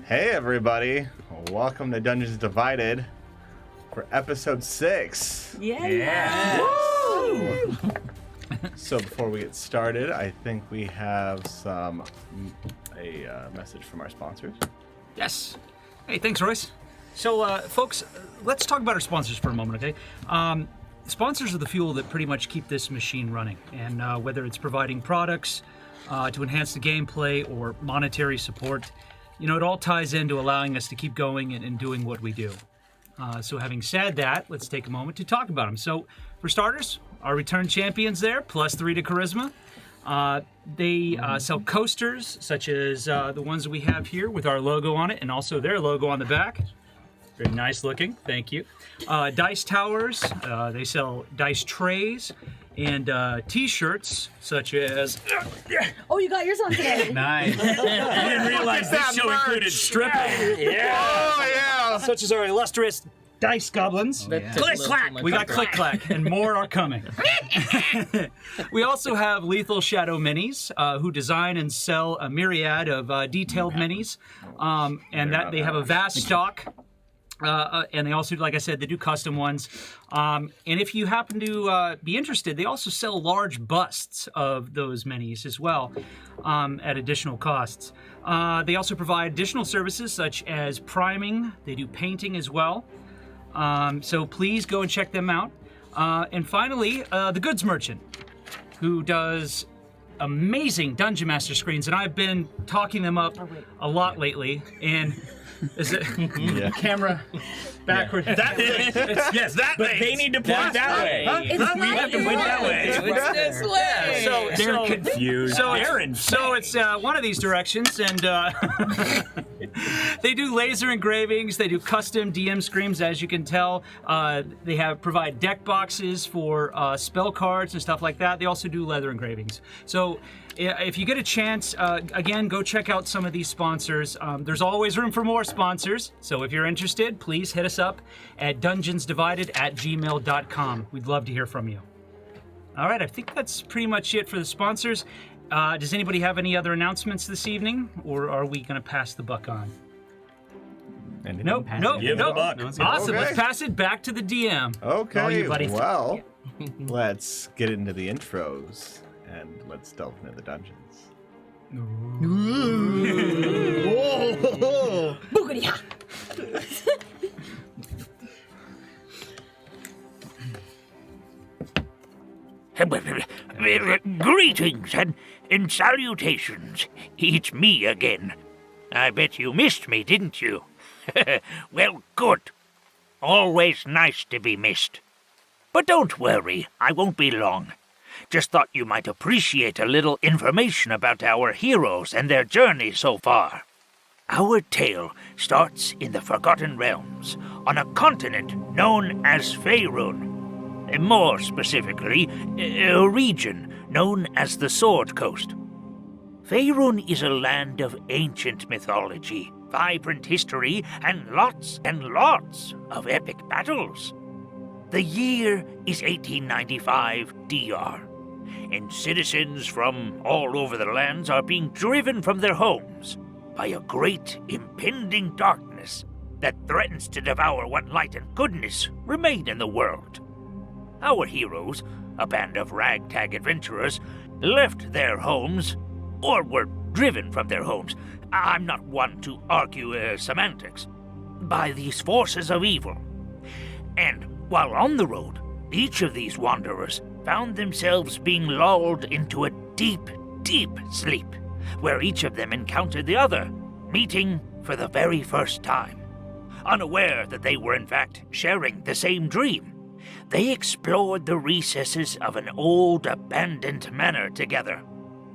Hey everybody, welcome to Dungeons Divided for episode 6. Yeah. Woo! So before we get started, I think we have a message from our sponsors. Yes. Hey, thanks, Royce. So, folks, let's talk about our sponsors for a moment, okay? Sponsors are the fuel that pretty much keep this machine running, and whether it's providing products to enhance the gameplay or monetary support, you know, it all ties into allowing us to keep going and doing what we do. So having said that, let's take a moment to talk about them. So, for starters, our return champions there, +3 to charisma. They sell coasters, such as the ones that we have here with our logo on it, and also their logo on the back. Very nice looking, thank you. Dice towers, they sell dice trays, and t-shirts, such as... Oh, you got yours on today. Nice. You didn't realize this show included stripping. Yeah. Oh yeah! Such as our illustrious dice goblins. Yeah. Click clack. We got click clack, and more are coming. We also have Lethal Shadow Minis, who design and sell a myriad of detailed minis, and that they have a vast stock. And they also, like I said, they do custom ones. And if you happen to be interested, they also sell large busts of those minis as well at additional costs. They also provide additional services such as priming. They do painting as well. So please go and check them out. And finally, the Goods Merchant, who does amazing Dungeon Master screens. And I've been talking them up a lot lately. And is it camera backward? Yeah. That way. Yes, that But way. they need to point that way. It's We have to point that way. It's this way. So They're confused. So it's one of these directions, and they do laser engravings. They do custom DM screens, as you can tell. They provide deck boxes for spell cards and stuff like that. They also do leather engravings. So if you get a chance, again, go check out some of these sponsors. There's always room for more sponsors. So if you're interested, please hit us up at dungeonsdivided@gmail.com. We'd love to hear from you. All right, I think that's pretty much it for the sponsors. Does anybody have any other announcements this evening, or are we going to pass the buck on? Nope. Give the buck. Awesome, Okay. let's pass it back to the DM. Okay, All you, buddy. well, let's get into the intros and let's delve into the dungeons. Boogity-ha. Greetings and salutations. It's me again. I bet you missed me, didn't you? Well, good. Always nice to be missed. But don't worry, I won't be long. Just thought you might appreciate a little information about our heroes and their journey so far. Our tale starts in the Forgotten Realms, on a continent known as Faerun. More specifically, a region known as the Sword Coast. Faerun is a land of ancient mythology, vibrant history, and lots of epic battles. The year is 1895 DR, and citizens from all over the lands are being driven from their homes by a great impending darkness that threatens to devour what light and goodness remain in the world. Our heroes, a band of ragtag adventurers, left their homes, or were driven from their homes, I'm not one to argue semantics, by these forces of evil. And while on the road, each of these wanderers found themselves being lulled into a deep, deep sleep, where each of them encountered the other, meeting for the very first time. Unaware that they were in fact sharing the same dream, they explored the recesses of an old abandoned manor together.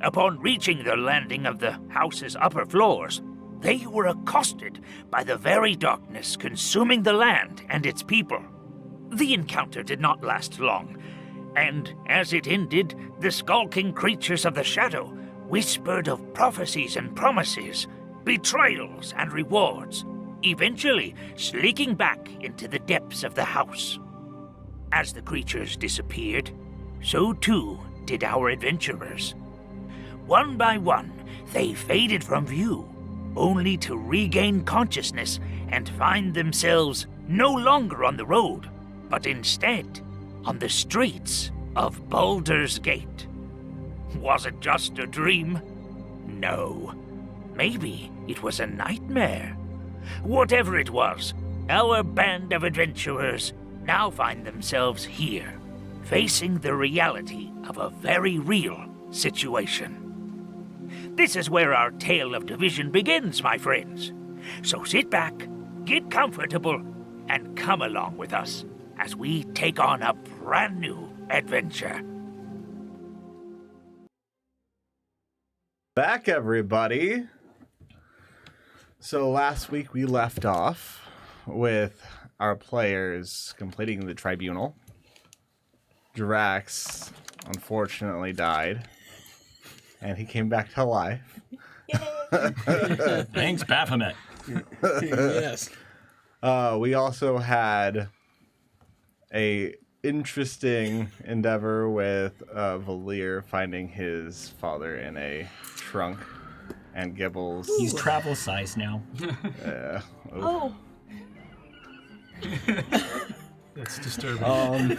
Upon reaching the landing of the house's upper floors, they were accosted by the very darkness consuming the land and its people. The encounter did not last long, and as it ended, the skulking creatures of the shadow whispered of prophecies and promises, betrayals and rewards, eventually sneaking back into the depths of the house. As the creatures disappeared, so too did our adventurers. One by one, they faded from view, only to regain consciousness and find themselves no longer on the road, but instead on the streets of Baldur's Gate. Was it just a dream? No. Maybe it was a nightmare. Whatever it was, our band of adventurers now find themselves here, facing the reality of a very real situation. This is where our tale of division begins, my friends. So sit back, get comfortable, and come along with us as we take on a brand new adventure. Back, everybody. So last week we left off with our players completing the tribunal. Drax unfortunately died, and he came back to life. Thanks, Baphomet. Yes. We also had a interesting endeavor with Valir finding his father in a trunk, and Gibbles. He's travel size now. Oh. That's disturbing.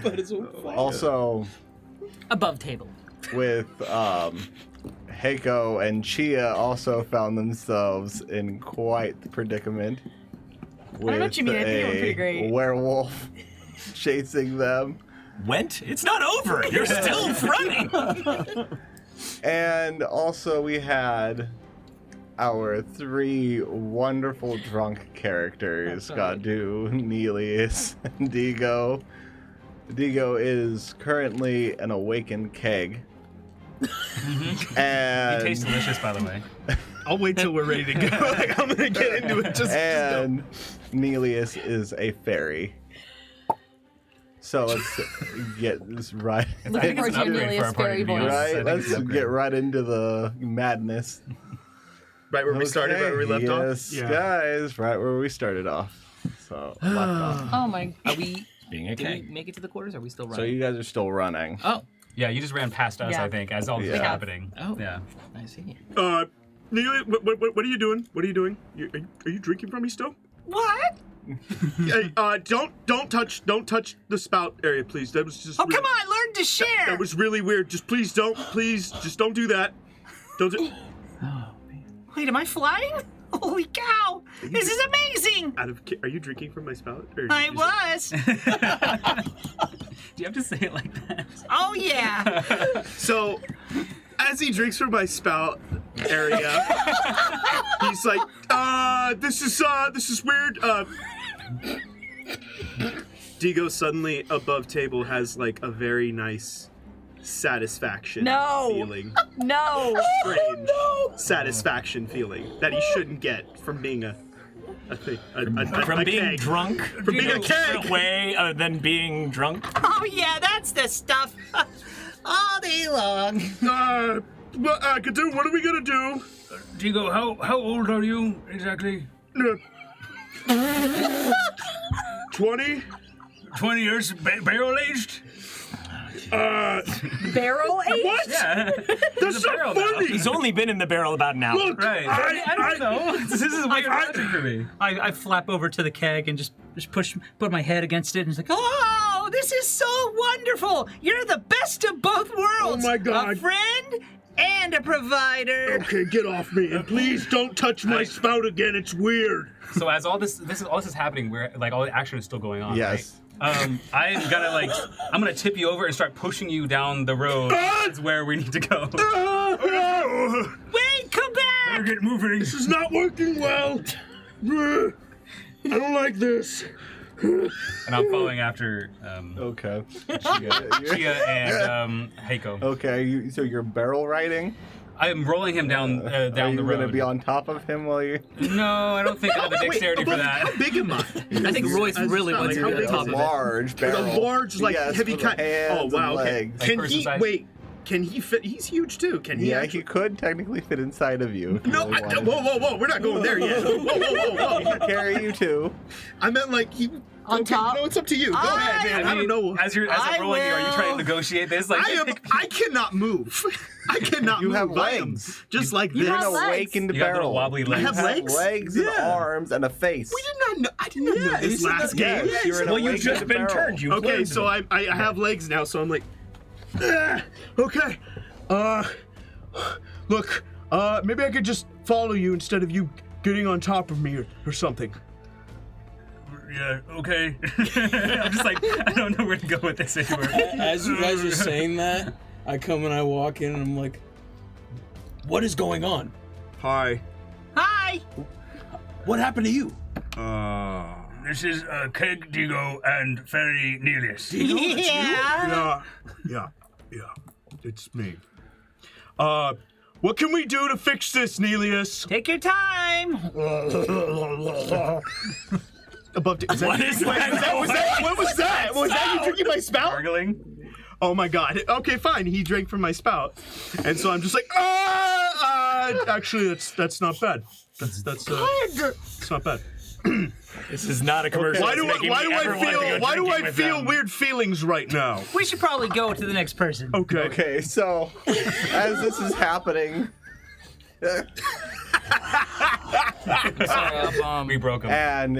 But it's on fire. Also Above table. with Heiko and Chia also found themselves in quite the predicament. With know what you mean. I think it went pretty great. werewolf chasing them. Went? It's not over. You're still running. And also we had our three wonderful drunk characters, Gadu, Nelius, and Digo. Digo is currently an awakened keg. And Tastes delicious, by the way. I'll wait till we're ready to go. Like, I'm gonna get into it. and Nelius is a fairy. So let's get this right. Looking forward to your upgrade for our Nelius party, fairy to be voice. honest. I Right, think let's it's an upgrade. get right into the madness. Right where we started, right where we left off. Yes, guys, right where we started off. So left off. Oh my. Are we? Being a Did we keg. make it to the quarters? Or are we still So running? you guys are still running. Oh, Yeah, you just ran past us, Yeah. I think, as all this was Yeah. happening. Oh. Yeah. I see. Neely, what are you doing? What are you doing? Are you drinking from me still? What? Hey, don't touch the spout area, please. That was just. Oh, come on! Learn to share. That was really weird. Just please don't do that. Don't do. Wait, am I flying? Holy cow! This is amazing. Are you drinking from my spout? Or I was. Do you have to say it like that? Oh yeah. So, as he drinks from my spout area, he's like, this is weird. Digo suddenly above table has like a very nice satisfaction No. feeling. No. Strange satisfaction feeling that he shouldn't get from being From being keg. drunk. From being a keg. Way than being drunk. Oh yeah, that's the stuff. All day long. Kadu, what are we gonna do? Digo, how old are you exactly? 20? 20 years, barrel-aged? Barrel age? What? Yeah. That's so barrel now. funny! He's only been in the barrel about an hour. Look, Right. I don't know. This is weird logic for me. I flap over to the keg and just put my head against it and it's like, Oh, this is so wonderful. You're the best of both worlds. Oh my God. A friend and a provider. Okay, get off me, and please don't touch my spout again. It's weird. So as all this is happening, where like all the action is still going on, Yes. right? I'm gonna tip you over and start pushing you down the road. That's where we need to go. Wait, come back. Get moving. This is not working well. I don't like this. And I'm following after Okay. Chia and Heiko. Okay, so you're barrel riding? I am rolling him down Are down you the road. gonna be on top of him while you? No, I don't think I have the dexterity for that. How big am I? I think Royce really wants to how be on big top is of it? it. Large barrel. A large, like Yes, heavy with cut. hands Oh wow. and Okay. legs. Like Can person he size? wait? can he fit? He's huge too. Can he? Yeah, actually? he could technically fit inside of you. If you No, really wanted. whoa! We're not going there yet. Whoa! He can carry you too. I meant like he. On top? No, it's up to you. Go ahead, man. I don't know. As I'm rolling you, are you trying to negotiate this? Like, I cannot move. I cannot You move. have I am legs. just like You this. have You're legs. awakened You got little barrel. wobbly legs. I have legs? legs and Yeah. arms and a face. We did not know. I did not know this last game. Yes, you're an well, you've awakened just been barrel. turned. You Okay, learned so them. I have legs now, so I'm like, okay, look, maybe I could just follow you instead of you getting on top of me or something. Yeah, okay. I'm just like, I don't know where to go with this anymore. As you guys are saying that, I come and I walk in and I'm like, what is going on? Hi. Hi. What happened to you? This is 𝐒𝐲𝐨𝐬𝐹 and Fairy Nelius. Yeah. Yeah, it's me. What can we do to fix this, Nelius? Take your time. Above. What is that? What was that? Was that you drinking my spout? Gargling? Oh my god. Okay, fine. He drank from my spout, and so I'm just like, actually, that's not bad. That's it's not bad. This is not a commercial. Why do I feel weird feelings right now? We should probably go to the next person. Okay. Okay, so as this is happening, We broke him. and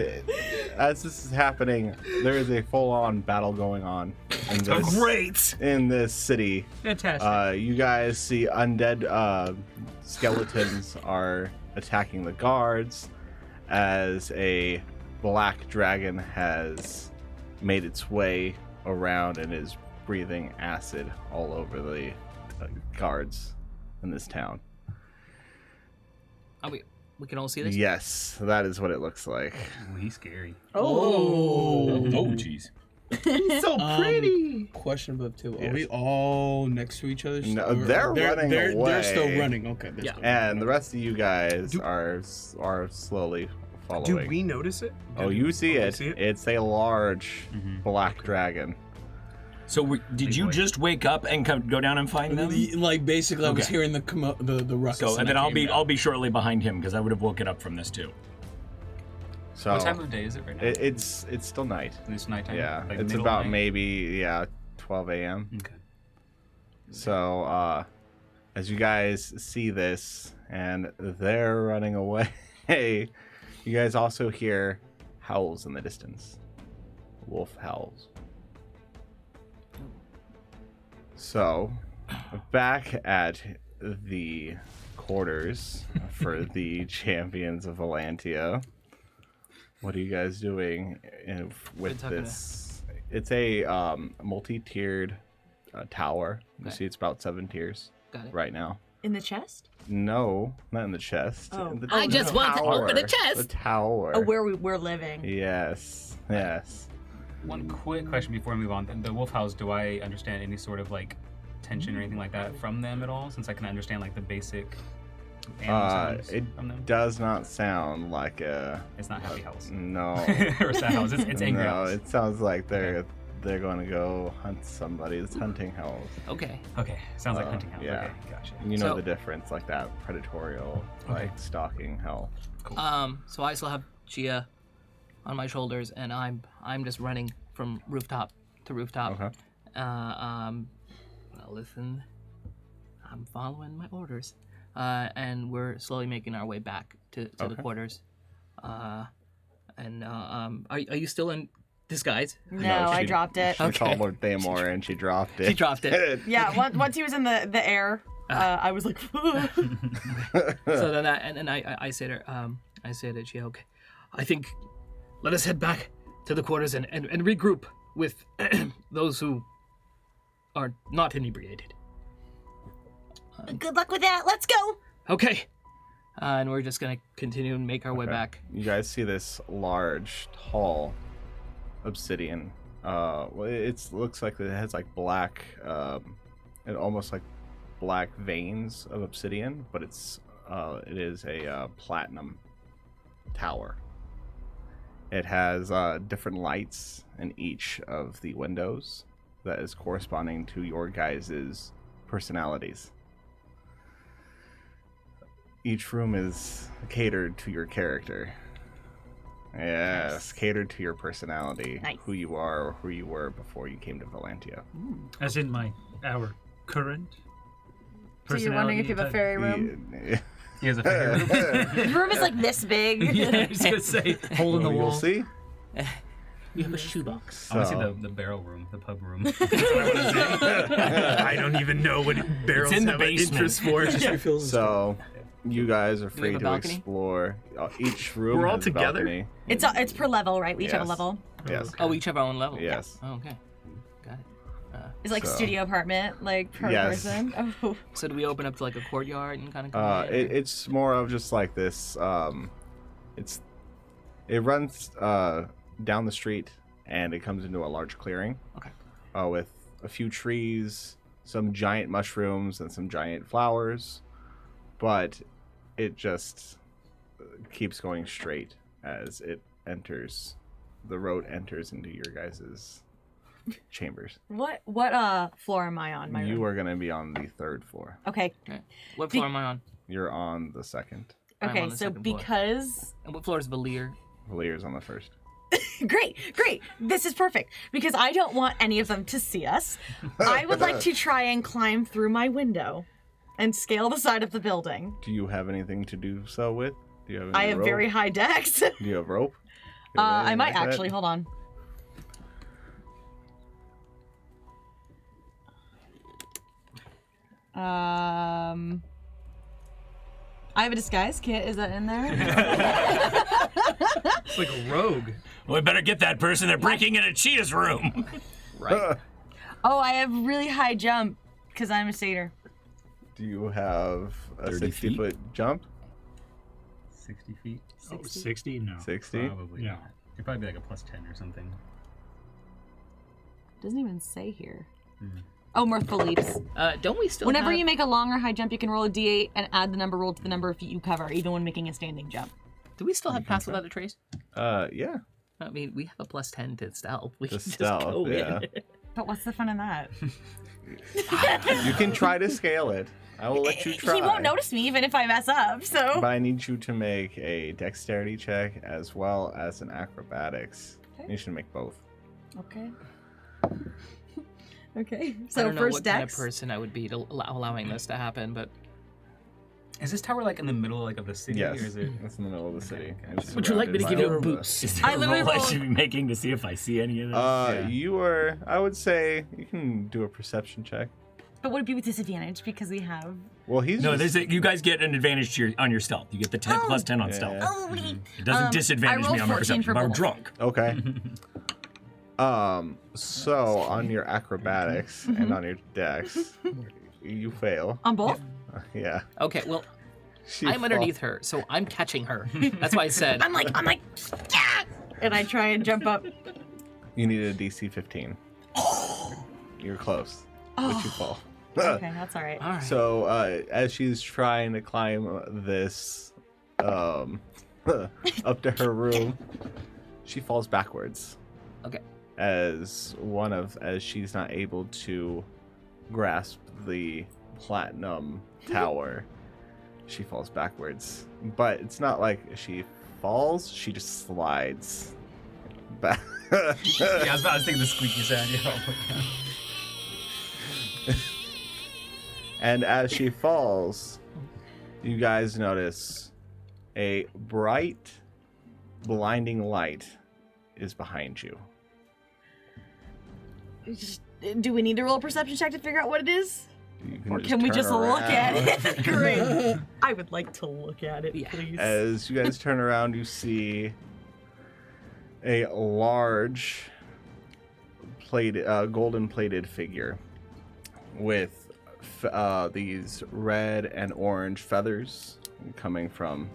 as this is happening, there is a full-on battle going on in this, Great. in this city. Fantastic. You guys see undead skeletons are attacking the guards as a black dragon has made its way around and is breathing acid all over the guards in this town. Oh, we can all see this? Yes, that is what it looks like. Ooh, he's scary. Oh. jeez. So pretty. Question above two. Are Yes. we all next to each other? No, Or- they're running They're still away. running. Okay. Yeah. And the rest of you guys are slowly following. Do we notice it? Oh, you see Oh, we it. see it? It's a large black dragon. So did you just wake up and go down and find them? Like basically, I was Okay. hearing the ruckus. So and I then I'll came be down. I'll be shortly behind him because I would have woken up from this too. So What time of day is it right now? it's still night. It's nighttime? Yeah, Like it's middle about night? maybe 12 a.m. Okay. So as you guys see this and they're running away, you guys also hear howls in the distance. Wolf howls. So back at the quarters for the champions of Valantia, what are you guys doing with talking this? It's a multi-tiered tower. You Okay. see, it's about 7 tiers Got it. right now. In the chest? No, not in the chest. Oh. In the I just tower. want to open a chest. The tower. Oh, where we're living. Yes. Yes. One quick question before we move on. The wolf house, do I understand any sort of like tension or anything like that from them at all? Since I can understand like the basic animal sounds It from them. does not sound like a. It's not happy house. No. Or sad house. It's angry No, house. it sounds like they're going to go hunt somebody. It's hunting house. Okay. Okay. Sounds like hunting house. yeah. Okay, gotcha. You know So- the difference, like that predatorial, like stalking hell. So I still have Chia on my shoulders, and I'm just running from rooftop to rooftop. Okay. Now listen, I'm following my orders, and we're slowly making our way back to the quarters. Are you still in disguise? No, I dropped it. She called Lord Thamor and she dropped it. She dropped it. Yeah, once he was in the air, I was like, So then I say to Chia, okay, I think let us head back to the quarters and regroup with those who are not inebriated. good luck with that. Let's go. Okay. And we're just gonna continue and make our way Okay. back. You guys see this large, tall obsidian. Well, it looks like it has like black, and almost like black veins of obsidian, but it is a platinum tower. It has different lights in each of the windows that is corresponding to your guys' personalities. Each room is catered to your character. Yes, catered to your personality, Nice. who you are or who you were before you came to Valantia. As in our current. So you're wondering if you have a fairy room? He has a fairy room. The room is like this big. Yeah, I was gonna say hole in the You'll wall. see. You have a shoebox. So, I want to see the barrel room, the pub room. I don't even know what barrels It's in the have an basement. interest for. Just refills. so you guys are we free have a to balcony? explore. Each room We're all has a together? balcony. It's per level, right? We each have a Yes. level. Yes. Oh, we each have our own level. Yes. Oh, okay. Got it. It's like So- studio apartment, like per Yes. person. Oh. So do we open up to like a courtyard and kind of? It's more of just like this. It runs down the street and it comes into a large clearing. Okay. With a few trees, some giant mushrooms, and some giant flowers, but it just keeps going straight as it enters. The road enters into your guys's chambers. What floor am I on? My You room? are going to be on the 3rd floor. Okay. Okay. What floor am I on? You're on the 2nd. I'm Okay. on the So second floor. because And what floor is Valir? Valier's on the 1st. great. This is perfect because I don't want any of them to see us. I would like to try and climb through my window and scale the side of the building. Do you have anything to do so with? Do you have any I have rope? very high dex. Do you have rope? Do you have I anything might like that? actually. Hold on. I have a disguise kit. Is that in there? It's like a rogue. We better get that person. They're breaking into Cheetah's room. Right. Oh, I have really high jump because I'm a satyr. Do you have a 30 feet? 60-foot jump? 60 feet? Oh, 60? No. 60? Probably. Yeah. It'd probably be like a plus 10 or something. Doesn't even say here. Oh, mirthful leaps. Don't we still? Whenever have... you make a long or high jump, you can roll a d8 and add the number rolled to the number of feet you cover, even when making a standing jump. Do we still have pass without a trace? Yeah. I mean, we have a plus 10 to stealth. We To can stealth, just go yeah. in. But what's the fun in that? You can try to scale it. I will let you try. He won't notice me even if I mess up, so. But I need you to make a dexterity check as well as an acrobatics. Okay. You should make both. Okay. Okay. I So don't know first what kind of dex. person I would be to allowing this to happen, but Is this tower like in the middle like of the city? Yes. Or is it? It's in the middle of the city. It's would you like me to give surrounded you a by all boost? Is I there a literally roll I rolled- should be making to see if I see any of this? You are, I would say, you can do a perception check. But would it be with disadvantage because we have. Well, he's No, just, you guys get an advantage on your stealth. You get the 10 plus 10 on Yeah. stealth. Oh, It doesn't disadvantage I me on my rolled 14 perception, for but I'm both. drunk. Okay. So on your acrobatics and on your dex, you fail. On both? Yeah. okay. Well, She I'm fall- underneath her, so I'm catching her. That's why I said. I'm like, yeah! And I try and jump up. You need a DC 15. You're close, but you fall. Okay, that's all right. All right. So as she's trying to climb this up to her room, she falls backwards. Okay. As she's not able to grasp the platinum tower, she falls backwards. But it's not like she falls; she just slides back. Yeah, I was thinking the squeaky sound. Yeah. Oh my God. And as she falls, you guys notice a bright, blinding light is behind you. Do we need to roll a perception check to figure out what it is? You Or can we turn just look at around. it? Great. I would like to look at it, Yeah. please. As you guys turn around, you see a large, golden-plated figure with these red and orange feathers coming from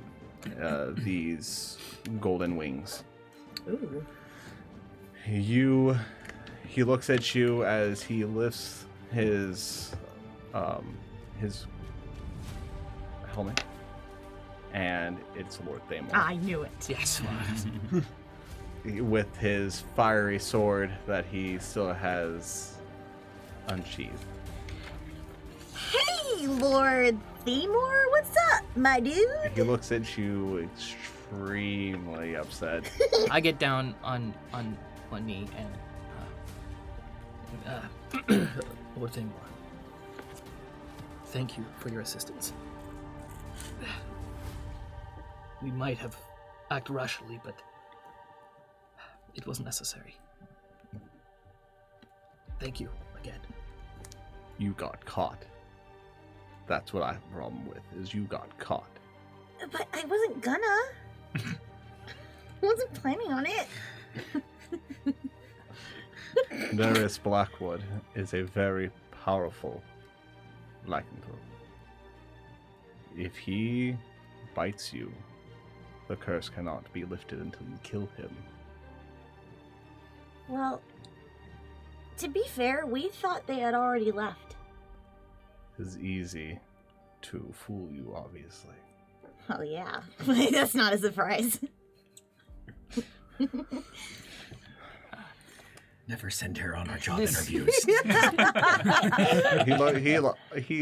these golden wings. Ooh. He looks at you as he lifts his helmet, and it's Lord Thamor I knew it. yes. with his fiery sword that he still has unsheathed. Lord Themor, what's up, my dude? He looks at you extremely upset. I get down on one knee and Lord Themor, thank you for your assistance. We might have acted rashly, but it was necessary. Thank you again. You got caught. That's what I have a problem with, is you got caught. But I wasn't gonna. I wasn't planning on it. Darius Blackwood is a very powerful lycanthrope. If he bites you, the curse cannot be lifted until you kill him. Well, to be fair, we thought they had already left. It's easy to fool you, obviously. Oh yeah, that's not a surprise. Never send her on our job interviews. He There's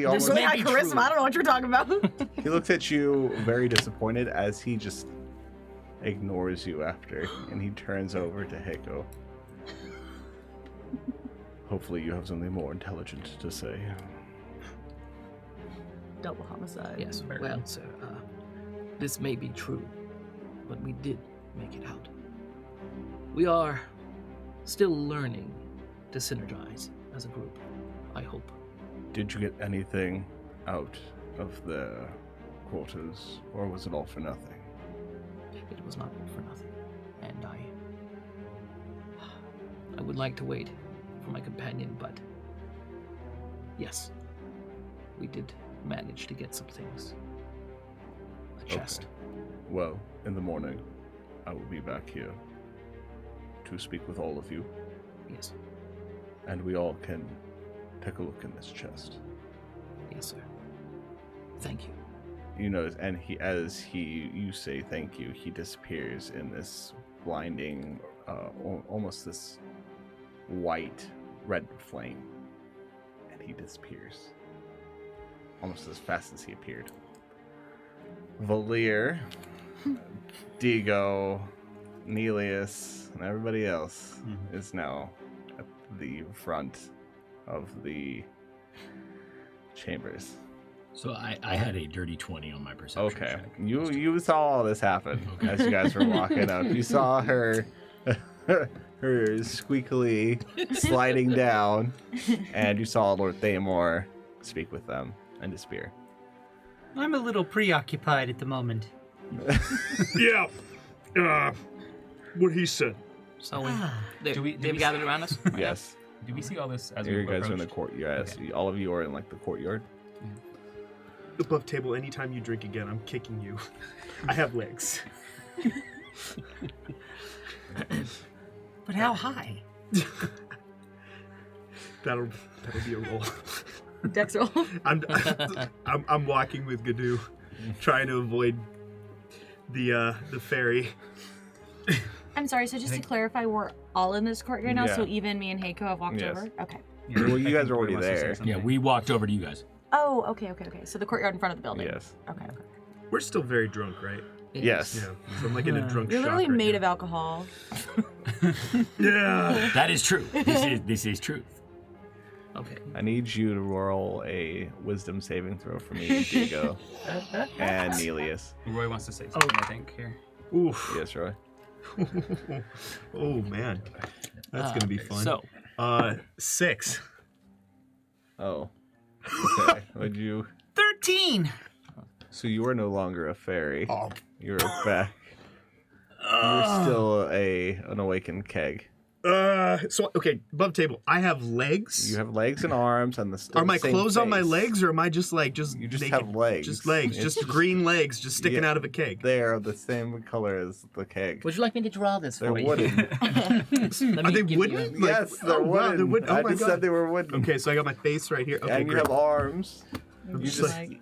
almost, really high charisma. I don't know what you're talking about. he looks at you very disappointed as he just ignores you after, and he turns over to Heiko. Hopefully you have something more intelligent to say. Double homicide. Yes, well, sir, this may be true, but we did make it out. We are still learning to synergize as a group, I hope. Did you get anything out of the quarters, or was it all for nothing? It was not all for nothing, and I would like to wait for my companion, but yes, we did manage to get some things. A chest. Okay. Well, in the morning, I will be back here to speak with all of you. Yes. And we all can take a look in this chest. Yes, sir. Thank you. You know, and you say thank you, he disappears in this blinding, almost this white, red flame. And he disappears. Almost as fast as he appeared. Valir, Digo, Nelius, and everybody else is now at the front of the chambers. So I had a dirty 20 on my perception check. You saw all this happen as you guys were walking up. You saw her squeakily sliding down, and you saw Lord Thamor speak with them and disappear. I'm a little preoccupied at the moment. Yeah. What he said. So they've gathered around us? Right Yes. Do we see all this as You we guys are in the approached? courtyard. Yes, Okay. all of you are in like the courtyard. Above table, anytime you drink again, I'm kicking you. I have legs. But how high? That'll be a roll. Dex roll. I'm walking with Gadoo, trying to avoid the fairy. I'm sorry, so just to clarify, we're all in this courtyard now, so Yeah. even me and Heiko have walked Yes. over? Okay. Yeah, Well, I you think guys are Rory already wants to say there. something. Yeah, we walked over to you guys. Oh, okay. So the courtyard in front of the building. Yes. Okay. We're still very drunk, right? Yes. Yeah. So I'm like in a drunk You're shock literally right made now. of alcohol. Yeah. That is true. This is truth. Okay. I need you to roll a wisdom saving throw for me, Diego, and Nelius. Roy wants to say something, I think, here. Oof. Yes, Roy. Oh man, that's gonna be fun. So 6. Oh. Okay. Would you? 13! So you are no longer a fairy. You're back. You're still an awakened keg. So okay, above table, I have legs. You have legs and arms, and Are my same clothes on my face. legs, or am I just You just naked? have legs. Just legs, It's just green legs, just sticking out of a cake. They are the same color as the keg. would you like me to draw this They're for you? wooden. Are they wooden? Like, Yes, they're oh, wow, wooden. they're wooden. Oh I my just God. said they were wooden. Okay, so I got my face right here. Okay, And you great. have arms. You just just like-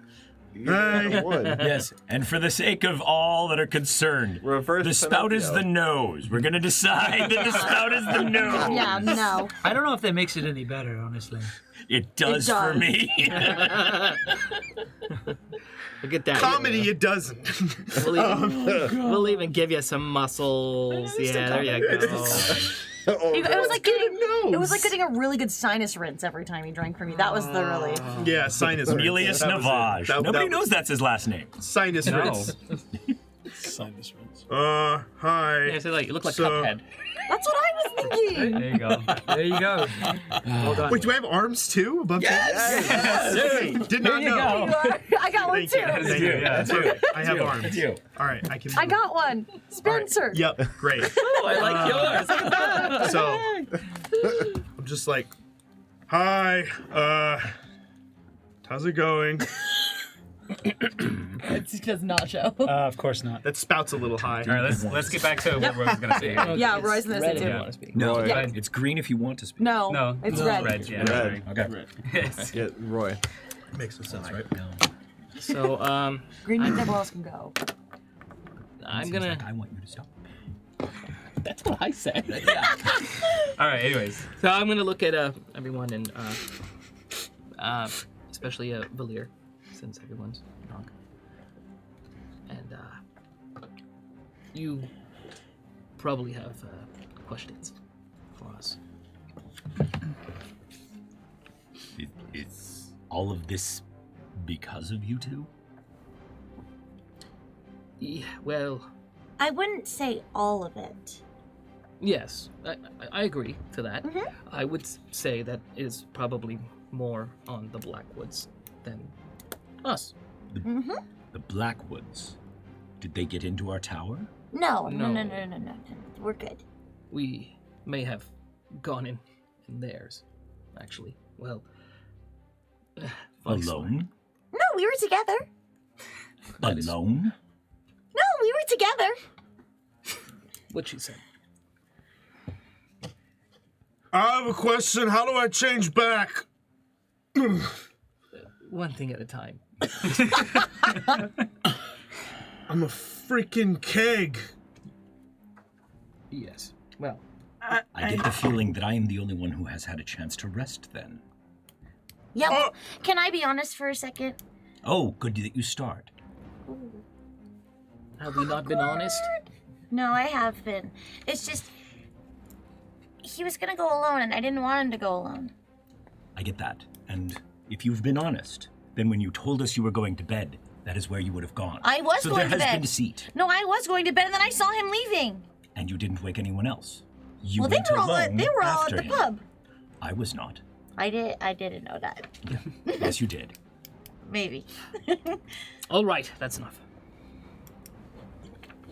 Hey. Yes, and for the sake of all that are concerned, the spout is the nose. We're gonna decide that the spout is the nose. Yeah, no. I don't know if that makes it any better, honestly. It does for me. Look at that. Comedy, it doesn't. We'll even give you some muscles. Yeah, there you go. It was like getting a really good sinus rinse every time he drank from you. That was the really. Yeah, sinus. Emilius Navage. Nobody knows that's his last name. Sinus rinse. Sinus rinse. Hi. Yeah, so like, you look like Cuphead. That's what I was thinking. There you go. There you go. Well done. Wait, do I have arms too? Above Yes! Okay, did not know. I got one too. Thank you. Yeah, that's okay. I have arms. That's you. All right, I can. I got one. Spencer. Yep, great. Oh, I like yours. So I'm just like, hi. How's it going? It does not show. Of course not. That spout's a little high. All right, let's get back to what Roy's gonna say. Yeah, Roy's gonna say Red if too. you want to speak. No, Yeah. it's green if you want to speak. No, it's red. Red, yeah. Red. Okay. Yes. Get Roy. Makes no sense, right? So, Green means everyone else can go. I'm gonna. I want you to stop. That's what I said. All right. Anyways, So I'm gonna look at everyone and especially Valir, since everyone's drunk. And you probably have questions for us. Is all of this because of you two? Yeah, well, I wouldn't say all of it. yes, I agree to that. Mhm. I would say that is probably more on the Blackwoods than us. The Blackwoods. Did they get into our tower? No. No. We're good. We may have gone in theirs, actually. Well, funny story. Alone? No, we were together. Alone? No, we were together. What she said. I have a question. How do I change back? One thing at a time. I'm a freaking keg. Yes. Well, I get the feeling that I am the only one who has had a chance to rest then. Yeah. Well, can I be honest for a second? Oh, good that you start. have we not been honest? No, I have been. It's just he was gonna go alone, and I didn't want him to go alone. I get that. And if you've been honest, then when you told us you were going to bed, that is where you would have gone. I was so going there to has bed. been deceit. No, I was going to bed, and then I saw him leaving. And you didn't wake anyone else. You Well, they went were all alone they were all at after the him. pub. I was not. I didn't know that. Yes, you did. Maybe. All right, that's enough.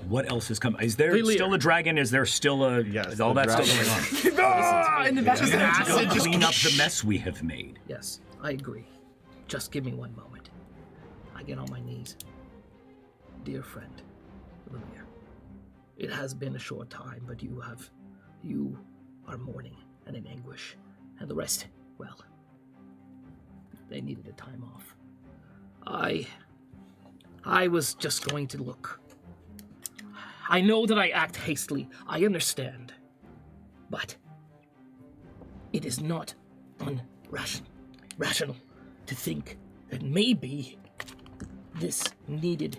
What else has come? Is there Valir. still a dragon? Is there still a... Yes, is all the that dragon. still going on? In the Just We need to acid. go Just clean up the mess we have made. Yes, I agree. Just give me one moment. I get on my knees. Dear friend, Valir, it has been a short time, but you are mourning and in anguish. And the rest, well, they needed a time off. I was just going to look. I know that I act hastily. I understand. But it is not rational to think that maybe this needed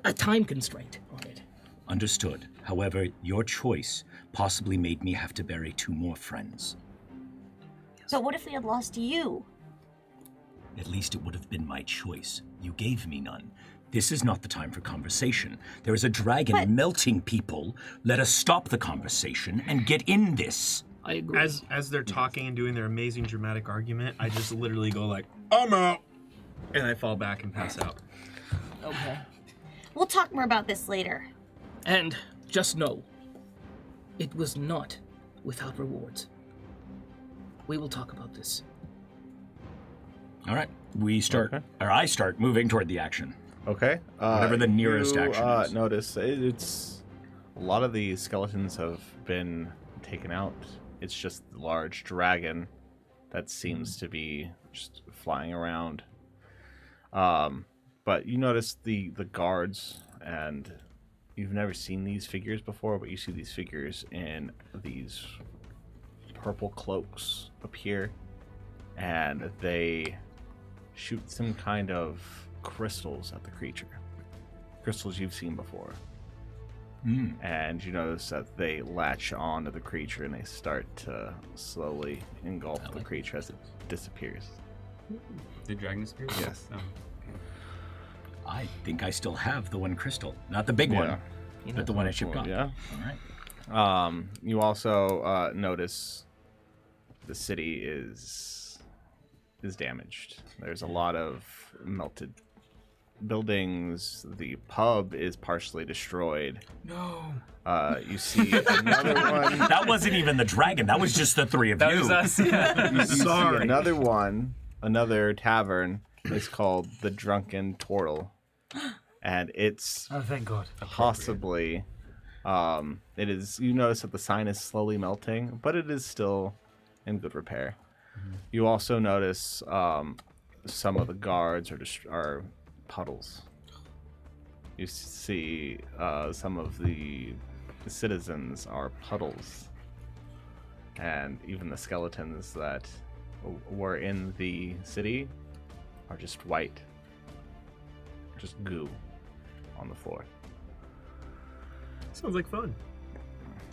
a time constraint on it. Understood. However, your choice possibly made me have to bury 2 more friends. So what if we had lost you? At least it would have been my choice. You gave me none. This is not the time for conversation. There is a dragon melting people. Let us stop the conversation and get in this. I agree. As they're talking and doing their amazing dramatic argument, I just literally go like, I'm out, and I fall back and pass out. Okay. We'll talk more about this later. And just know, it was not without rewards. We will talk about this. All right. We start, or I start moving toward the action. Okay. Whatever the nearest action is. Notice it's a lot of the skeletons have been taken out. It's just the large dragon that seems to be just flying around. But you notice the guards, and you've never seen these figures before, but you see these figures in these purple cloaks appear, and they shoot some kind of crystals at the creature. Crystals you've seen before. And you notice that they latch on to the creature and they start to slowly engulf the creature as it disappears. Did dragon disappear? Yes. Oh. I think I still have the one crystal. Not the big one, but the one I shipped off. Yeah. All right. You also notice the city is damaged. There's a lot of melted buildings. The pub is partially destroyed. No. You see another one. That wasn't even the dragon. That was just the three of That you. was us. Yeah. You see another one, another tavern. It's called the Drunken Turtle, and it's thank God. possibly. It is. You notice that the sign is slowly melting, but it is still in good repair. You also notice some of the guards are puddles. You see some of the citizens are puddles, and even the skeletons that were in the city are just white, just goo on the floor. Sounds like fun.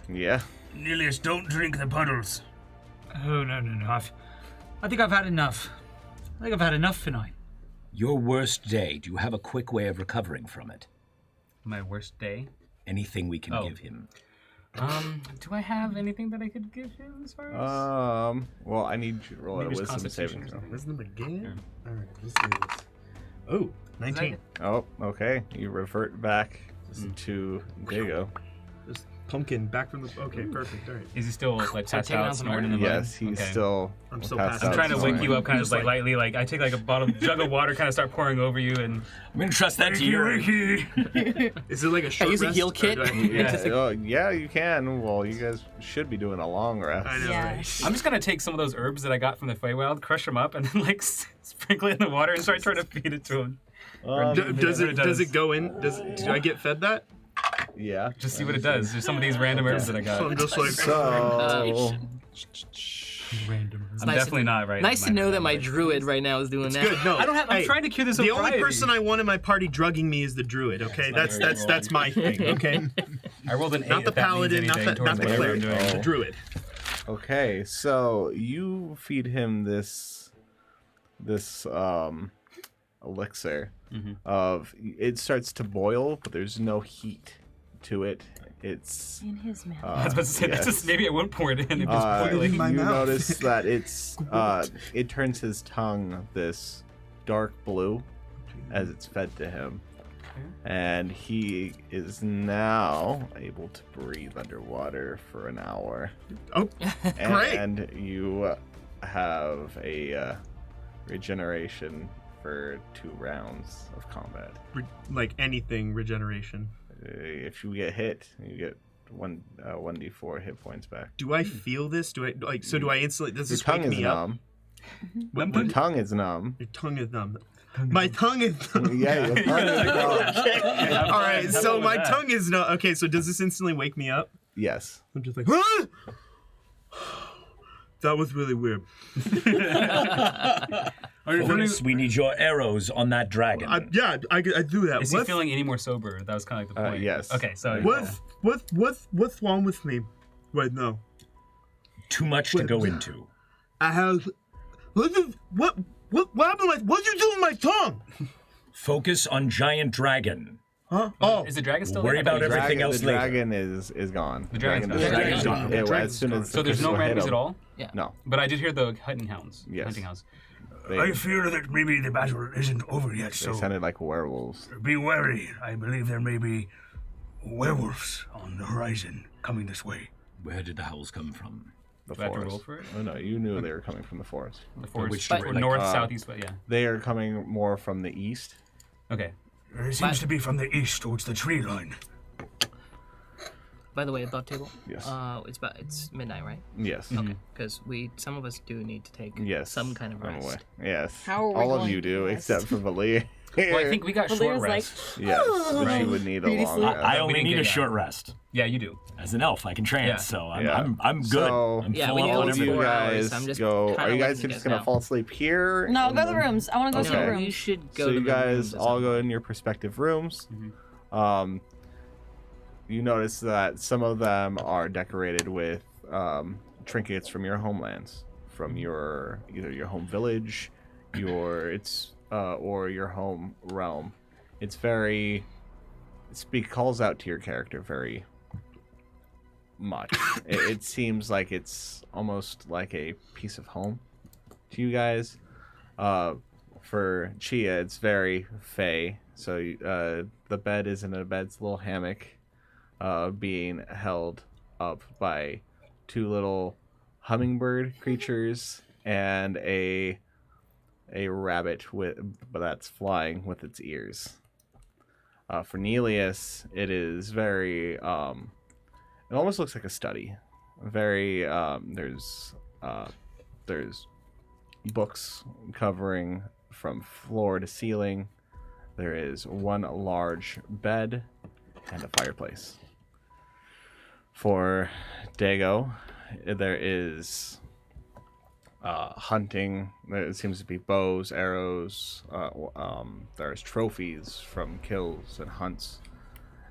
Yeah. Nilius, don't drink the puddles. Oh, no. I think I've had enough. I think I've had enough tonight. Your worst day, do you have a quick way of recovering from it? My worst day? Anything we can give him? Do I have anything that I could give him as far as? Well, I need you to roll a Maybe it's wisdom Constitution saving or throw. something. Wisdom again? Alright, let's do this. Oh, 19. Oh, okay. You revert back to Diego. Just pumpkin back from the. Okay, perfect. Alright. Is he still like Start passed taking out, on some snoring in the mud? Yes, he's Okay. still. I'm still passed passed out I'm trying to wake snoring. you up, kind of Just like like- lightly. Like I take like a jug of water, kind of start pouring over you, and I'm gonna trust that to you. Is it like a short use a rest, heal or kit? do I- Yeah, you can. Well, you guys should be doing a long rest. I know, Yeah. right? I'm just gonna take some of those herbs that I got from the Feywild, crush them up, and then like sprinkle it in the water and start trying to feed it to him. Does it go in? Do I get fed that? Yeah. Just see what it does. There's some of these random herbs that I So I'm got. just like. So. I'm definitely not right. Nice to know that my druid right now is doing that. Good. No, I don't have. I'm hey, trying to cure this. The only sobriety. person I want in my party drugging me is the druid. Okay, that's my thing. Okay, I rolled an 8. not the if that means paladin, not anything the towards whatever I'm cleric, doing. the druid. Okay, so you feed him this elixir of it starts to boil, but there's no heat to it. It's In his mouth. I was about to say that's just maybe I won't pour it in. If it's boiling. you my mouth. notice that it turns his tongue this dark blue as it's fed to him, and he is now able to breathe underwater for an hour. Oh, great! And you have a regeneration for 2 rounds of combat. Like anything, regeneration. If you get hit, you get 1d4 hit points back. Do I feel this? Do I like? So do I instantly? Does Your this tongue wake is me up? numb. What- Your what- tongue is numb. Your tongue is numb. My tongue is. Yeah, your tongue is numb. Okay. All right. So my tongue is not. Okay. So does this instantly wake me up? Yes. I'm just like. "Ah!" That was really weird. Fortis, we need your arrows on that dragon. I do that. Is he feeling any more sober? That was kind of like the point. Yes. Okay, so What's wrong with me right now? Too much to go into. I have. What happened? What'd you do with my tongue? Focus on giant dragon. Huh? Oh, is the dragon still Worry there? about Okay, everything else the later. dragon is gone. The dragon's gone. Dragon's gone. As soon as So there's no randoms at all? Yeah. No. But I did hear the hunting hounds. Yes. Hunting hounds. I fear that maybe the battle isn't over yet, They so sounded like werewolves. be wary. I believe there may be werewolves on the horizon coming this way. Where did the howls come from? The Do I have to forest. roll for it? Oh no, you knew they were coming from the forest. The forest. which Or direction? north, Like, southeast, but yeah. They are coming more from the east. Okay. It seems to be from the east towards the tree line. by the way, above table. Yes. It's midnight, right? Yes. Okay, because some of us do need to take some kind of I'm aware. rest. Yes. How are we all of going you to do, rest? except for Valir. Well, I think we got short Valir's like, rest. Yes, but Right. you would need a Beauty long sleep. rest. I we only didn't need get a that. short rest. Yeah, you do. As an elf, I can trance, Yeah. so Yeah. I'm good. So, I'm Yeah, full we on know all it's of you 4 hours. guys I'm just go. kinda Are you guys letting you just guys gonna know. fall asleep here? No, in go to the rooms. I want to go to Okay. the We rooms. should go So to you the guys rooms at all some go point. in your respective rooms. You notice that some of them are decorated with trinkets from your homelands, from either your home village, or your home realm. It's very. Calls out to your character very much. It seems like it's almost like a piece of home to you guys. For Chia, it's very fey. So the bed isn't a bed; it's a little hammock, being held up by 2 little hummingbird creatures and a rabbit that's flying with its ears. For Nelius, it is very. It almost looks like a study. Very. There's books covering from floor to ceiling. There is 1 large bed and a fireplace. For Dago, there is hunting. There seems to be bows, arrows. There's trophies from kills and hunts,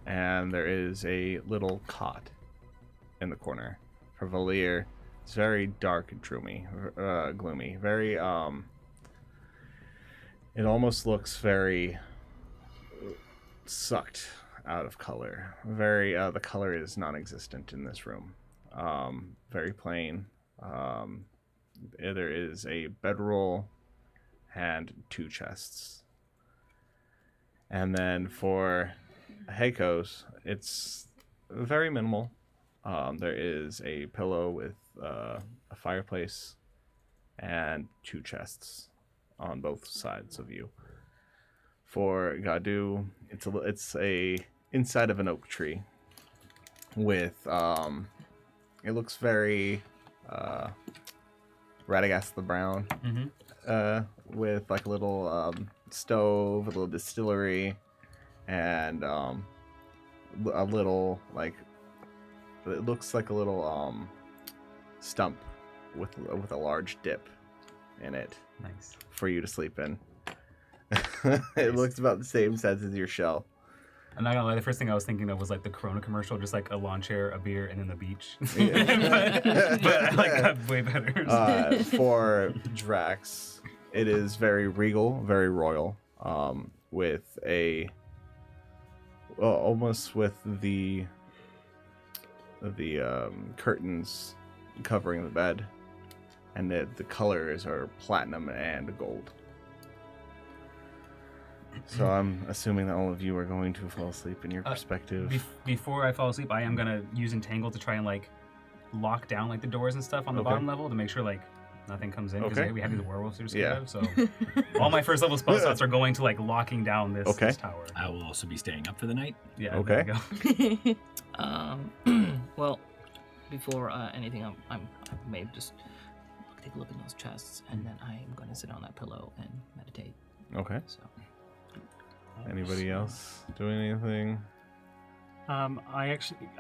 and there is a little cot in the corner. For Valir, it's very dark and gloomy. Very. It almost looks very sucked out of color. Very. The color is non-existent in this room. Very plain. There is a bedroll and 2 chests. And then for Heiko's, it's very minimal. There is a pillow with a fireplace and 2 chests on both sides of you. For Gadu, it's a inside of an oak tree with it looks very Radagast the Brown, with like a little stove, a little distillery, and a little it looks like a little stump with a large dip in it. Nice. For you to sleep in. It looks about the same size as your shell. I'm not gonna lie, the first thing I was thinking of was like the Corona commercial, just like a lawn chair, a beer, and then the beach. but like way better. For Drax, it is very regal, very royal, with almost with the curtains covering the bed, and the colors are platinum and gold. So I'm assuming that all of you are going to fall asleep in your perspective. Before I fall asleep, I am gonna use Entangle to try and like lock down like the doors and stuff on the bottom level to make sure like nothing comes in, because we have these werewolves to scared of. So all my first level spell slots are going to like locking down this tower. I will also be staying up for the night. Yeah. Okay. There you go. Well, before anything, I may just take a look at those chests, and then I am going to sit on that pillow and meditate. Okay. So. Anybody else doing anything? I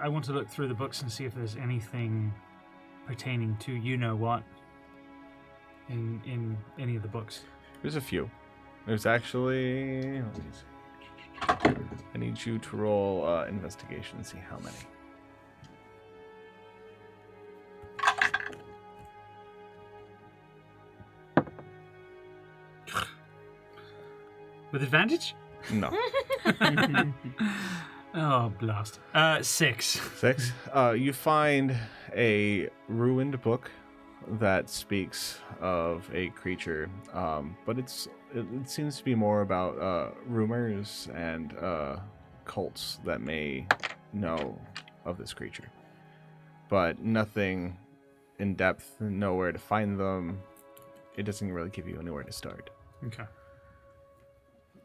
want to look through the books and see if there's anything pertaining to what in any of the books. There's a few. There's actually. Let me see. I need you to roll investigation and see how many. With advantage? No. Oh, blast. 6. 6. You find a ruined book that speaks of a creature, but it seems to be more about rumors and cults that may know of this creature, but nothing in depth, nowhere to find them. It doesn't really give you anywhere to start. Okay.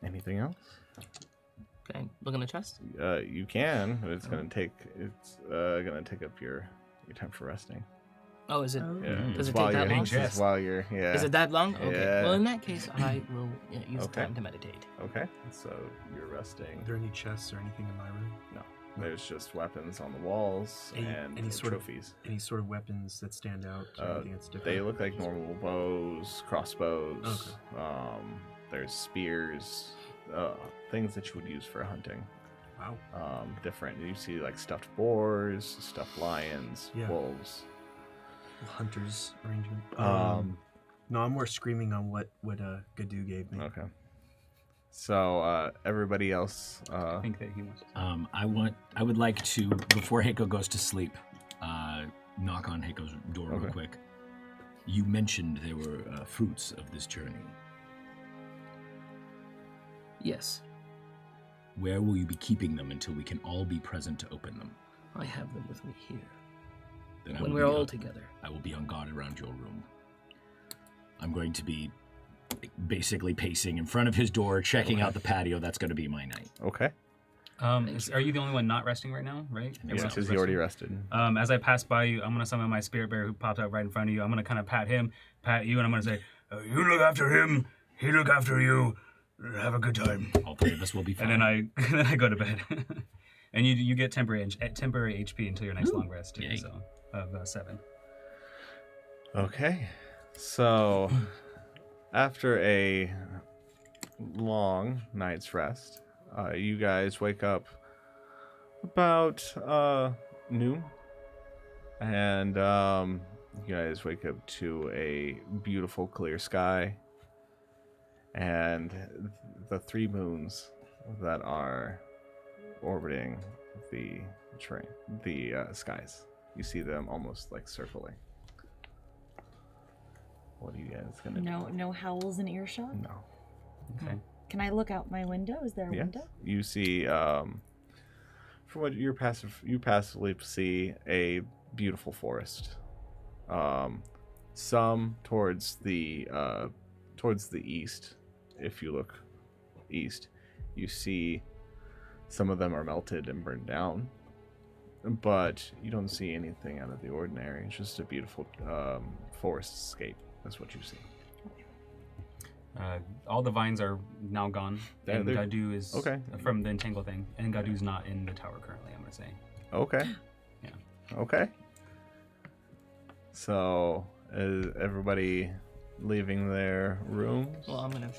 Anything else? Can I look in the chest? You can, but it's gonna take up your time for resting. Oh, is it? Yeah. Does It's it take that long? It's while you're Is it that long? Okay. Yeah. Well, in that case, I will use the time to meditate. Okay. So you're resting. Are there any chests or anything in my room? No. There's just weapons on the walls and any sort trophies. Any sort of weapons that stand out? Anything that's different? They look like normal bows, crossbows. Okay. There's spears, things that you would use for hunting. Wow. Different. You see like stuffed boars, stuffed lions, wolves. Hunter's arrangement. No, I'm more screaming on what 𝐒𝐸𝐸 gave me. Okay. So everybody else. I think that he wants. I would like to, before Heiko goes to sleep, knock on Heiko's door real quick. You mentioned there were fruits of this journey. Yes. Where will you be keeping them until we can all be present to open them? I have them with me here. Then when we're all together. I will be on guard around your room. I'm going to be basically pacing in front of his door, checking out the patio. That's going to be my night. Okay. Are you the only one not resting right now, right? Yeah, because he already rested. As I pass by you, I'm going to summon my spirit bear who pops out right in front of you. I'm going to kind of pat you, and I'm going to say, you look after him, he look after you. Have a good time. All three of us will be fine. And then I go to bed. And you get temporary HP until your next long rest, too, so of 7. Okay. So, after a long night's rest, you guys wake up about noon. And you guys wake up to a beautiful clear sky. And the 3 moons that are orbiting the skies. You see them almost like circling. What are you guys gonna do? No howls in earshot? No. Okay. Can I look out my window? Is there a window? You see, from what you passively see a beautiful forest. Some towards the east. If you look east, you see some of them are melted and burned down, but you don't see anything out of the ordinary. It's just a beautiful forest scape. That's what you see. All the vines are now gone, and they're- 𝐒𝐸𝐸 is from the entangle thing, and 𝐒𝐿𝐸𝐸's not in the tower currently, I'm going to say. Okay. Yeah. Okay. So, is everybody leaving their rooms? Well, I'm gonna.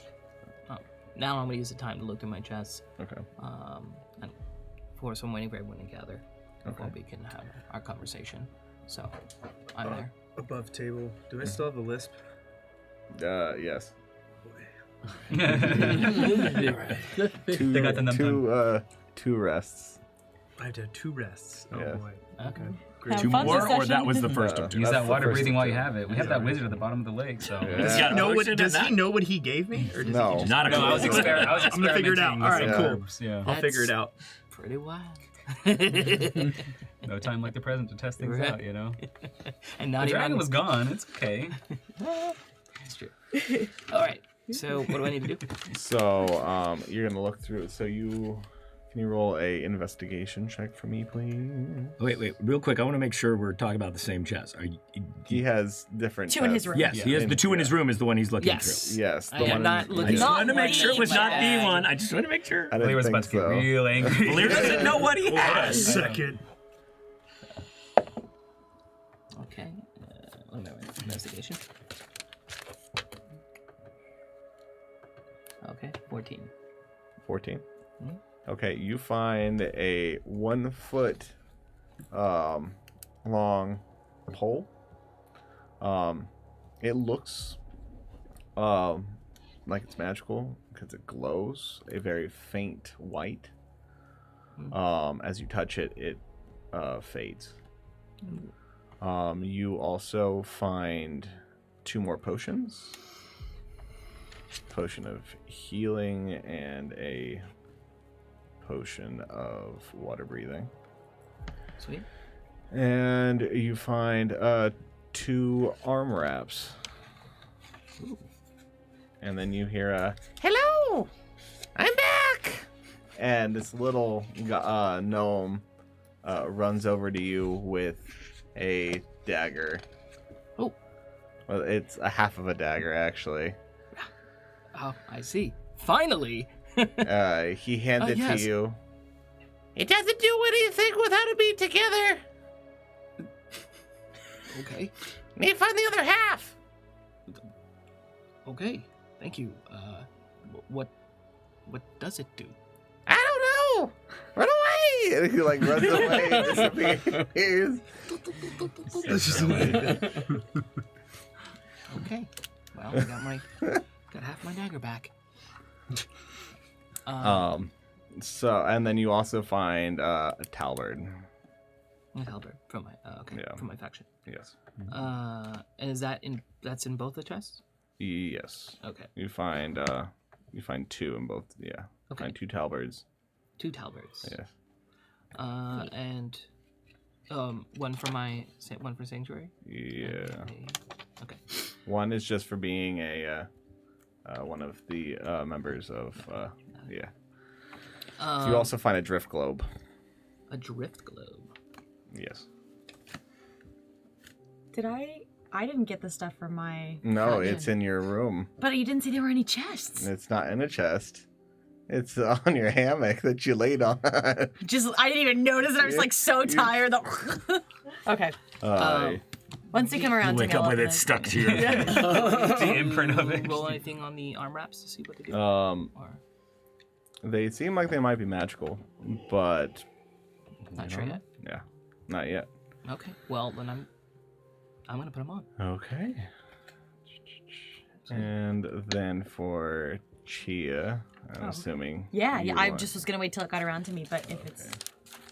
Now I'm gonna use the time to look in my chest. Okay. And for I'm waiting for everyone to gather before we can have our conversation. So, I'm there. Above table. Do I still have the lisp? Yes. They got the num two rests. I have to have 2 rests. Oh Yes. boy. Okay. Great. 2 more, or that was the first of 2? Use That's that the water first breathing of while you 2. have it. We have that wizard at the bottom of the lake, so. Does he know what he gave me? Or does No. he just... Not a No, clue. I was I'm gonna figure it out. experimenting All right, with cool. herbs, yeah. I'll figure it out. Pretty wild. No time like the present to test things Right. out, you know? And The not dragon even. was gone. It's okay. It's true. All right. So what do I need to do? So, you're gonna look through. So can you roll a investigation check for me, please? Wait, real quick. I want to make sure we're talking about the same chest. He has different. 2 in his chests. room. Yes, he has the 2 in his room is the one he's looking Yes. through. Yes. I am not I looking. just wanted to make sure it was not bag. B1. I just want to make sure. I didn't Lear's think about to get so. real angry. Lear doesn't know what he Hold on a has. second. Okay. Wait. Investigation. Okay. 14. 14. Mhm. Okay, you find a 1 foot long pole. It looks like it's magical because it glows a very faint white. As you touch it, it fades. You also find 2 more potions. Potion of healing and a potion of water breathing. Sweet. And you find 2 arm wraps. Ooh. And then you hear a Hello! I'm back! and this little gnome runs over to you with a dagger. Oh. Well, it's a half of a dagger, actually. Oh, I see. Finally. He hands it yes. to you. It doesn't do anything without it being together. Okay. Need to find the other half. Okay. Thank you. What does it do? I don't know. Run away. And he like runs away and disappears. That's just amazing. Okay. Well, I got half my dagger back. So, and then you also find a talberd. A talberd from my from my faction. Yes. And is that's in both the chests? Yes. Okay. You find two in both. Yeah. Okay. Find two talberds. Two talberds. Yes. And one for sanctuary. Yeah. Okay. One is just for being a one of the members of yeah. You also find a drift globe. A drift globe. Yes. Did I didn't get the stuff from my... No, it's in your room. But you didn't say there were any chests. It's not in a chest. It's on your hammock that you laid on. I didn't even notice it. I was like so tired. Okay. Once you come around, wake up with it stuck to your head. The imprint of it. Roll anything on the arm wraps to see what they do. They seem like they might be magical, but not sure yet. Yeah, not yet. Okay. Well, then I'm gonna put them on. Okay. And then for Chia, I'm assuming. Yeah. I just was gonna wait till it got around to me, but if it's.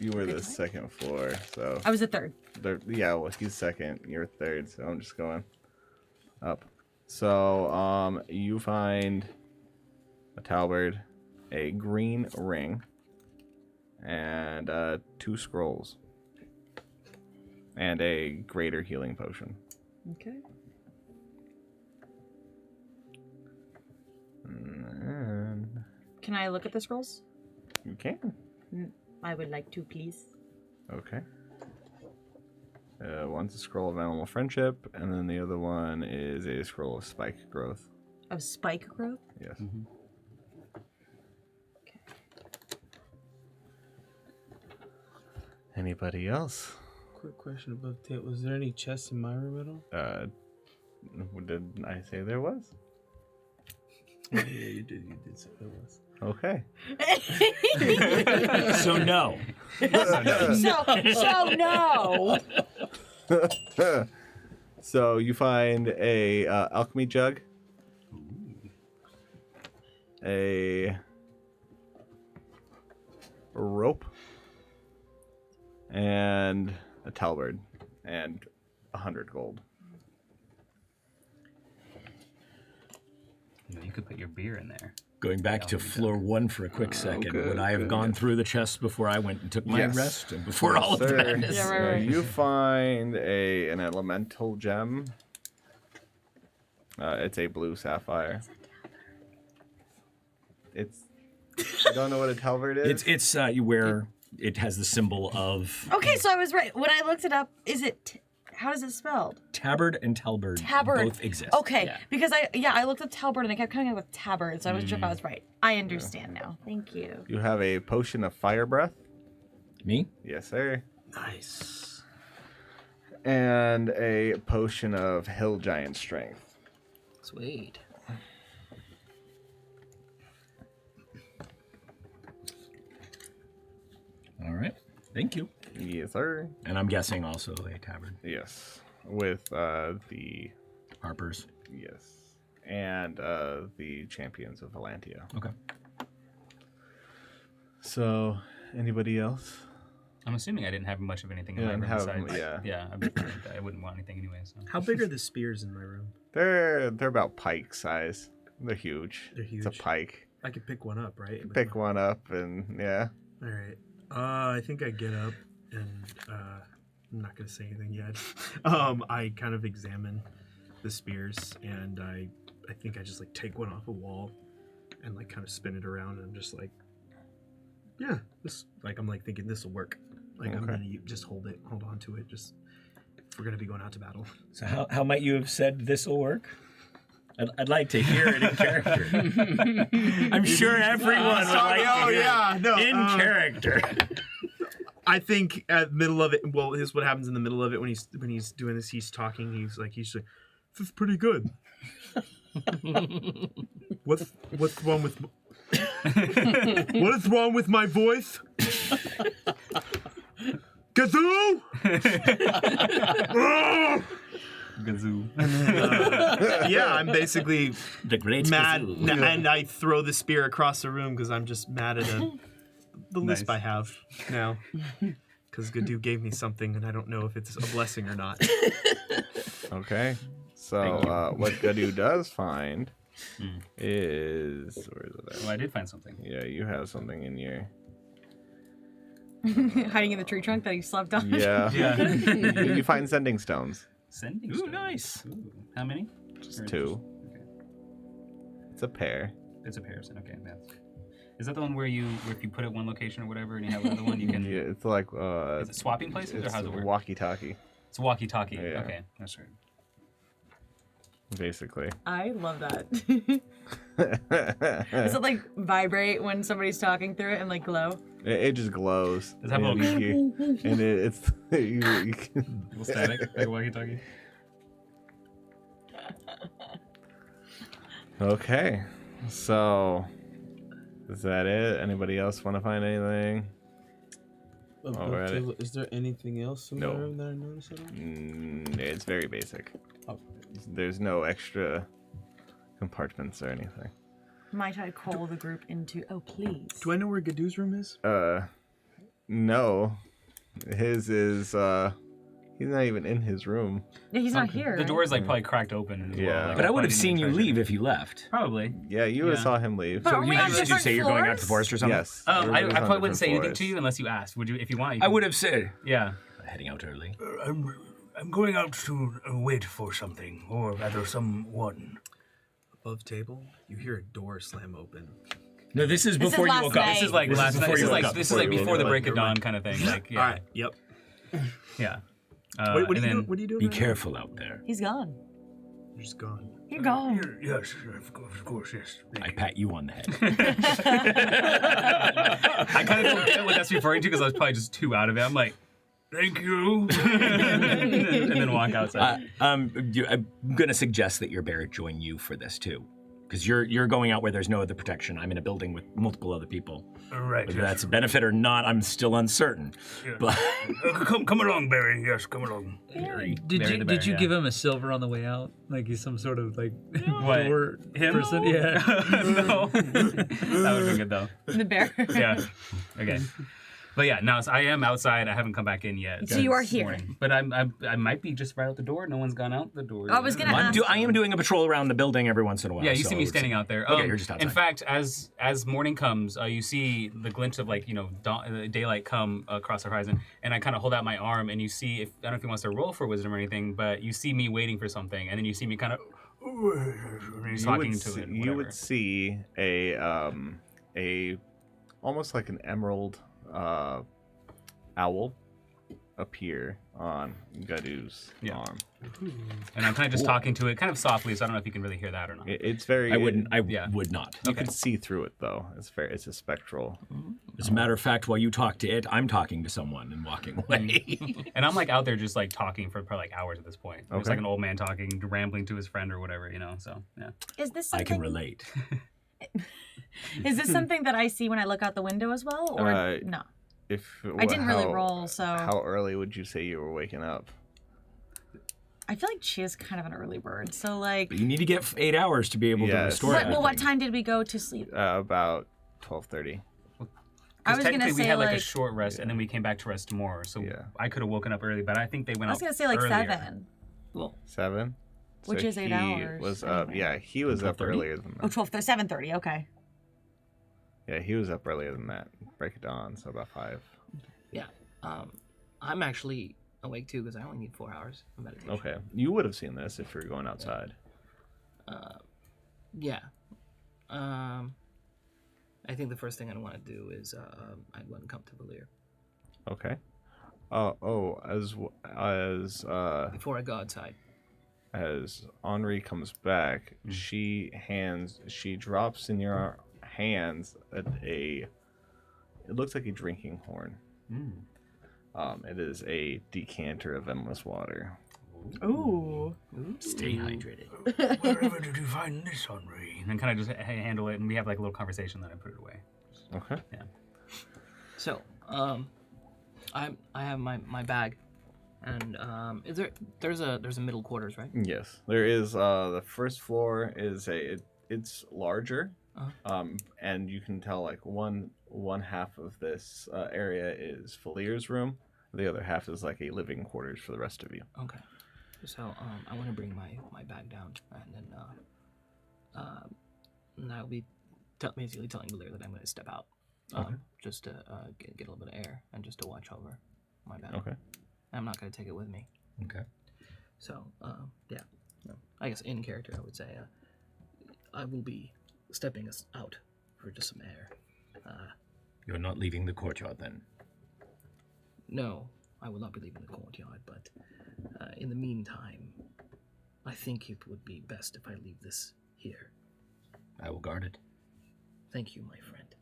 You were the second floor, so. I was the third. Yeah, well, he's second, you're third, so I'm just going up. So, you find a talberd, a green ring, and 2 scrolls, and a greater healing potion. Okay. And Can I look at the scrolls? you can. I would like to, please. Okay. One's a scroll of animal friendship, and then the other one is a scroll of spike growth. Of spike growth? Yes. Okay. Anybody else? Quick question about that. Was there any chests in my room at all? Did I say there was? Yeah, you did. You did say there was. Okay. So no. So no. So you find a alchemy jug, a rope, and a talberd, and 100 gold. You could put your beer in there. Going back to floor 1 for a quick second, would I have gone through the chests before I went and took my rest? And before all of that? Yeah, right. You find an elemental gem. It's a blue sapphire. It's. I don't know what a talberd is. It's you wear. It has the symbol of. Okay, so I was right. When I looked it up, is it... How is it spelled? Tabard and talberd both exist. Okay, because I looked up talberd and I kept coming up with tabard, so I wasn't sure if I was right. I understand now. Thank you. You have a potion of fire breath. Me? Yes, sir. Nice. And a potion of hill giant strength. Sweet. All right. Thank you. Yes, sir. And I'm guessing also a tabard. Yes, with the Harpers. Yes, and the champions of Valantia. Okay. So, anybody else? I'm assuming I didn't have much of anything in Yeah, my room and have besides. them, yeah. I wouldn't want anything anyway. So. How big are the spears in my room? They're about pike size. They're huge. They're huge. It's a pike. I could pick one up, right? Pick one up and yeah. All right. I think I get up and I'm not gonna say anything yet. I kind of examine the spears and I think I just like take one off a wall and like kind of spin it around and I'm just like Yeah, this I'm like thinking this will work. Like I'm gonna just hold on to it. Just if we're gonna be going out to battle. So how might you have said this will work? I'd like to hear it in character. I'm sure everyone would like to hear it in character. I think at middle of it. Well, here's what happens in the middle of it when he's doing this. He's talking. He's like, this is pretty good. What's wrong with? What is wrong with my voice? Gazoo! Gazoo. Yeah, I'm basically the great mad, Gazoo. and I throw the spear across the room because I'm just mad at the lisp I have now. Because Gadoo gave me something, and I don't know if it's a blessing or not. Okay. So what Gadoo does find is where is it at? Well, I did find something. Yeah, you have something in your hiding in the tree trunk that he slept on. Yeah. You find sending stones. Sending Ooh, stones. nice. Ooh. How many? Just 2. Okay. It's a pair. It's a pair. Okay. Yeah. Is that the one where if you put it one location or whatever, and you have another one, you can? Yeah, it's like Is it swapping places, or how's it work? Walkie-talkie. It's walkie-talkie. Yeah. Okay, that's right. Basically. I love that. Does it like vibrate when somebody's talking through it and like glow? It just glows. Does it have a little and it's you can... little static like walkie-talkie? Okay, so is that it? Anybody else want to find anything? Is there anything else in the room that I noticed at all? It's very basic. Oh. There's no extra compartments or anything. Might I call the group into? Oh, please. Do I know where Gadoo's room is? No. His is he's not even in his room. Yeah, he's not here. The door is like probably cracked open. As well. Like, But I would have seen you leave if you left. Probably. Yeah, you would have saw him leave. But So are we on did you different say you're going out to the floors? forest or something? Yes. I Everybody's on probably wouldn't say different anything to you unless you asked. Would you? If you want, I would have said. Yeah. Heading out early. I'm going out to wait for something, or rather someone. Above table, you hear a door slam open. No, this is before you woke up. This is like last night. This is like before the break of dawn mind. kind of thing. Like, yeah. All right. Yep. Yeah. What are you doing? Be careful out there. He's gone. You're just gone. You're gone. Yes, of course, yes. I pat you on the head. I kind of don't get what that's referring to because I was probably just too out of it. I'm like, thank you. and then walk outside. I'm going to suggest that your bear join you for this too. Because you're going out where there's no other protection. I'm in a building with multiple other people. Right. Whether that's a benefit or not, I'm still uncertain. Yeah. But come along, Barry. Yes, come along. Did you give him a silver on the way out? Like he's some sort of like What? door Him? person? Yeah. No. That would be good though. The bear. Yeah. Okay. But yeah, no, so I am outside. I haven't come back in yet. So you are this here. morning. But I might be just right out the door. No one's gone out the door. I was gonna ask. I am doing a patrol around the building every once in a while. Yeah, you so see me it's- standing out there. Okay, you're just outside. In fact, as morning comes, you see the glint of like daylight come across the horizon, and I kind of hold out my arm, and you see I don't know if he wants to roll for wisdom or anything, but you see me waiting for something, and then you see me kind of talking to it. You would see a almost like an emerald owl appear on Gadoo's arm. And I'm kind of just talking to it, kind of softly, so I don't know if you can really hear that or not. It's very. I would not. You can see through it though. It's a spectral. As a matter of fact, while you talk to it, I'm talking to someone and walking away. And I'm like out there just like talking for probably like hours at this point. It's Okay. like an old man talking, rambling to his friend or whatever, So yeah. Is this I something? can relate. Is this something that I see when I look out the window as well, or no? I didn't really roll, so How early would you say you were waking up? I feel like she is kind of an early bird. So like, But you need to get 8 hours to be able to restore what, that. well, what time did we go to sleep? About 12:30. I was gonna technically say we had like a like short rest, and then we came back to rest more. So I could have woken up early, but I think they went. I was up gonna say like earlier. 7. Well, 7. Which is 8 he hours, Was up. anyway. Yeah, he was up 12:30? earlier than that. oh, 7:30. Okay. Yeah, he was up earlier than that. Break of dawn, so about 5. Yeah. I'm actually awake too because I only need 4 hours of meditation. Okay, you would have seen this if you were going outside. Yeah. I think the first thing I want to do is I want to come to Valir. Okay. Before I go outside. As Henri comes back, she drops in your hands it looks like a drinking horn. It is a decanter of endless water. Ooh. Stay hydrated. Wherever did you find this, Henri? And then kind of just handle it, and we have like a little conversation, then I put it away. Okay. Yeah. So, I have my bag, and there's a middle quarters, right? Yes, there is. The first floor is it's larger, and you can tell like one half of this area is Falir's room. The other half is like a living quarters for the rest of you. Okay. So I want to bring my bag down, and then I'll be basically telling Valir that I'm going to step out, just to get a little bit of air and just to watch over my bag. Okay. I'm not going to take it with me. Okay. So yeah, I guess in character I would say I will be stepping us out for just some air. You're not leaving the courtyard then? No, I will not be leaving the courtyard, but in the meantime, I think it would be best if I leave this here. I will guard it. Thank you, my friend.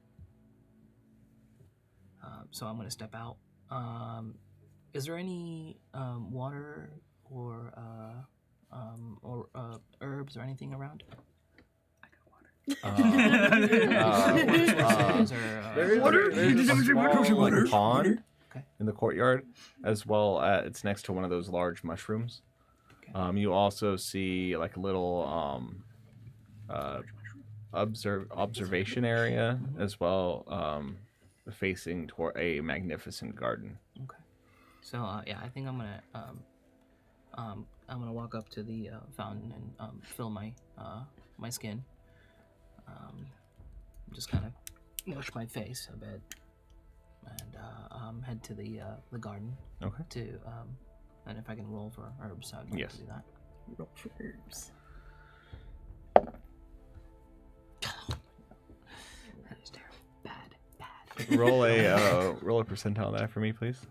So I'm going to step out. Is there any water or herbs or anything around? There's a small pond in the courtyard, as well as it's next to one of those large mushrooms. You also see like a little observation area as well, facing toward a magnificent garden. Okay. So yeah, I think I'm gonna walk up to the fountain and fill my skin. Just kind of wash my face a bit, and head to the garden. Okay. And if I can roll for herbs, I'd like to do that. Roll for herbs. That is terrible. Bad. Roll a percentile on that for me, please.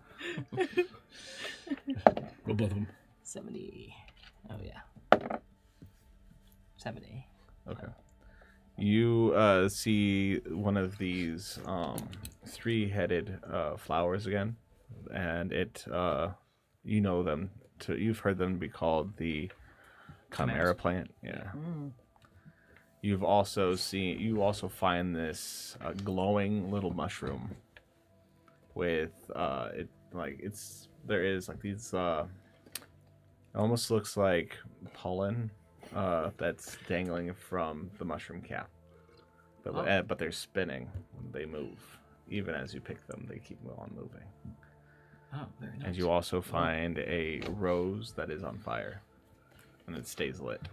Roll both of them. 70. Oh yeah. 70. Okay. You see one of these three-headed flowers again, and you know them. You've heard them be called the chimera plant. Yeah. You also find this glowing little mushroom with there is like these it almost looks like pollen that's dangling from the mushroom cap, but they're spinning. They move even as you pick them. They keep on moving. Oh, very nice. And you also find a rose that is on fire, and it stays lit.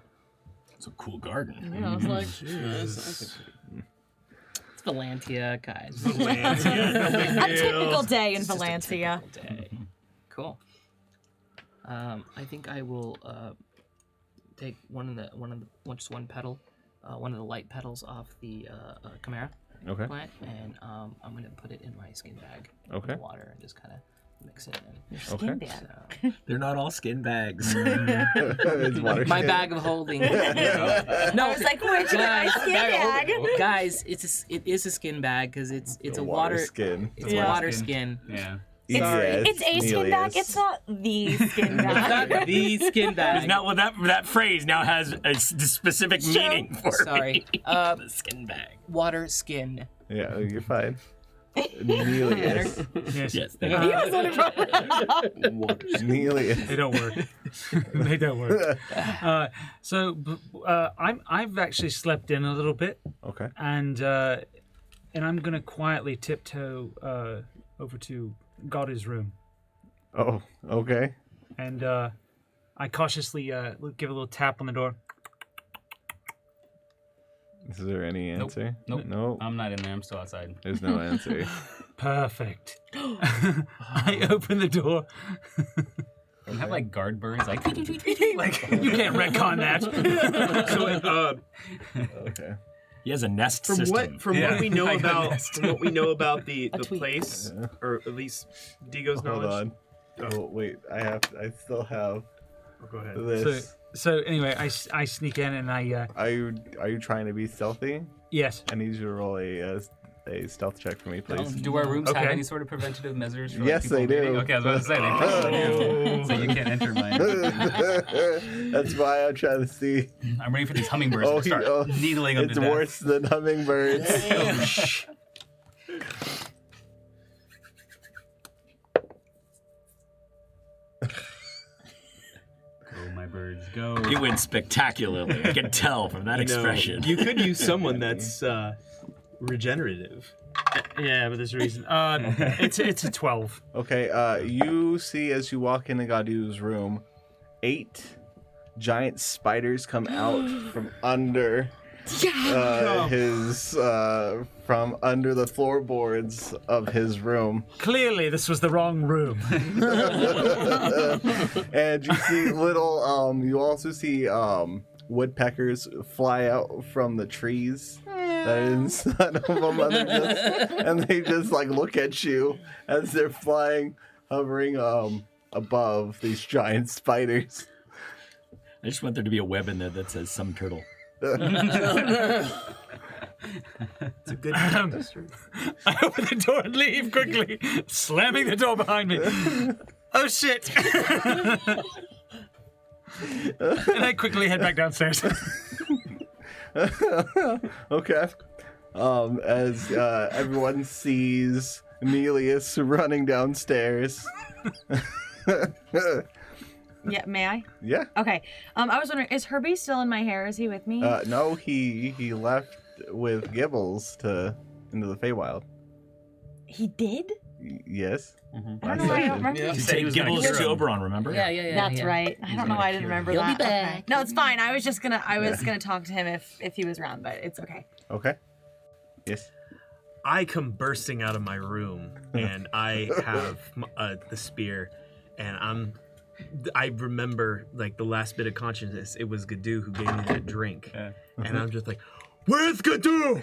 It's a cool garden. Yeah, I was like, It's Valantia, guys. a typical day in Valantia. Cool. I think I will take just one petal, one of the light petals off the chimera plant, and I'm gonna put it in my skin bag with water and just kind of mix it in. Your skin bag. So, They're not all skin bags. my bag of holding. No, I was like, where'd you get my skin bag? Guys, it is a skin bag because it's a water skin. It's a water skin. Yeah. It's a skin bag. It's not the skin bag. It's not the skin bag. Now, well, that phrase now has a specific meaning for me. The skin bag. Water skin. Yeah, you're fine. Nelius. Yes. Nelius. They don't work. They don't work. I've actually slept in a little bit. Okay. And I'm gonna quietly tiptoe over to God's room. Oh, okay. And I cautiously give a little tap on the door. Is there any answer? Nope. I'm not in there. I'm still outside. There's no answer. Perfect. I open the door. Can you have like guard birds? Like, you can't retcon that. Okay. He has a nest From system. what we know about the tweet. place, or at least Digo's Hold knowledge. on. Oh wait, I still have. Oh, go ahead. This. So anyway, I sneak in and I. Are you trying to be stealthy? Yes. I need you to roll a stealth check for me, please. Do our rooms have any sort of preventative measures? For, Yes, people they do. leaving? Okay, I was about to say they probably do. So you can't enter mine. That's why I'm trying to see. I'm ready for these hummingbirds to start needling them to It's death. worse than hummingbirds. Go, my birds, go. He went spectacularly. I can tell from that expression. You could use someone that's regenerative. Yeah, but there's a reason. It's a 12. Okay, you see as you walk into Gadu's room, 8 giant spiders come out from under from under the floorboards of his room. Clearly, this was the wrong room. And you see little, you also see woodpeckers fly out from the trees that is inside of them, and they just like look at you as they're flying, hovering above these giant spiders. I just want there to be a web in there that says some turtle. It's a good I open the door and leave quickly, slamming the door behind me. Oh shit! And I quickly head back downstairs. Okay. As everyone sees Nelius running downstairs. Yeah, may I? Yeah. Okay. I was wondering, is Herbie still in my hair? Is he with me? No, he left with Gibbles into the Feywild. He did? Yes. I don't know why I don't remember. You said Gibbles to Oberon, remember? Yeah. That's right. I don't know why I didn't remember He'll that. be back. Okay. No, it's fine. I was gonna talk to him if he was around, but it's okay. Okay. Yes. I come bursting out of my room, and I have the spear, and I remember like the last bit of consciousness. It was Gadu who gave me that drink, and I'm just like, "Where's Gadu?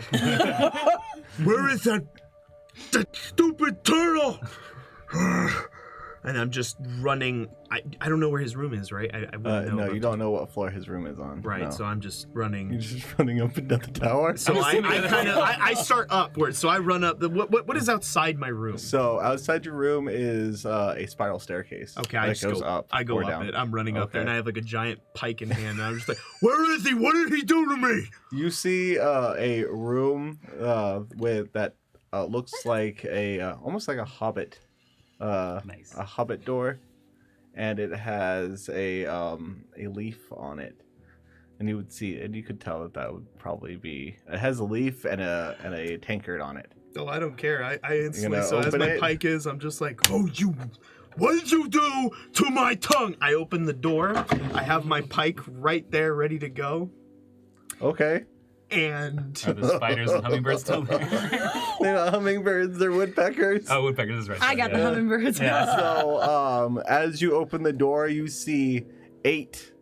Where is that stupid turtle?" And I'm just running. I don't know where his room is, right? I wouldn't know. No, you don't know what floor his room is on. Right, no. so I'm just running. You're just running up and down the tower. So I start upwards. So I run up. What is outside my room? So outside your room is a spiral staircase. Okay, I goes up. I go or up down. it. I'm running up there, and I have like a giant pike in hand. And I'm just like, "Where is he? What did he do to me?" You see a room with that looks like almost like a hobbit. Nice. A hobbit door, and it has a leaf on it, and you would see, and you could tell that would probably be. It has a leaf and a tankard on it. Oh, I don't care. I instantly, gonna so as open my it? pike is, I'm just like, "Oh, what did you do to my tongue?" I open the door. I have my pike right there, ready to go, Okay. and Are the spiders and hummingbirds still there? They're not hummingbirds. They're woodpeckers. Oh, woodpeckers is right. I got the yeah. hummingbirds. Yeah. So, as you open the door, you see 8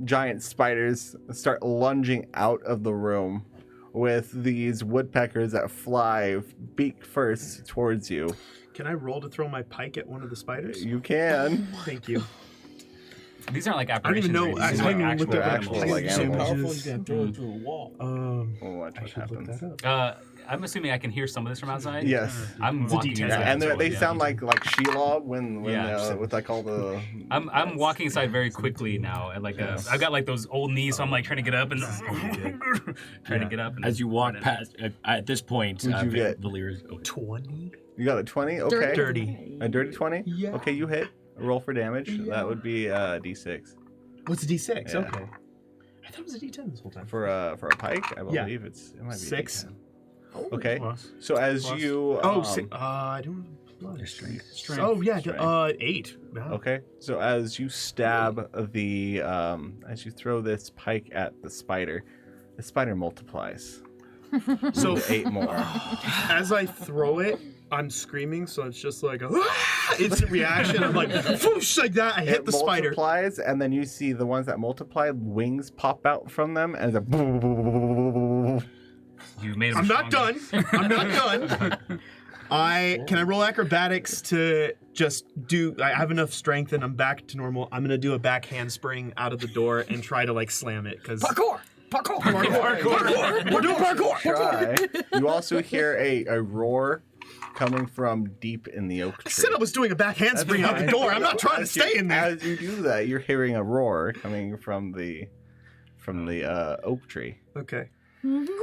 giant spiders start lunging out of the room with these woodpeckers that fly beak first towards you. can I roll to throw my pike at one of the spiders? You can. Thank you. These aren't like I don't even apparitions. know. These I are don't even like look actual at actual, animals. like, So animals. powerful, you can throw it through a wall. Watch I what should look happens. that up. I'm assuming I can hear some of this from outside. Yes. I'm walking D10. inside. And so, they yeah, sound D10. like Shelob when Yeah. with like all the. I'm walking inside very quickly now, and like I've got like those old knees, so I'm like trying to get up and trying to get up. And As you walk run in. past, at this point, What'd you get? Valir's 20? You got a 20? Okay. Dirty. A dirty 20? Yeah. Okay, you hit. Roll for damage. That would be D6. What's a D6? Yeah. Okay. I thought it was a D10 this whole time. For a pike, I Yeah. believe it might be 6. a D10. Okay. Plus. So as Plus. you I don't have plus. Strength. Oh yeah, Strength. 8. Yeah. Okay. So as you stab the as you throw this pike at the spider multiplies. So 8 more. as I throw it, I'm screaming, so it's just like a instant reaction. I'm like, whoosh, like that. I hit It the spider. multiplies, and then you see the ones that multiply, wings pop out from them, and it's like You made him I'm not done. I'm not done. Can I roll acrobatics to just do? I have enough strength and I'm back to normal. I'm gonna do a back handspring out of the door and try to like slam it because Parkour. We're doing parkour. Try. You also hear a roar coming from deep in the oak I tree. said I was doing a back handspring out the door. I'm not trying to stay in there. As you do that, you're hearing a roar coming from the oak tree. Okay.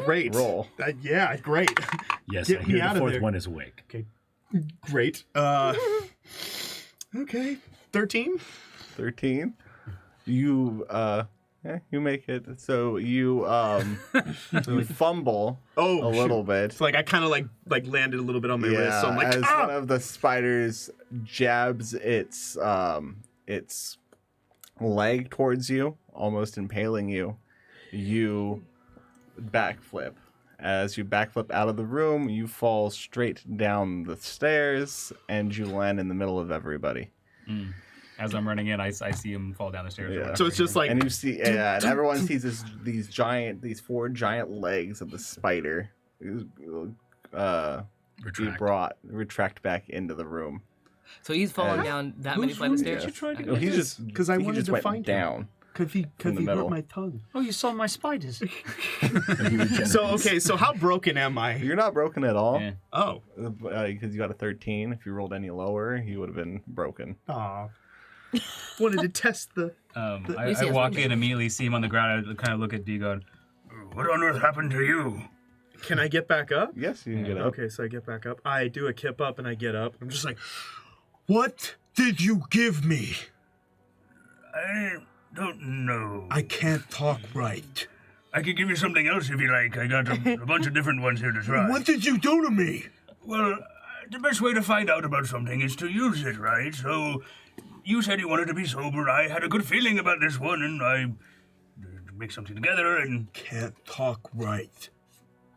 Great. Roll. Yeah, great. Yes, Get I me hear out the of fourth there. one is awake. Okay. Great. Okay. 13. 13. You you make it. So you you fumble a little bit. So like I kind of like landed a little bit on my wrist. So I'm like, as one of the spiders jabs its leg towards you, almost impaling you, you backflip. As you backflip out of the room, you fall straight down the stairs, and you land in the middle of everybody. As I'm running in, I see him fall down the stairs. Yeah. So it's just like, and you see, and everyone sees these four giant legs of the spider retract back into the room. So he's falling down that many flight of stairs? No, he's just because I wanted to find down. him. Because he hurt my tongue. Oh, you saw my spiders. So how broken am I? You're not broken at all. Yeah. Oh. Because you got a 13. If you rolled any lower, you would have been broken. Aw. Wanted to test the... I walk in, immediately see him on the ground. I kind of look at D going, What on earth happened to you? Can I get back up? Yes, you can get up. Okay, so I get back up. I do a kip up and I get up. I'm just like, what did you give me? I don't know. I can't talk right. I could give you something else if you like. I got a bunch of different ones here to try. What did you do to me? Well, the best way to find out about something is to use it, right? So, you said you wanted to be sober. I had a good feeling about this one, and I make something together and... Can't talk right.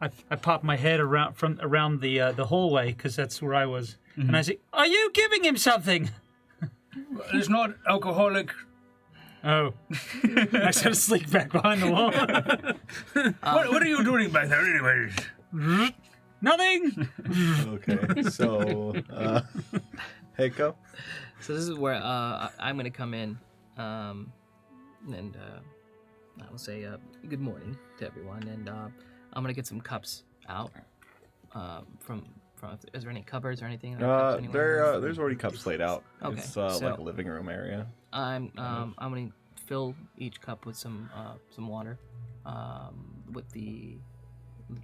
I pop my head around the hallway because that's where I was, and I say, "Are you giving him something?" It's not alcoholic. Oh, I sort of sneak back behind the wall. What are you doing back there, anyways? Nothing. Okay, so Heiko. So this is where I'm gonna come in, and I will say good morning to everyone, and I'm gonna get some cups out from. Is there any cupboards or anything? There's already cups laid out. Okay, It's so like a living room area. I'm gonna fill each cup with some water, with the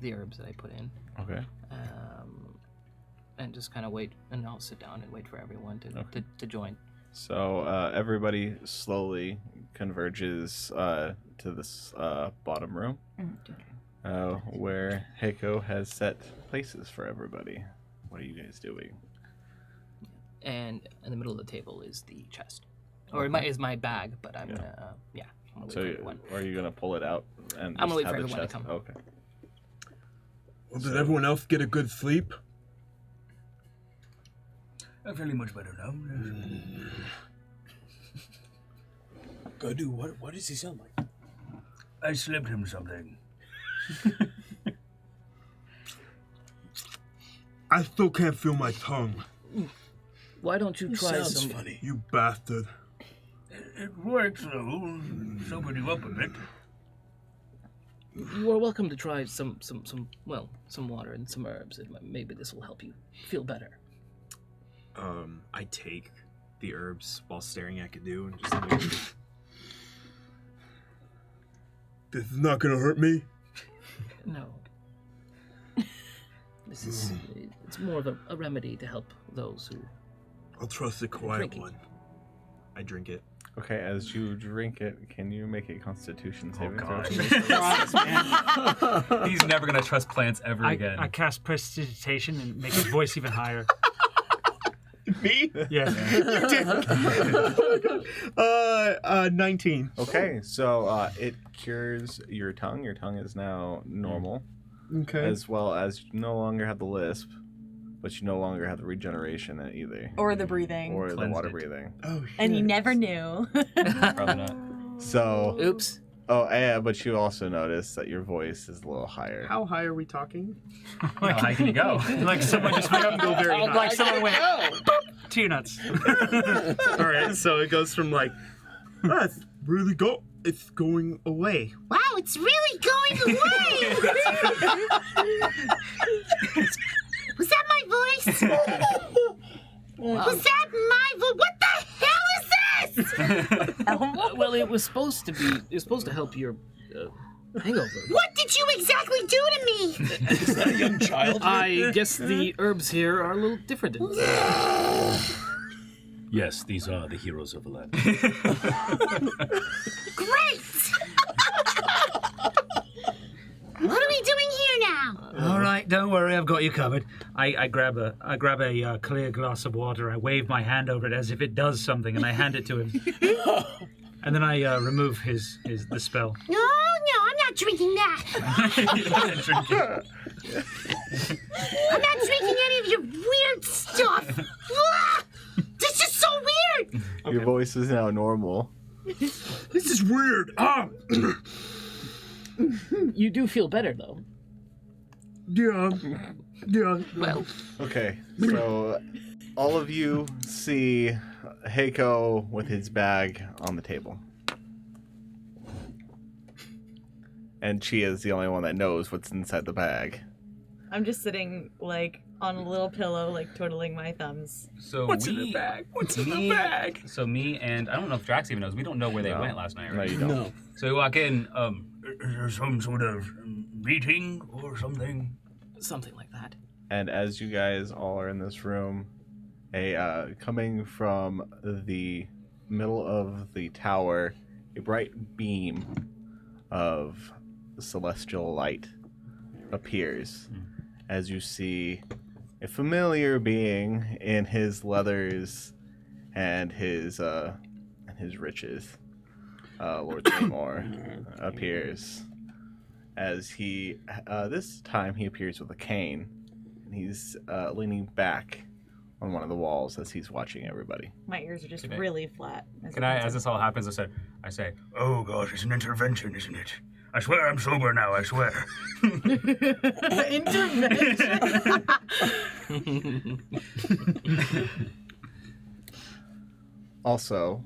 herbs that I put in. Okay. And just kind of wait, and I'll sit down and wait for everyone to join. So everybody slowly converges to this bottom room, where Heiko has set places for everybody. What are you guys doing? And in the middle of the table is the chest, or is my bag, but I'm gonna I'm gonna wait for everyone. Are you gonna pull it out and I'm gonna just wait for have the everyone to chest? come. Okay. Well, did everyone else get a good sleep? I'm feeling much better now. Gadu, what does he sound like? I slipped him something. I still can't feel my tongue. Why don't you try Sounds some? funny. You bastard. It works, though. Sobered you up a bit. You are welcome to try some water and some herbs, and maybe this will help you feel better. I take the herbs while staring at Gadu and just like, this is not gonna hurt me? No. This is it's more of a remedy to help those who... I'll trust the quiet Drinking. one. I drink it. Okay, as you drink it, can you make a Constitution saving throw? he's never gonna trust plants ever again. I cast prestidigitation and make his voice even higher. Me? Yeah. You did. 19. Okay, so it cures your tongue. Your tongue is now normal. Okay. As well as you no longer have the lisp, but you no longer have the regeneration either. Or the breathing. Or the water breathing. Oh, shit. And you never knew. Probably not. So... Oops. Oh, yeah, but you also notice that your voice is a little higher. How high are we talking? How high can you go? Like someone just went up and go very high. Like someone went boop, to your nuts. All right, so it goes from like, it's going away. Wow, it's really going away! Was that my voice? Was that my voice? What the hell is this? Well, it was supposed to be. It was supposed to help your hangover. What did you exactly do to me? Is that a young child? I guess the herbs here are a little different. Yes, these are the heroes of the land. Great! What are we doing here now? All right, don't worry, I've got you covered. I grab a clear glass of water. I wave my hand over it as if it does something, and I hand it to him. And then I remove the spell. No, I'm not drinking that. I'm not drinking any of your weird stuff. This is so weird. Your voice is now normal. This is weird. You do feel better, though. Yeah. Well. Okay, so all of you see Heiko with his bag on the table. And Chia is the only one that knows what's inside the bag. I'm just sitting, like, on a little pillow, like, twiddling my thumbs. So What's in the bag? What's in the bag? So me and I don't know if Drax even knows. We don't know where they went last night, right? No, you don't. No. So we walk in. Is there some sort of meeting or something? Something like that. And as you guys all are in this room, coming from the middle of the tower, a bright beam of celestial light appears as you see a familiar being in his leathers and his riches. Lord Seymour appears as he this time he appears with a cane, and he's leaning back on one of the walls as he's watching everybody. My ears are just really flat. As this all happens, I say, oh gosh, it's an intervention, isn't it? I swear I'm sober now, I swear. Intervention. Also,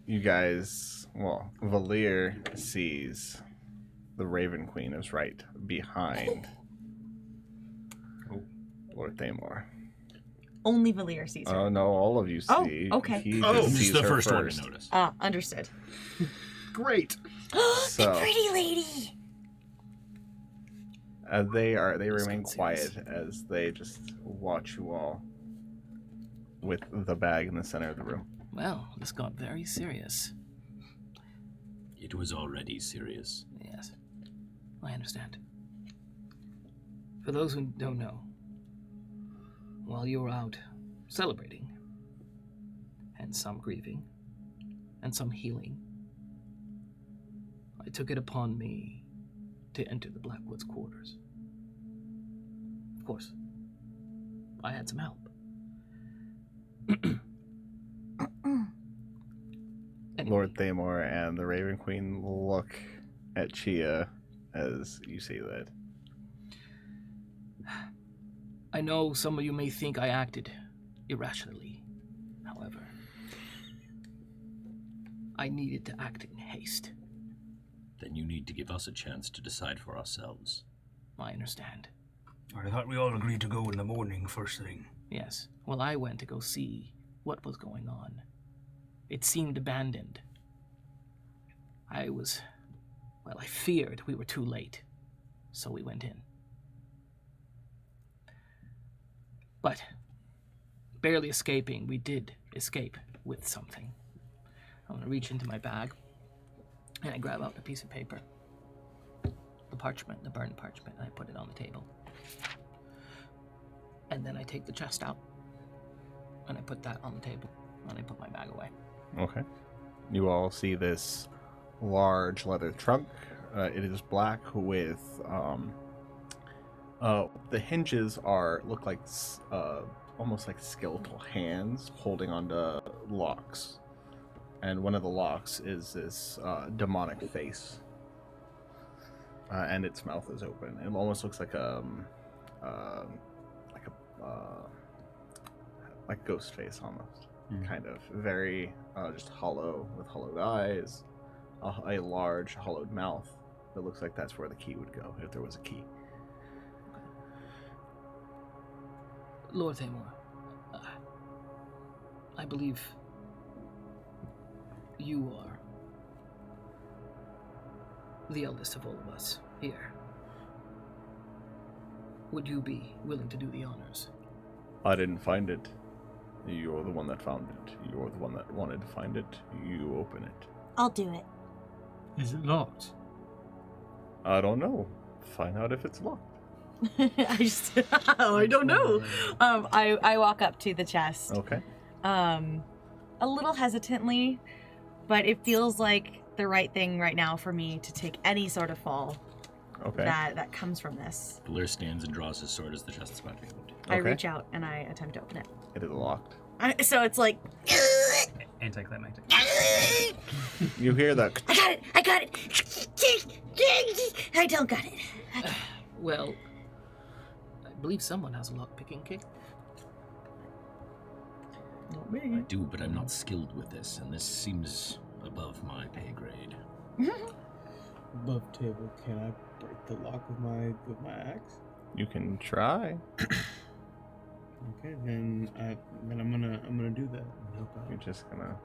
you guys, Valir sees the Raven Queen is right behind Lord Thamor. Only Valir sees her. Oh, no, all of you see. Oh, okay. He just sees the her first one to notice. Understood. Great. The pretty lady. They remain quiet as they just watch you all with the bag in the center of the room. Well, this got very serious. It was already serious. Yes, I understand. For those who don't know, while you were out celebrating, and some grieving, and some healing, I took it upon me to enter the Blackwood's quarters. Of course, I had some help. Lord Thamor and the Raven Queen look at Chia as you say that. I know some of you may think I acted irrationally. However, I needed to act in haste. Then you need to give us a chance to decide for ourselves. I understand. I thought we all agreed to go in the morning first thing. Yes. Well, I went to go see what was going on. It seemed abandoned. I feared we were too late, so we went in. But, barely escaping, we did escape with something. I'm gonna reach into my bag, and I grab out a piece of paper. The parchment, the burned parchment, and I put it on the table. And then I take the chest out, and I put that on the table, and I put my bag away. Okay. You all see this large leather trunk. It is black with the hinges look like almost like skeletal hands holding onto locks, and one of the locks is this demonic face and its mouth is open. It almost looks like a ghost face almost, kind of very just hollow with hollowed eyes, a large hollowed mouth. It looks like that's where the key would go if there was a key. Lord Thamor, I believe you are the eldest of all of us here. Would you be willing to do the honors? I didn't find it. You're the one that found it. You're the one that wanted to find it. You open it. I'll do it. Is it locked? I don't know. Find out if it's locked. I don't know. I walk up to the chest. Okay. A little hesitantly, but it feels like the right thing right now for me to take any sort of fall. Okay. That comes from this. Blair stands and draws his sword as the chest is about to be opened. I reach out and I attempt to open it. It is locked. So it's like anticlimactic. You hear that? I got it. I don't got it. Well, I believe someone has a lock-picking kick. Not me. I do, but I'm not skilled with this, and this seems above my pay grade. Above table, can I break the lock with my axe? You can try. Okay, then I'm gonna do that and help out. You're just gonna,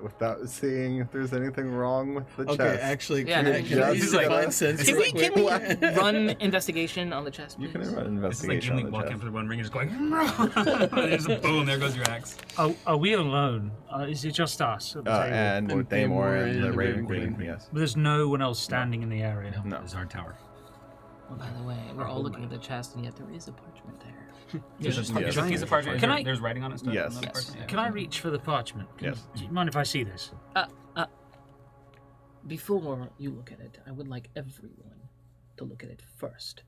without seeing if there's anything wrong with the chest. Okay, actually, Yeah, can I use divine sense? Can we run investigation on the chest, please? You can run It's like investigation Jim on Lee the walking chest. up to the one ring and just going. There's a boom. There goes your axe. Are we alone? Is it just us at the table? And Lord Thamor and the Raven Queen, yes. There's no one else standing in the area. No. There's our tower. Well, by the way, we're all looking at the chest, and yet there is a parchment there. There's a piece of parchment. Can I- There's writing on it. Stuff Yes. on the parchment? Yeah. Can I reach for the parchment? Yes. Do you mind if I see this? Before you look at it, I would like everyone to look at it first.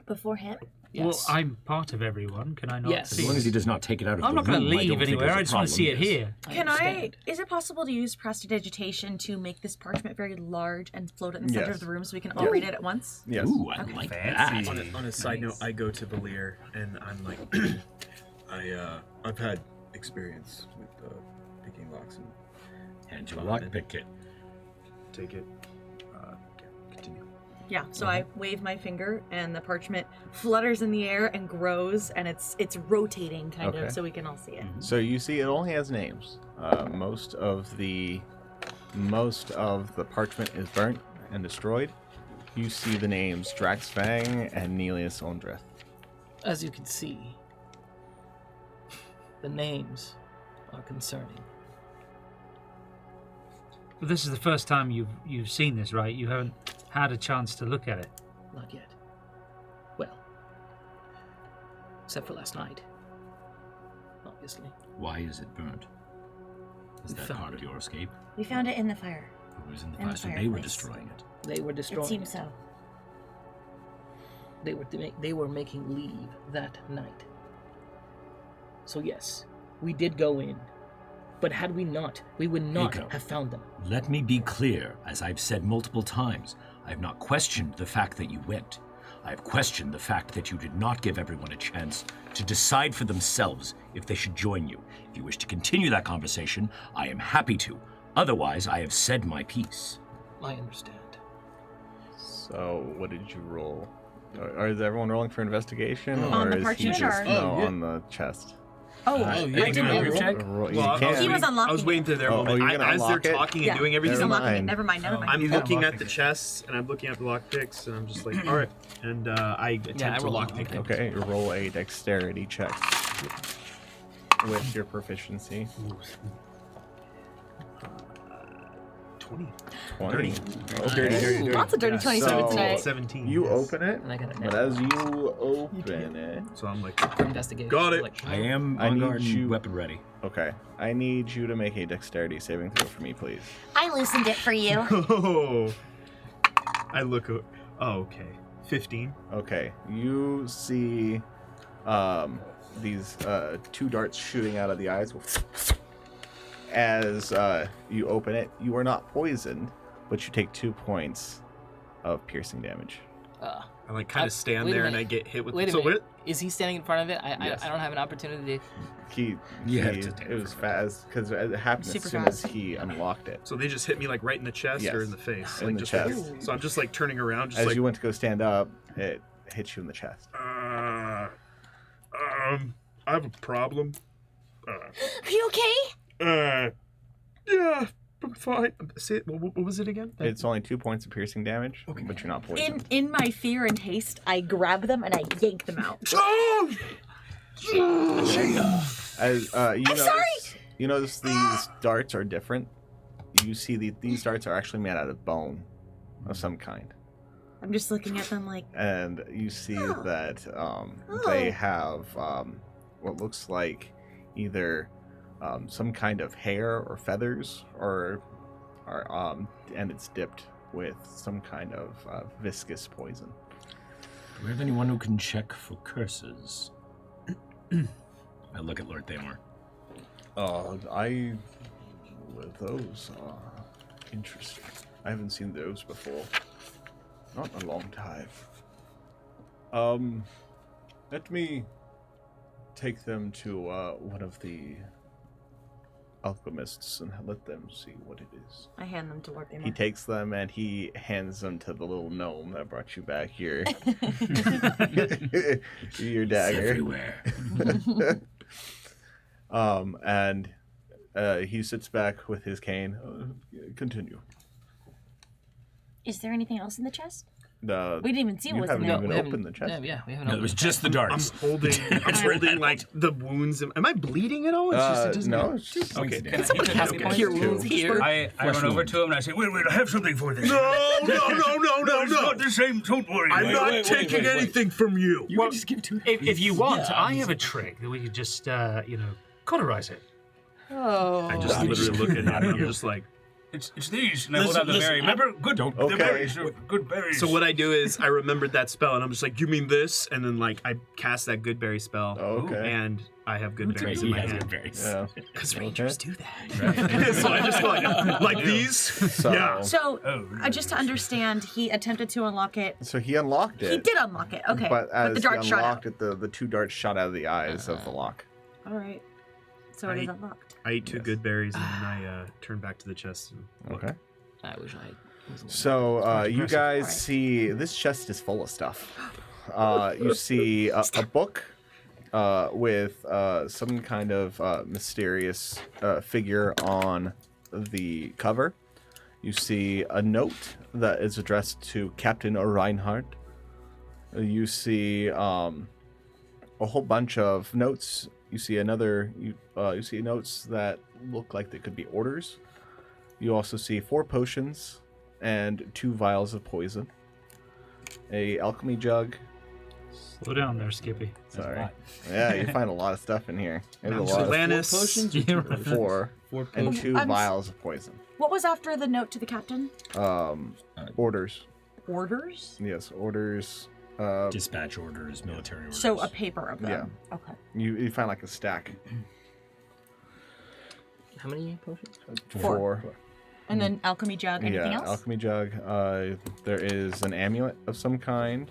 Before him? Yes. Well, I'm part of everyone. Can I not Yes. see As long as he it? does not take it out of I'm the not room, going to I don't leave think anywhere. there's a I just want to see it problem. here. Can understand. is it possible to use prestidigitation to make this parchment very large and float it in the center Yes. of the room so we can all read it at once? Yes. Ooh, I Okay. like Fancy. that. On a side note, I go to Valir and I'm like, I've had experience with picking locks and Hand you a lockpick kit. take it. Continue. Yeah, so I wave my finger and the parchment flutters in the air and grows and it's rotating kind Okay. of so we can all see it. So you see, it only has names. Most of the parchment is burnt and destroyed. You see the names Draxfang and Nelius Ondreth. As you can see, the names are concerning. But this is the first time you've seen this, right? You haven't had a chance to look at it. Not yet. Well, except for last night, obviously. Why is it burnt? Is We that found part of it. your escape? We found it in the fire. Who was in the In the fire? So they were fireplace. destroying it. They were destroying It seems so. They were making leave that night. So yes, we did go in. But had we not, we would not Eiko. have found them. Let me be clear, as I've said multiple times. I have not questioned the fact that you went. I have questioned the fact that you did not give everyone a chance to decide for themselves if they should join you. If you wish to continue that conversation, I am happy to. Otherwise, I have said my piece. I understand. So what did you roll? Is everyone rolling for investigation, On or the is he parchment, just or- on the chest? Oh, yeah. I You didn't can roll. group check? You Well, can. He was unlocking I was waiting to their Oh, moment. you're gonna As they're unlock it? talking Yeah. and doing everything, He's Never unlocking it. mind. Never mind. I'm He's gonna looking lock at the it. chests and I'm looking at the lockpicks and I'm just like, all right. And I attempt I to roll lockpick lockpick. it. Okay, roll a dexterity check with your proficiency. 20. 20. Dirty. Lots of dirty 20 So- tonight. 17. You yes. open it, And I got a but net as you open it, So I'm like, for investigation. Got it. Like, I am I on need guard and you- weapon ready. okay, I need you to make a dexterity saving throw for me, please. I loosened it for you. oh. I look. Oh, okay. 15. Okay, you see these two darts shooting out of the eyes. As you open it, you are not poisoned, but you take 2 points of piercing damage. I like kind of stand wait a there and minute. I get hit with. Wait a so minute. Is he standing in front of it? Yes. I don't have an opportunity. It was fast because it happened Super as soon fast. as he unlocked it. So they just hit me like right in the chest or Yes. in the face, In like the just chest. so I'm just like turning around, just As like you went to go stand up, it hits you in the chest. I have a problem. Are you okay? Yeah, I'm fine. Say it. What was it again? It's only 2 points of piercing damage, but you're not poisoned. In my fear and haste, I grab them and I yank them out. As you notice, sorry! you notice these darts are different. You see these darts are actually made out of bone of some kind, I'm just looking at them like, and you see that they have what looks like either some kind of hair or feathers, or and it's dipped with some kind of viscous poison. Do we have anyone who can check for curses? I look at Lord Thamor. Those are interesting. I haven't seen those before. Not in a long time. Let me take them to one of the alchemists and let them see what it is. I hand them to Lord Thamor. He takes them and he hands them to the little gnome that brought you back here. Your dagger. Everywhere. And he sits back with his cane. Continue. Is there anything else in the chest? We didn't even see what was in You there. haven't even opened the chest. Yeah, we haven't. No, it was just the darts. I'm holding like the wounds. Am I bleeding at all? It's just, it doesn't No, it's just okay. Can he just have me points? Cure wounds here. I run over to him and I say, wait, I have something for this. No. It's not the same, don't worry. I'm not taking anything from you. You can just give it to if you want, I have a trick that we could just, cauterize it. Oh. I just literally look at him. I'm just like. It's these, and I hold out the berry. Remember, good, the berries, good berries. So what I do is I remembered that spell, and I'm just like, you mean this? And then like I cast that good berry spell, Okay. and I have good berries in my hand. Yeah. Because rangers do that. So I just go like these. So, So, just to understand, he attempted to unlock it. So he unlocked it. He did unlock it. Okay. But as the dart he shot unlocked out. it, the 2 darts shot out of the eyes of the lock. All right. So it is unlocked. I eat 2 good berries, and then I turn back to the chest. And look. Okay. I wish I. So you guys see this chest is full of stuff. You see a book with some kind of mysterious figure on the cover. You see a note that is addressed to Captain Reinhardt. You see a whole bunch of notes. You see you see notes that look like they could be orders. You also see 4 potions and 2 vials of poison. A alchemy jug. Slow down there, Skippy. Sorry. Yeah, you find a lot of stuff in here. There's a lot of Atlantis. 4 potions? 4 and 2 I'm vials of poison. What was after the note to the captain? Orders. Orders? Yes, orders. Dispatch orders, military orders. So a paper of them. Yeah. Okay. You find like a stack. How many potions? 4. And then alchemy jug. Anything else? Alchemy jug. There is an amulet of some kind.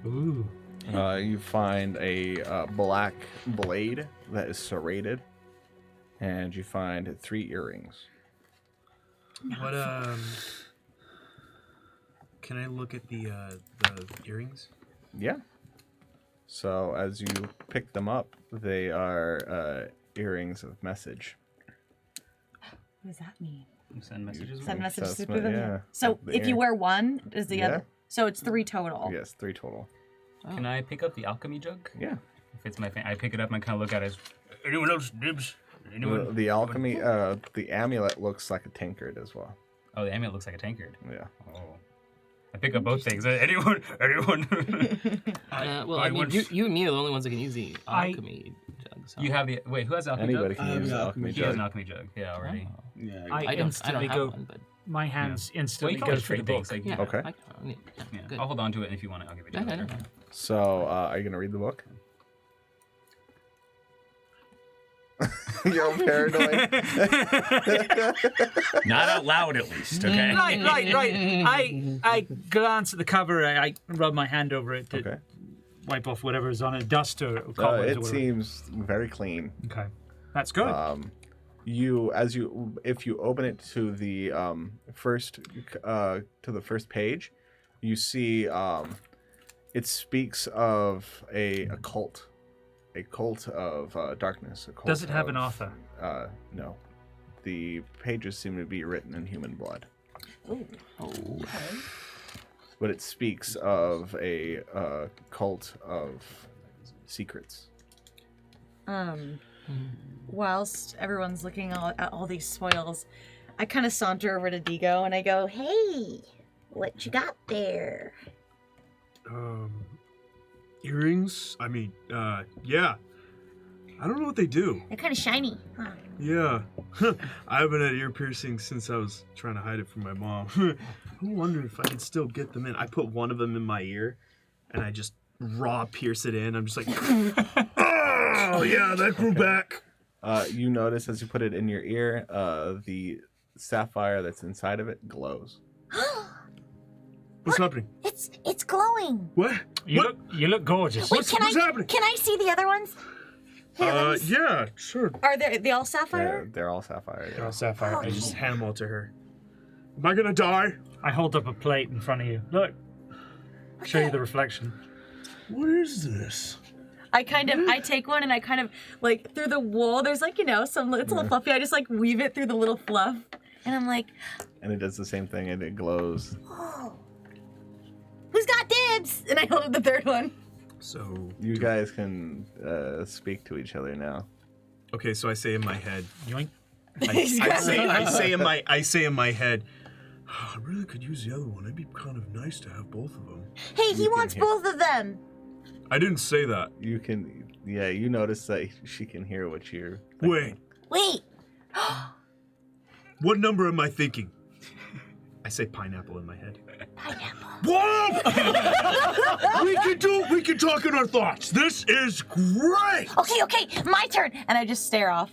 Ooh. You find a black blade that is serrated, and you find 3 earrings. What Can I look at the earrings? Yeah. So as you pick them up, they are earrings of message. What does that mean? Send messages. Send messages to Assessment, people. yeah. So The if you ear- wear one, is the Yeah. other? So it's 3 total. Yes, 3 total. Can I pick up the alchemy jug? Yeah. If it's my thing, I pick it up and kind of look at it. Anyone else dibs? Anyone? The alchemy, the amulet looks like a tankard as well. Oh, the amulet looks like a tankard. Yeah. Oh. I pick up both things. Anyone? Well, I mean, you and me are the only ones that can use the alchemy jug. So. You have the wait. Who has the alchemy Anybody jug? can use the alchemy He has jug. an alchemy jug. Yeah, already. Yeah. I don't have one, but My hands Well, instantly you can go always for the trade book. things. Like, yeah. Okay. Yeah. Good. I'll hold on to it, and if you want it, I'll give it to you. No. later. So, are you gonna read the book? Your own paranoid. Not out loud, at least. Okay. Right. I glance at the cover. I rub my hand over it to wipe off whatever's on it, dust or cobwebs or It whatever. seems very clean. Okay, that's good. If you open it to the first page, you see it speaks of a cult of darkness. A cult Does it have an author? No, the pages seem to be written in human blood. Oh. But it speaks of a cult of secrets. Whilst everyone's looking at all these spoils, I kind of saunter over to Digo and I go, "Hey, what you got there?" Earrings? I mean, yeah. I don't know what they do. They're kind of shiny. Huh? Yeah. I haven't had ear piercings since I was trying to hide it from my mom. I'm wondering if I could still get them in. I put one of them in my ear, and I just raw pierce it in. I'm just like, oh, yeah, that grew back. You notice as you put it in your ear, the sapphire that's inside of it glows. What's happening? It's glowing. What? You look gorgeous. Wait, What's happening? Can I see the other ones? Here, Yeah, sure. Are they all sapphire? They're all sapphire. Yeah. They're all sapphire. I just hand them all to her. Am I gonna die? I hold up a plate in front of you. Look. Show you the reflection. What is this? I take one and I kind of, like, through the wool, there's, like, some, it's a little fluffy. I just, like, weave it through the little fluff. And I'm like... And it does the same thing, and it glows. Oh. Who's got dibs? And I hold up the third one. So... You guys can speak to each other now. Okay, so I say in my head... Yoink. I say in my head, oh, I really could use the other one. It'd be kind of nice to have both of them. Hey, he wants both of them. I didn't say that. You notice that she can hear what you're thinking. Wait. What number am I thinking? I say pineapple in my head. Pineapple. Whoa! we can talk in our thoughts. This is great! Okay, my turn. And I just stare off.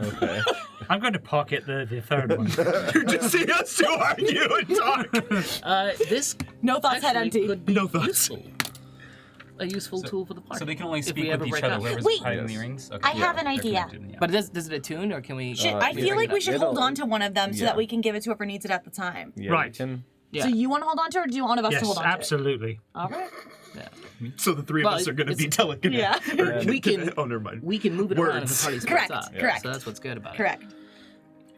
Okay. I'm going to pocket the third one. You just see us two argue and talk. This no thoughts, head empty. could be No thoughts. a useful tool for the party. So they can only if speak we with ever each break other. up. Whoever's Wait. hiding the earrings. Okay. I have an idea. But does it attune or can we? I feel like we should hold it'll- on to one of them so that we can give it to whoever needs it at the time. Yeah, Right. you can- Yeah. So you want to hold on to it, or do you want one of us Yes, to hold on to absolutely. it? All right. So the three of us are going to be telekinetic. Yeah. We can. Oh, never mind. We can move it around if Words. the party Correct, splits up. correct. So that's what's good about it. Correct.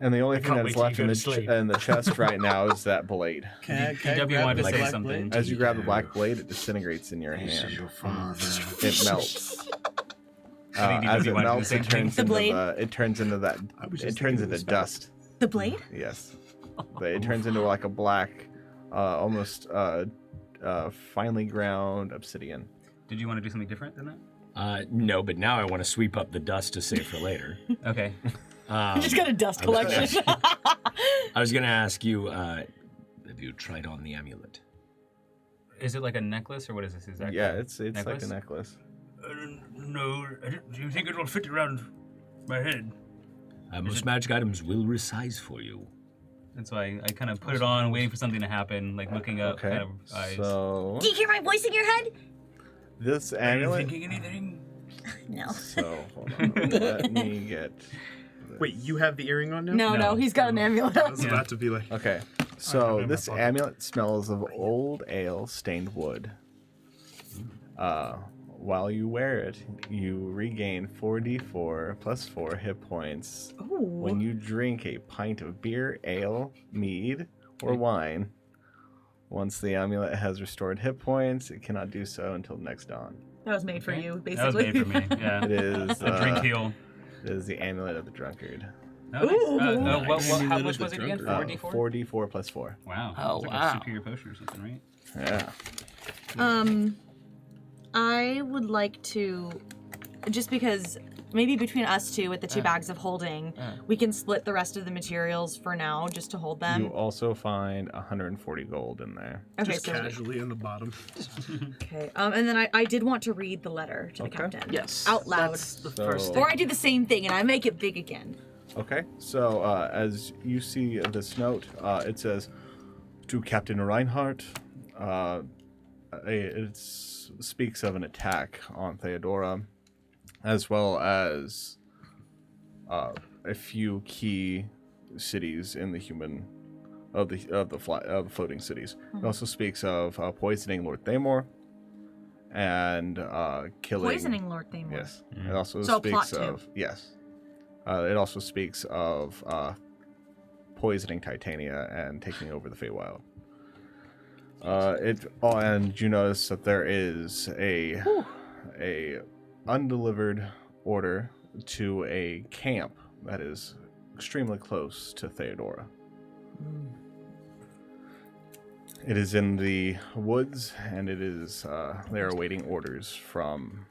And the only thing can't that's wait till left you in go the, to sleep. in the chest right now is that blade. Can I DW grab wanted to this say black something. blade? As you grab the black blade, it disintegrates in your hand. It melts. I think As DW it wanted to melts, do the same it turns The into blade? it turns into that. was It just turns thinking into of the dust. The blade? Yes. It turns into like a black, almost finely ground obsidian. Did you want to do something different than that? No, but now I want to sweep up the dust to save for later. Okay. You just got a dust collection. I was going to ask you, have you tried on the amulet? Is it like a necklace or what is this exactly? Yeah, it's like Necklace? a necklace. No. Do you think it will fit around my head? Most magic items will resize for you. And so I kind of put it on, waiting for something to happen, like looking up, Okay. kind of eyes. So Do you hear my voice in your head? this Are you amulet. thinking anything? No. So hold on. Let me get. Wait, you have the earring on now? No, he's got an amulet. I was about to be like, Okay, so this amulet smells of old ale stained wood. While you wear it, you regain 4d4 plus 4 hit points when you drink a pint of beer, ale, mead, or wine. Once the amulet has restored hit points, it cannot do so until next dawn. That was made for you, basically. That was made for me, yeah. It is A drink heal. It is the amulet of the drunkard. Oh, nice. Ooh. How much was it again? 4d4? 4d4 plus 4. Wow. Oh, It's like wow. a superior potion or something, right? Yeah. I would like to, just because maybe between us two with the 2 bags of holding, we can split the rest of the materials for now just to hold them. You also find 140 gold in there. Okay, Just so casually on the bottom. okay, and then I did want to read the letter to the captain. Yes. Out loud. That's the first thing. Or I do the same thing and I make it big again. Okay, so as you see this note, it says, to Captain Reinhardt, it speaks of an attack on Theodora, as well as a few key cities in the floating cities. It also speaks of poisoning Lord Thamor and killing. Poisoning Lord Thamor. Yes. It also So speaks plot of yes. It also speaks of poisoning Titania and taking over the Feywild. And you notice that there is a undelivered order to a camp that is extremely close to Theodora. It is in the woods, and it is they are awaiting orders from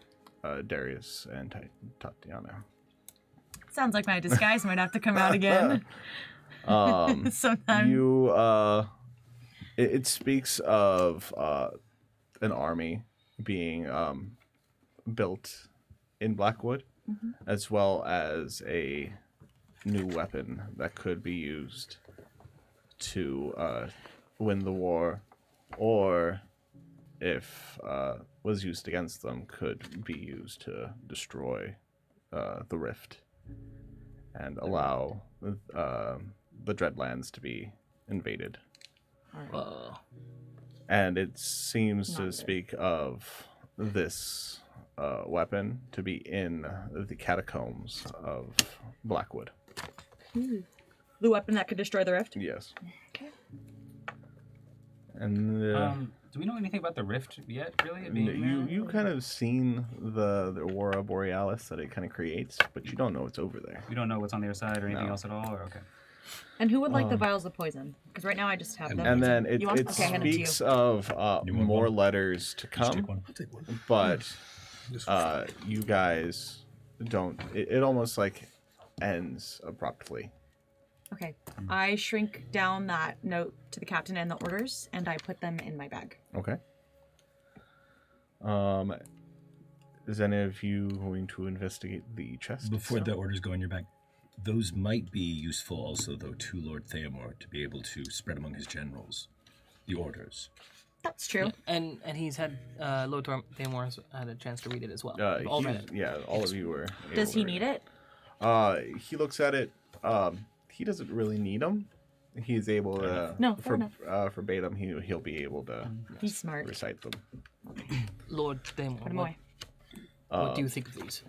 Darius and Tatiana. Sounds like my disguise might have to come out again. Sometime. It speaks of an army being built in Blackwood, as well as a new weapon that could be used to win the war, or if was used against them, could be used to destroy the rift and allow the Dreadlands to be invaded. And it seems to speak of this weapon to be in the catacombs of Blackwood. The weapon that could destroy the rift? Yes. Okay. And do we know anything about the rift yet, really? It being you kind of seen the aurora borealis that it kind of creates, but you don't know what's over there. We don't know what's on the other side or anything else at all, or okay. And who would like the vials of poison? Because right now I just have them. And then it Okay, hand them to you. speaks of more letters to come, but you guys don't. It almost like ends abruptly. Okay. I shrink down that note to the captain and the orders, and I put them in my bag. Okay. Is any of you going to investigate the chest? Before the orders go in your bag, those might be useful also, though, to Lord Thamor to be able to spread among his generals the orders. That's true. And he's had Lord Thamor has had a chance to read it as well. All read it. Yeah, all of you were. Does he need it? He looks at it. He doesn't really need them. He's able to. No, fair enough. Verbatim, he'll be able to. He's smart. Recite them. Lord Thamor. Put him away. What do you think of these?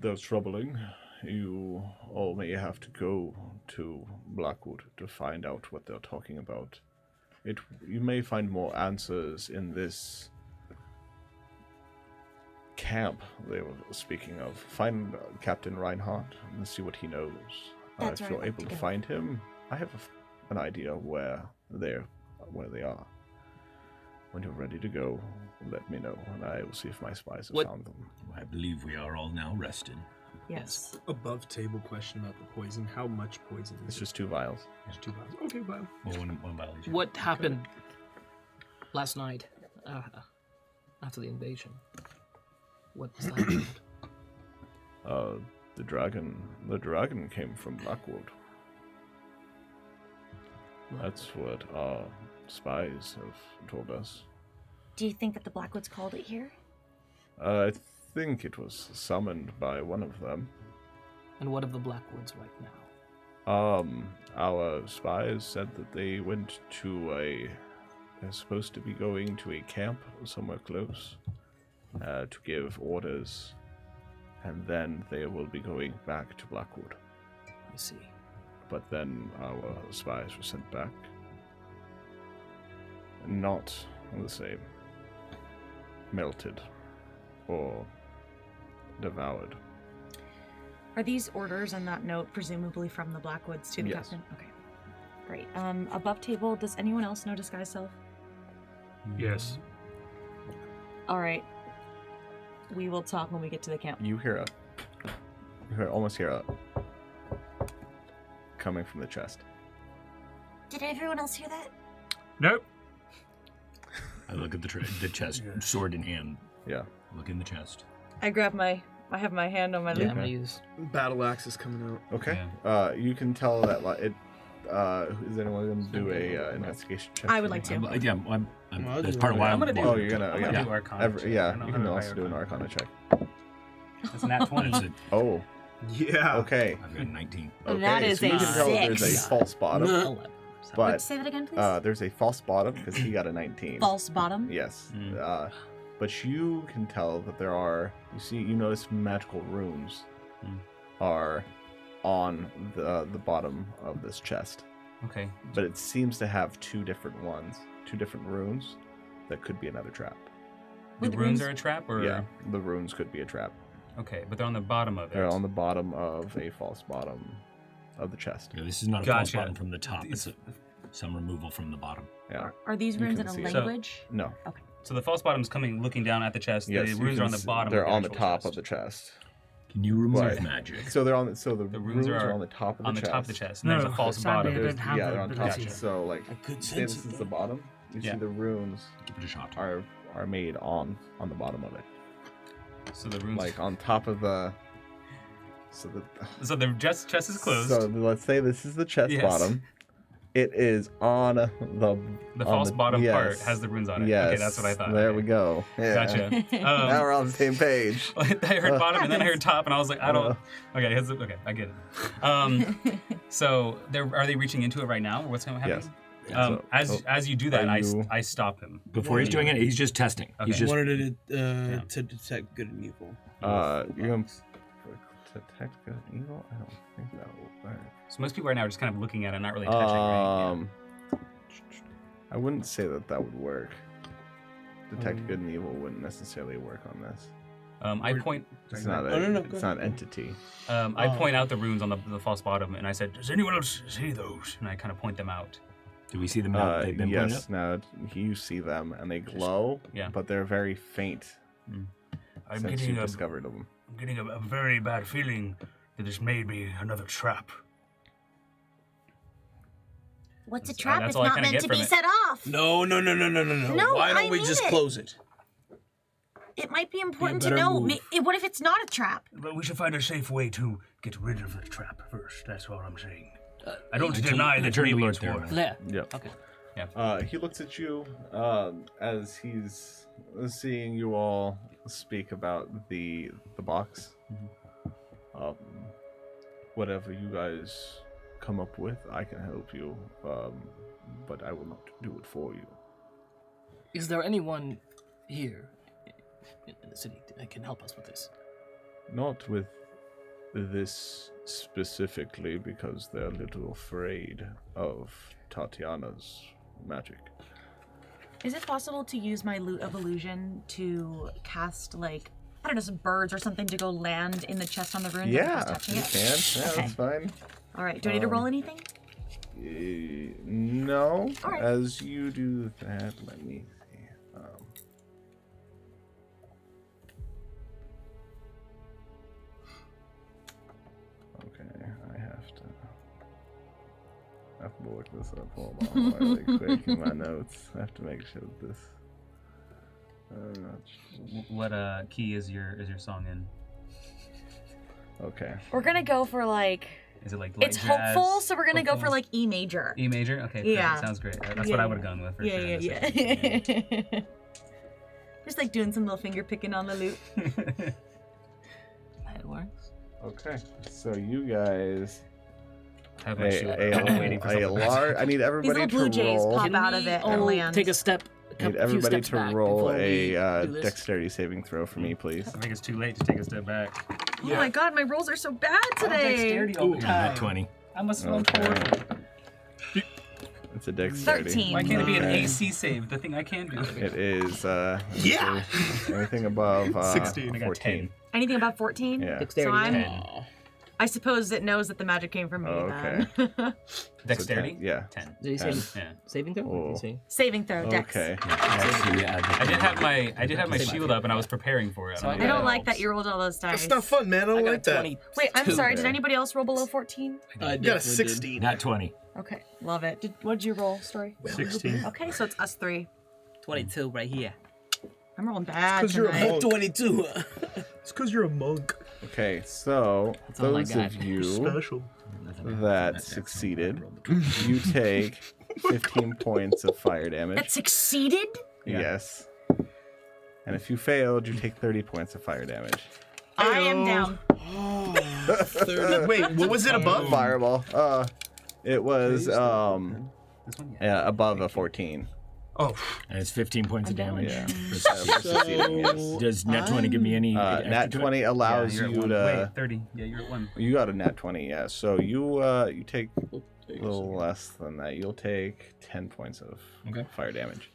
That's troubling. You all may have to go to Blackwood to find out what they're talking about. You may find more answers in this camp they were speaking of. Find Captain Reinhardt and see what he knows. That's if where you're I'd like able to to go. find him, I have an idea where they are. When you're ready to go, let me know, and I will see if my spies have found them. I believe we are all now rested. Yes. Above table question about the poison. How much poison is It's just 2 vials. It's 2 vials. Okay, vial. Well, one vial each. What happened last night after the invasion? What was that about? The dragon came from Blackwood. That's what our spies have told us. Do you think that the Blackwoods called it here? I think it was summoned by one of them. And what of the Blackwoods right now? Our spies said that they went to they're supposed to be going to a camp somewhere close to give orders, and then they will be going back to Blackwood. I see. But then our spies were sent back. Not the same. Melted. Or devoured. Are these orders and that note presumably from the Blackwoods to the Yes. captain? Okay. Great. Above table, does anyone else know disguise self? Yes. All right. We will talk when we get to the camp. You hear almost hear a coming from the chest. Did everyone else hear that? Nope. I look at the chest, sword in hand. Yeah. Look in the chest. I have my hand on my Yeah, loot. I'm gonna use. Battle axe is coming out. Okay. You can tell that it. Is anyone going to do a investigation check? I would like to. I'm Well, that's part of why I'm gonna do. Oh, you're gonna. I'm gonna do Arcana. check. I Yeah, don't know you how can to also high do an Arcana. Arcana check. It's a nat 20. Oh. Yeah. Okay. I've got 19. Okay. That is so you a can tell there's a 6. false bottom, 11. but Say that again, please. there's a false bottom because he got a 19. False bottom. Yes. But you can tell that there are. You notice magical runes are on the bottom of this chest. Okay. But it seems to have two different runes that could be another trap. The runes are a trap, or Yeah, the runes could be a trap. okay, but they're on the bottom of it. They're on the bottom of a false bottom of the chest. Yeah, this is not a false Gotcha. bottom from the top. It's some removal from the bottom. Yeah. Are these You runes can in a see it. language? No. Okay. So the false bottom's looking down at the chest. Yes, the you runes can are on the see- bottom. They're of on the actual top chest. of the chest. Can you remove Right. magic? So they're on. So the The runes runes are are on the top of the on chest. the top of the chest, and there's a false sadly, bottom. I don't have Yeah, that they're on top. ability. So like, I could say sense this it, is the though. bottom. You Yeah. see the runes Give it a shot. are made on the bottom of it, So the runes. like on top of the. So the chest is closed. So let's say this is the chest Yes. bottom. It is on the false bottom part yes. has the runes on it. Yes. Okay, that's what I thought. There Okay. we go. Yeah. Gotcha. Now we're on the same page. I heard bottom and then I heard top, and I was like, I don't. Okay, okay, I get it. So are they reaching into it right now, or what's going to happen? Yes. As you do that, are you- I stop him. Before he's doing it, he's just testing. Okay. He's just wanted it to detect good and evil. You're going to detect good and evil? I don't think that will work. So most people right now are just kind of looking at it, not really touching. Right? I wouldn't say that would work. Detect good and evil wouldn't necessarily work on this. I point. It's not it's not an entity. I point out the runes on the false bottom, and I said, "Does anyone else see those?" And I kind of point them out. Do we see them now? They've been pointed yes, up? now you see them and they glow, Yeah. but they're very faint I'm since getting you discovered them. I'm getting a very bad feeling that this may be another trap. What's a trap? that's It's all I not kinda meant get to be from it. set off. No. No, Why don't I we mean just it. close it? It might be important to better know. move. What if it's not a trap? But we should find a safe way to get rid of the trap first. That's all I'm saying. I I don't turn- deny I that turn to maybe Lord it's there. worth. There. Yep. Okay. He looks at you as he's seeing you all speak about the box. Whatever you guys come up with, I can help you, but I will not do it for you. Is there anyone here in the city that can help us with this? Not with this specifically, because they're a little afraid of Tatiana's magic. Is it possible to use my loot of illusion to cast, like, I don't know, some birds or something to go land in the chest on the runes? Yeah, as opposed to you touching can. it? Yeah, Okay. that's fine. All right. Do I need to roll anything? No. All right. As you do that, let me see. Okay, I have to look this up. Hold on, really quick in my notes. I have to make sure that this. What key is your song in? Okay. We're gonna go for like. Is it like It's jazz, hopeful, so we're gonna go for hopeful? like E major. E major? Okay, Yeah. perfect. Sounds great. That's what I would have gone with for sure. Yeah. Just like doing some little finger picking on the lute. That works. Okay. So you guys. Have my shield. I'm waiting for something. I need These everybody little blue to jays roll. pop out of it and land. Take a step. I need few everybody steps to back roll before we a do this. dexterity saving throw for me, please. I think it's too late to take a step back. Oh my god, my rolls are so bad today. all the Not 20. I'm a slow Okay. It's a dexterity. 13. Why can't it be an Okay. AC save? The thing I can do. It is Yeah. anything above 16. I got 14. 10. Anything above 14? Yeah. So I'm I suppose it knows that the magic came from me. Okay. Then. Dexterity? So 10, yeah. 10. Did you say 10. Yeah. saving throw? Oh. Did you say? Saving throw, Dex. Okay. I did have my shield up and I was preparing for it. So I don't like that you rolled all those dice. That's not fun, man. I don't like that. Wait, I'm sorry. Did anybody else roll below 14? You got a 16. Not 20. Okay, love it. What did you roll, Story? 16. Okay, so it's us 3. 22 right here. I'm rolling bad Because you're a tonight. monk. 22. It's because you're a monk. Okay, so all I those got. of you Special. that succeeded, you take 15 points of fire damage. That succeeded? Yes. And if you failed, you take 30 points of fire damage. I am down. Wait, what was it above? Fireball. It was above a 14. Oh, And it's 15 points of damage. Yeah. For For succeeding. succeeding, yes. Does nat 20 give me any extra Nat to it? 20 allows you're at you 1. to. Wait, 30. Yeah, you're at 1. You got a nat 20, yeah. So you take a little less than that. You'll take 10 points of fire damage.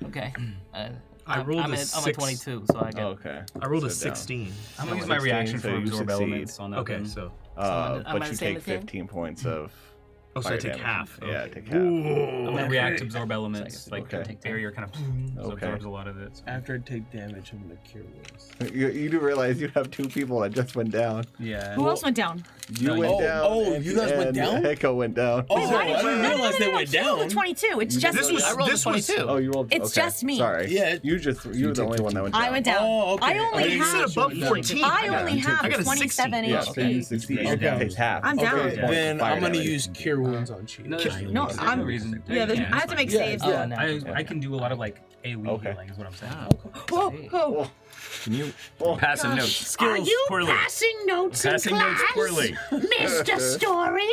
Okay. I rolled I'm a at 6. 22, so I get. Okay. I rolled a So down. 16. I'm gonna use my 16, reaction so for you absorb succeed. elements on that. Okay, one. so. am I But the you same take as him? 15 points of. Oh, so I fire take damage. half. Yeah, Okay. take half. I'm gonna react to absorb elements, like Okay. barrier kind of Okay. absorbs a lot of it. So. After I take damage, I'm gonna cure wounds. You do realize you have 2 people that just went down. Yeah. Who else went down? You went Oh, down. oh, and, you guys went and down? Heko went down. Oh, why I did didn't you- realize they went He rolled a down. 22. It's just This me. was. I rolled a This was. 22. Oh, you rolled. It's okay. just me. Sorry. Yeah. You were the only one that went down. I went down. Oh, okay. I only You said have. above 14. I only I got have a 27 Yeah, so you HP. succeed. Okay. It takes half. I'm down. Okay, Points then of fire I'm gonna damage. use cure wounds on Chi. No, there's No, no I'm. reason. Yeah, I I have to make saves. Yeah. though. I can do a lot of like AoE Okay. healing, is what I'm saying. Oh, oh. Can you pass a note? Are Skills you poorly. passing notes Passing in notes class, poorly. Mr. Story?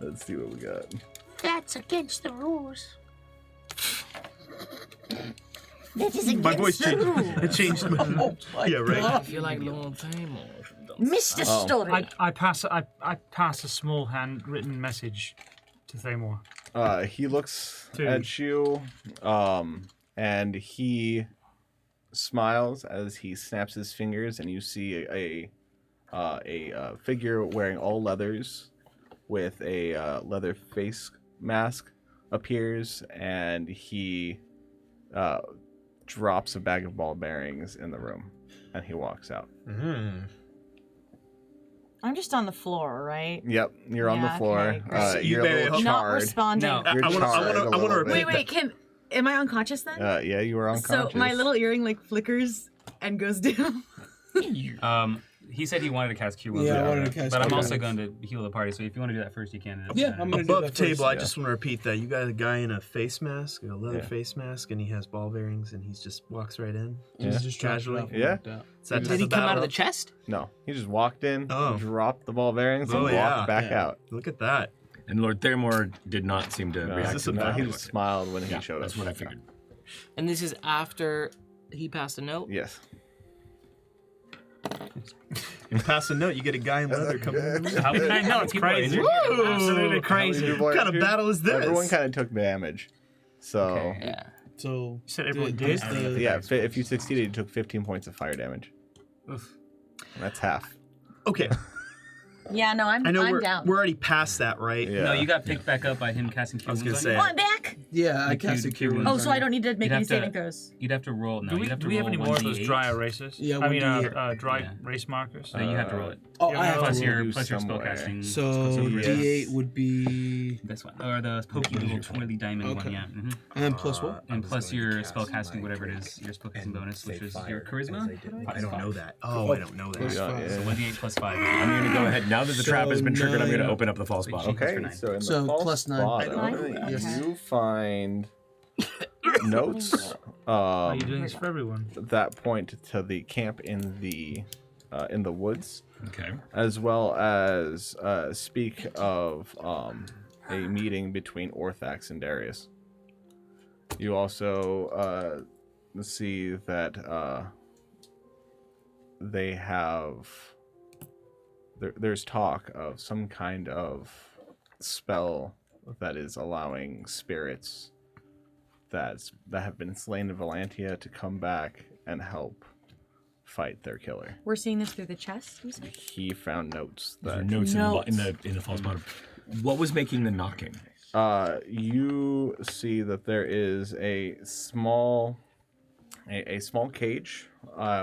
Let's see what we got. That's against the rules. That is against My voice the changed. rules. It changed. Yeah, right. I feel like long time. Mr. Story. I pass a small handwritten message to Thamor. He looks Two. at you, and he smiles as he snaps his fingers, and you see a figure wearing all leathers with a leather face mask appears, and he drops a bag of ball bearings in the room, and he walks out. I'm just on the floor, right? Yep, you're on the Yeah, floor. okay, great. You're a little Not charred. responding. No. You're charred a little bit. Wait, am I unconscious then? Yeah, you were unconscious. So my little earring like flickers and goes down. He said he wanted to cast Cure Wounds. Yeah, I without wanted to it, cast but I'm Cure also Wounds. going to heal the party. So if you want to do that first, you can. Yeah, I'm gonna do Above that table, first. I just want to repeat that. You got a guy in a face mask, a leather Yeah. face mask, and he has ball bearings, and he just walks right in. Yeah. Just casually. Yeah. It's that Did type he of come out battle. of the chest? No, he just walked in, Oh. dropped the ball bearings, and Oh, walked yeah. back out. Look at that. And Lord Thermore did not seem to No, react this to a no, that. he just smiled when he Yeah, showed that's us. what I figured. And this is after he passed a note? Yes. You pass a note, you get a guy in leather coming in. How many No, it's crazy. Woo! Absolutely crazy. What kind of battle is this? Everyone kind of took damage. So, Yeah. So You said everyone does did? the- yeah, if you succeeded, you took 15 points of fire damage. Oof. And that's half. Okay, Yeah, no, I'm I know I'm we're down. already past that, right? Yeah. No, you got picked back up by him casting Cure I was gonna Wounds say. on Oh, I'm back. Yeah, I Like cast a you- cure you- wounds. Oh, so I don't need to make You'd any have to- saving throws. You'd have to roll. No, Do you'd have to we have roll any more of those 1d8. dry erasers? Yeah, I mean, 1d8. dry Yeah. race markers. So you have to roll it. Oh, Yeah, I have Plus to your roll. plus your somewhere. spellcasting. So yes. D8 would be, This one, or the pokey little twirly diamond Okay. one, yeah. and then plus what? And plus your spellcasting, whatever it is, your spellcasting bonus, which is your charisma. I don't know that. Oh, I don't know Plus that. five. So 1d8 plus 5. I'm going to go ahead. Now that the trap has been triggered, I'm going to 9. open up the false bottom. Okay, nine. so in the So false plus 9. bottom, Nine? Yes. you find notes Are you doing this for everyone? that point to the camp in the woods, Okay. as well as speak of a meeting between Orthax and Darius. You also see that they have there's talk of some kind of spell that is allowing spirits that have been slain in Valantia to come back and help fight their killer. We're seeing this through the chest, you said? He found notes There that are notes in the false bottom. What was making the knocking? You see that there is a small cage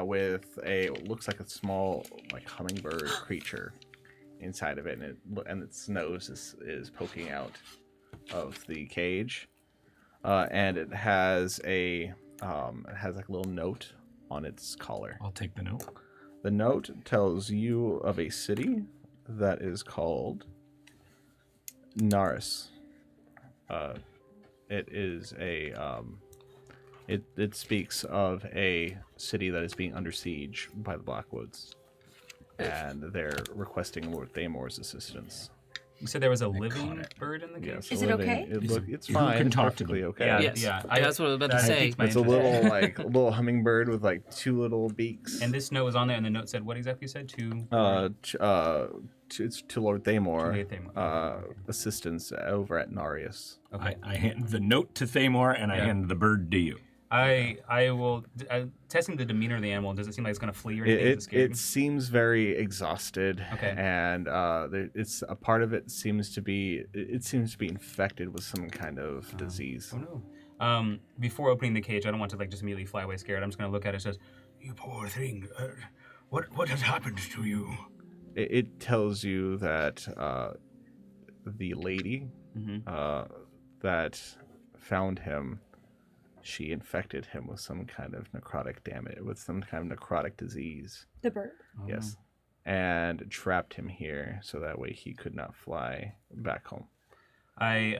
with looks like a small hummingbird creature inside of it, and its nose is poking out of the cage, and it has a little note on its collar. I'll take the note. The note tells you of a city that is called Naris. It is it speaks of a city that is being under siege by the Blackwoods, and they're requesting Lord Thamor's assistance. You said there was a living bird in the cage? Yes, Is it okay? It's fine. Can talk to perfectly them. okay. Yeah, Yes. yeah. That's what I was about to say. It's a little hummingbird with 2 little beaks. And this note was on there, and the note said what exactly you said? It's to Lord Thamor. To Lord Thamor. Assistance over at Narius. Okay. I hand the note to Thamor, and I hand the bird to you. I will testing the demeanor of the animal. Does it seem like it's gonna flee or anything? It seems very exhausted. Okay. And it's a part of it seems to be infected with some kind of disease. Oh no. Before opening the cage, I don't want to just immediately fly away scared. I'm just gonna look at it. It says, "You poor thing. What has happened to you?" It tells you that the lady that found him, she infected him with some kind of necrotic disease. The bird. Yes. And trapped him here so that way he could not fly back home. I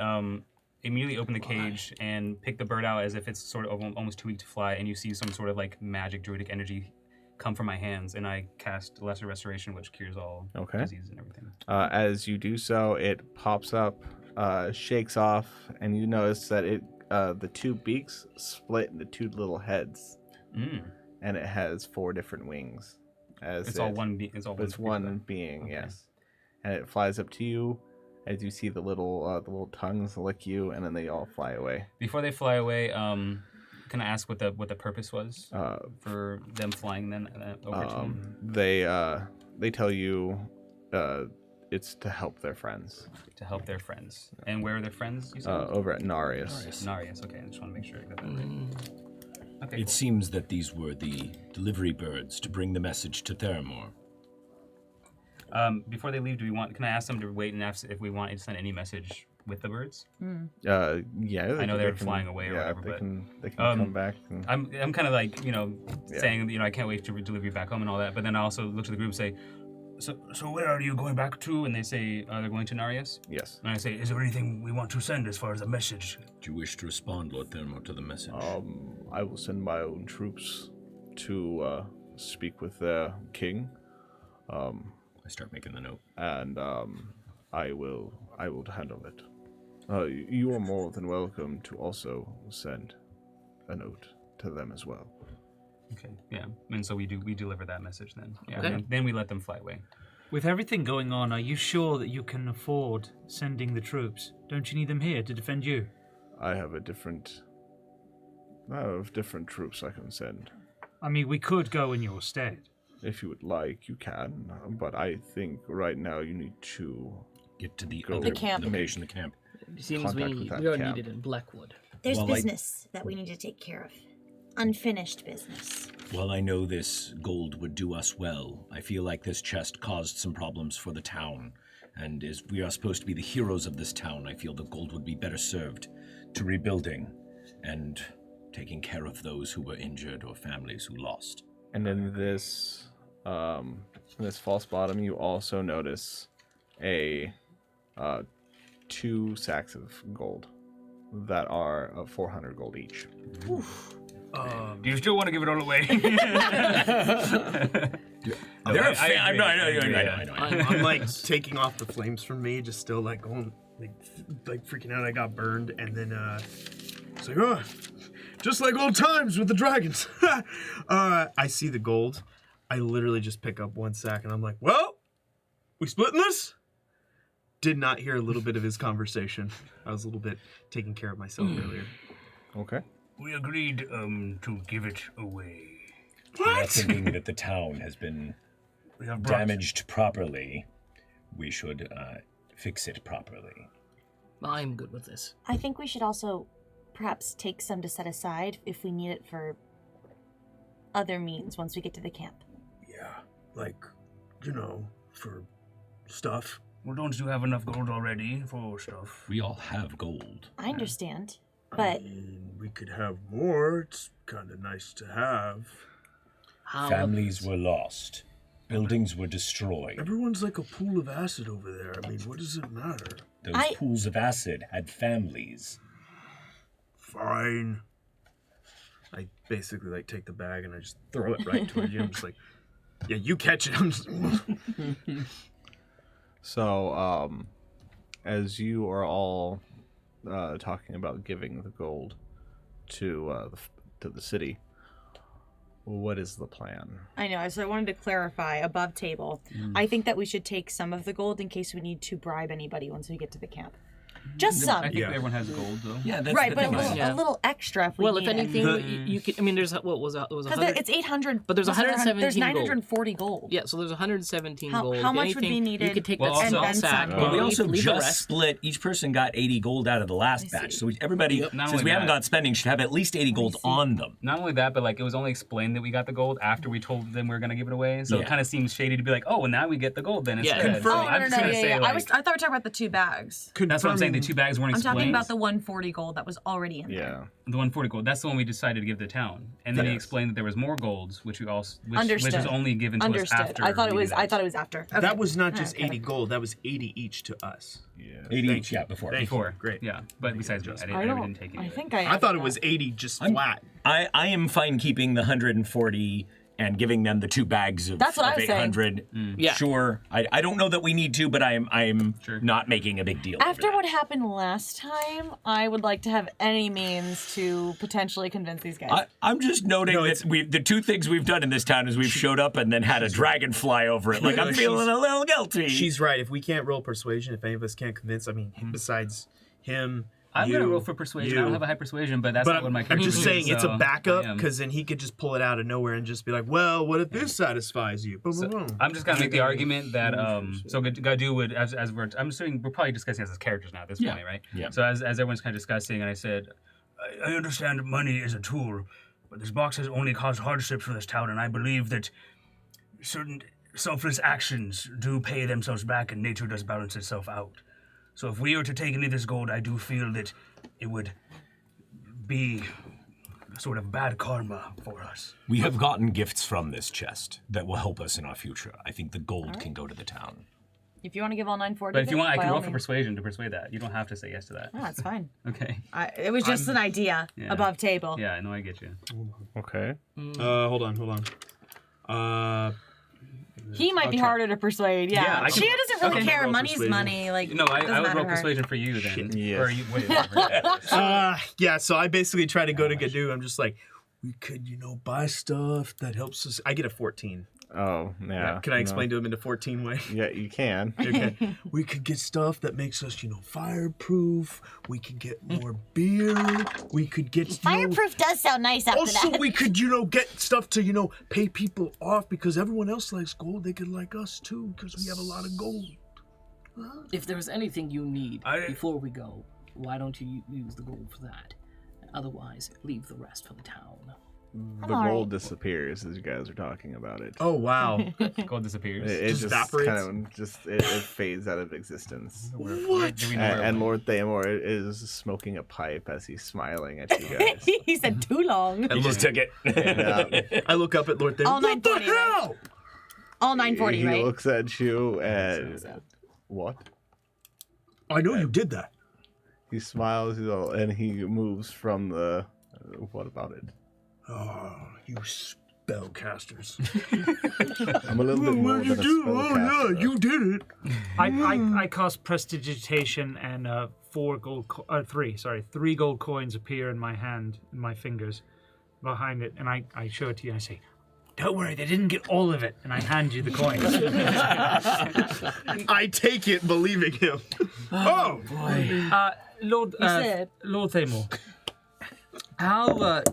immediately open the cage and pick the bird out as if it's sort of almost too weak to fly, and you see some sort of magic druidic energy come from my hands, and I cast Lesser Restoration, which cures all disease and everything. As you do so, it pops up, shakes off, and you notice that the 2 beaks split into 2 little heads, and it has 4 different wings. It's all one being. It's one being, okay. Yes. And it flies up to you as you see the little tongues lick you, and then they all fly away. Before they fly away, can I ask what the purpose was for them flying then over to him? They tell you it's to help their friends. To help their friends. And where are their friends, you said? Over at Narius. Narius, okay. I just want to make sure I got that right. Okay, It seems that these were the delivery birds to bring the message to Theramore. Before they leave, can I ask them to wait and ask if we want to send any message with the birds? Yeah. I know they're flying away or whatever, they but can come back. I'm kind of saying I can't wait to deliver you back home and all that, but then I also look to the group and say, so where are you going back to? And they say they're going to Narius. Yes. And I say, is there anything we want to send as far as a message? Do you wish to respond, Lord Thermore, to the message? I will send my own troops to speak with their king. I start making the note. And I will handle it. You are more than welcome to also send a note to them as well. Okay, yeah. And so we deliver that message then. Yeah. Okay. Then we let them fly away. With everything going on, are you sure that you can afford sending the troops? Don't you need them here to defend you? I have different troops I can send. I mean, we could go in your stead. If you would like, you can. But I think right now you need to get to the camp. Location, the camp. It seems we are needed in Blackwood. There's business that we need to take care of. Unfinished business. While I know this gold would do us well, I feel like this chest caused some problems for the town. And as we are supposed to be the heroes of this town, I feel the gold would be better served to rebuilding and taking care of those who were injured or families who lost. And in this false bottom, you also notice 2 sacks of gold that are 400 gold each. Oof. Do you still want to give it all away? I'm taking off the flames from me, just still going, freaking out. I got burned, and then it's just like old times with the dragons. I see the gold. I literally just pick up 1 sack, and I'm like, well, we splitting this? Did not hear a little bit of his conversation. I was a little bit taking care of myself earlier. Okay. We agreed to give it away. We are thinking that the town has been damaged properly. We should fix it properly. I'm good with this. I think we should also perhaps take some to set aside if we need it for other means once we get to the camp. Yeah, like, for stuff. Well, don't you have enough gold already for stuff? We all have gold. I understand, but... we could have more. It's kind of nice to have. Families were lost. Buildings were destroyed. Everyone's like a pool of acid over there. I mean, what does it matter? Those pools of acid had families. Fine. I basically take the bag and I just throw it right toward you. I'm just like, yeah, you catch it. I'm just... So, as you are all talking about giving the gold to the city, what is the plan? I know, so I wanted to clarify above table. I think that we should take some of the gold in case we need to bribe anybody once we get to the camp. Just some. I think everyone has gold, though. Yeah, that's right, but a little extra if we Well, need if anything, it. you could. I mean, there's what was it? Was Because it's 800. But there's 117 There's gold. 940 gold. Yeah, so there's 117 How- gold. how If much would anything, be needed? You could take Well, that also- small and sack. some. But we leave- also leave the just rest. split. Each person got 80 gold out of the last batch. So everybody, Not since only we haven't that- gone spending, should have at least 80 gold on them. Not only that, but like it was only explained that we got the gold after we told them we were gonna give it away. So Yeah. it kind of seems shady to be like, oh, well, now we get the gold then instead. confirm. So Oh, I'm just gonna say, I like, thought we were talking about the 2 bags. that's what I'm saying. The 2 bags weren't I'm explained. talking about the 140 gold that was already in there. Yeah. The 140 gold. That's the one we decided to give the town, and then he explained that there was more golds, which which Understood. was only given to Understood. us after. I thought it we was. did I that. thought it was after. Okay. That was not just Okay. 80 gold. That was 80 each to us. Yeah. 80 each, yeah, before. Before. Great. Yeah, but besides me, I didn't take it. I either. think I. I thought it added was that. 80 just flat. I am fine keeping the 140 and giving them the 2 bags of, That's what of I was saying. 800. Yeah. Sure. I don't know that we need to, but I'm not making a big deal. After over what happened last time, I would like to have any means to potentially convince these guys. I'm just noting that the 2 things we've done in this town is we've showed up and then had a dragon fly over it. Like, I'm feeling a little guilty. She's right. If we can't roll persuasion, if any of us can't convince, I mean, besides him, I'm gonna roll for persuasion. I don't have a high persuasion, but that's not what my I'm character just is, saying it's so a backup I am. because then he could just pull it out of nowhere and just be like, "Well, what if this satisfies you?" Boom, boom, boom. I'm just gonna make the argument that so Gadu would as I'm assuming we're probably discussing as characters now at this point, right? Yeah. So as everyone's kind of discussing, and I said, I understand money is a tool, but this box has only caused hardships for this town, and I believe that certain selfless actions do pay themselves back, and nature does balance itself out. So if we were to take any of this gold, I do feel that it would be sort of bad karma for us. We have gotten gifts from this chest that will help us in our future. I think the gold can go to the town. If you want to give all 940, But if you want, I by can all roll for means. persuasion to persuade that. You don't have to say yes to that. Oh, that's fine. Okay. It was just an idea above table. Yeah, I know, I get you. Okay. Hold on. He might be harder to persuade. Yeah, Yeah, I can- Chia doesn't really okay. care. Roll Money's persuasion. money. Like No, I doesn't would matter roll to her. persuasion for you then. Yes. Or you, whatever. Yeah, so I basically try to go to Gadu. I'm just like, we could, buy stuff that helps us. I get a 14. Oh, yeah. Can I explain to him in a 14 way? Yeah, you can. Okay. We could get stuff that makes us, fireproof. We could get more beer. We could get Fireproof does sound nice after Also, that. we could, get stuff to, pay people off because everyone else likes gold. They could like us too because we have a lot of gold. If there's anything you need before we go, why don't you use the gold for that? Otherwise, leave the rest for the town. The gold disappears as you guys are talking about it. Oh, wow. Gold disappears. It just evaporates? kind of it fades out of existence. What? Do we know where it And went? Lord Thamor is smoking a pipe as he's smiling at you guys. He said too long. You just took it. And, I look up at Lord Thamor. All What the 940, right? hell? All 940, he right? looks at you and what? I know you did that. He smiles and he moves from the. What about it? Oh, you spellcasters. I'm a little bit more than a spellcaster. Yeah, you did it. I cast prestidigitation and 3 gold coins appear in my hand, in my fingers, behind it, and I show it to you and I say, "Don't worry, they didn't get all of it," and I hand you the coins. I take it believing him. Oh, Lord You said. Lord Thamor, how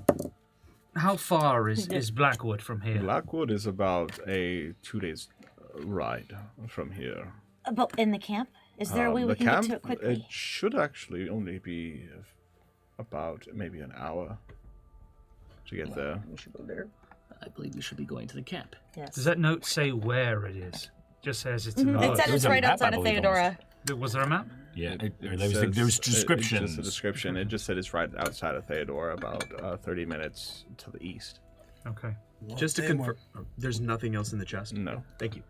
How far is Blackwood from here? Blackwood is about a 2 days ride from here. But in the camp? Is there a way we can get to it quickly? It should actually only be about maybe an hour to get there. We should go there. I believe we should be going to the camp. Yes. Does that note say where it is? Just says it's in the It said it's right outside of Theodora. Was there a map? Yeah, there was descriptions. It's just a description. It just said it's right outside of Theodora, about 30 minutes to the east. Okay. Just to confirm, there's nothing else in the chest? No. Thank you.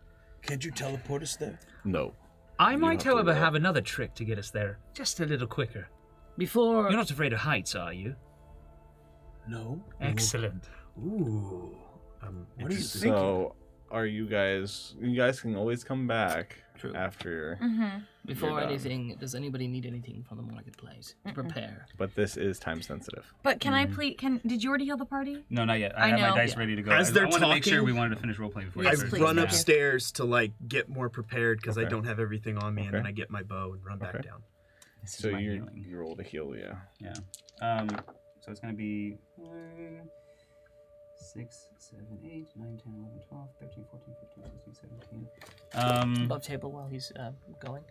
Can't you teleport us there? No. I might, however, have another trick to get us there, just a little quicker. Before... You're not afraid of heights, are you? No. Excellent. Ooh. What are you thinking? So, are you guys... You guys can always come back after... Before anything, does anybody need anything from the marketplace to prepare? But this is time sensitive. But can I please... Did you already heal the party? No, not yet. I have my dice ready to go. As they're I want to make sure talking, we wanted to finish role playing before. I you run upstairs to like get more prepared because I Okay. don't have everything on me, and Okay. then I get my bow and run back Okay. down. So you roll to heal, yeah. Yeah. So it's going to be 6, 7, 8, 9, 10, 11, 12, 13, 14, 15, 16, 17. Above table while he's going.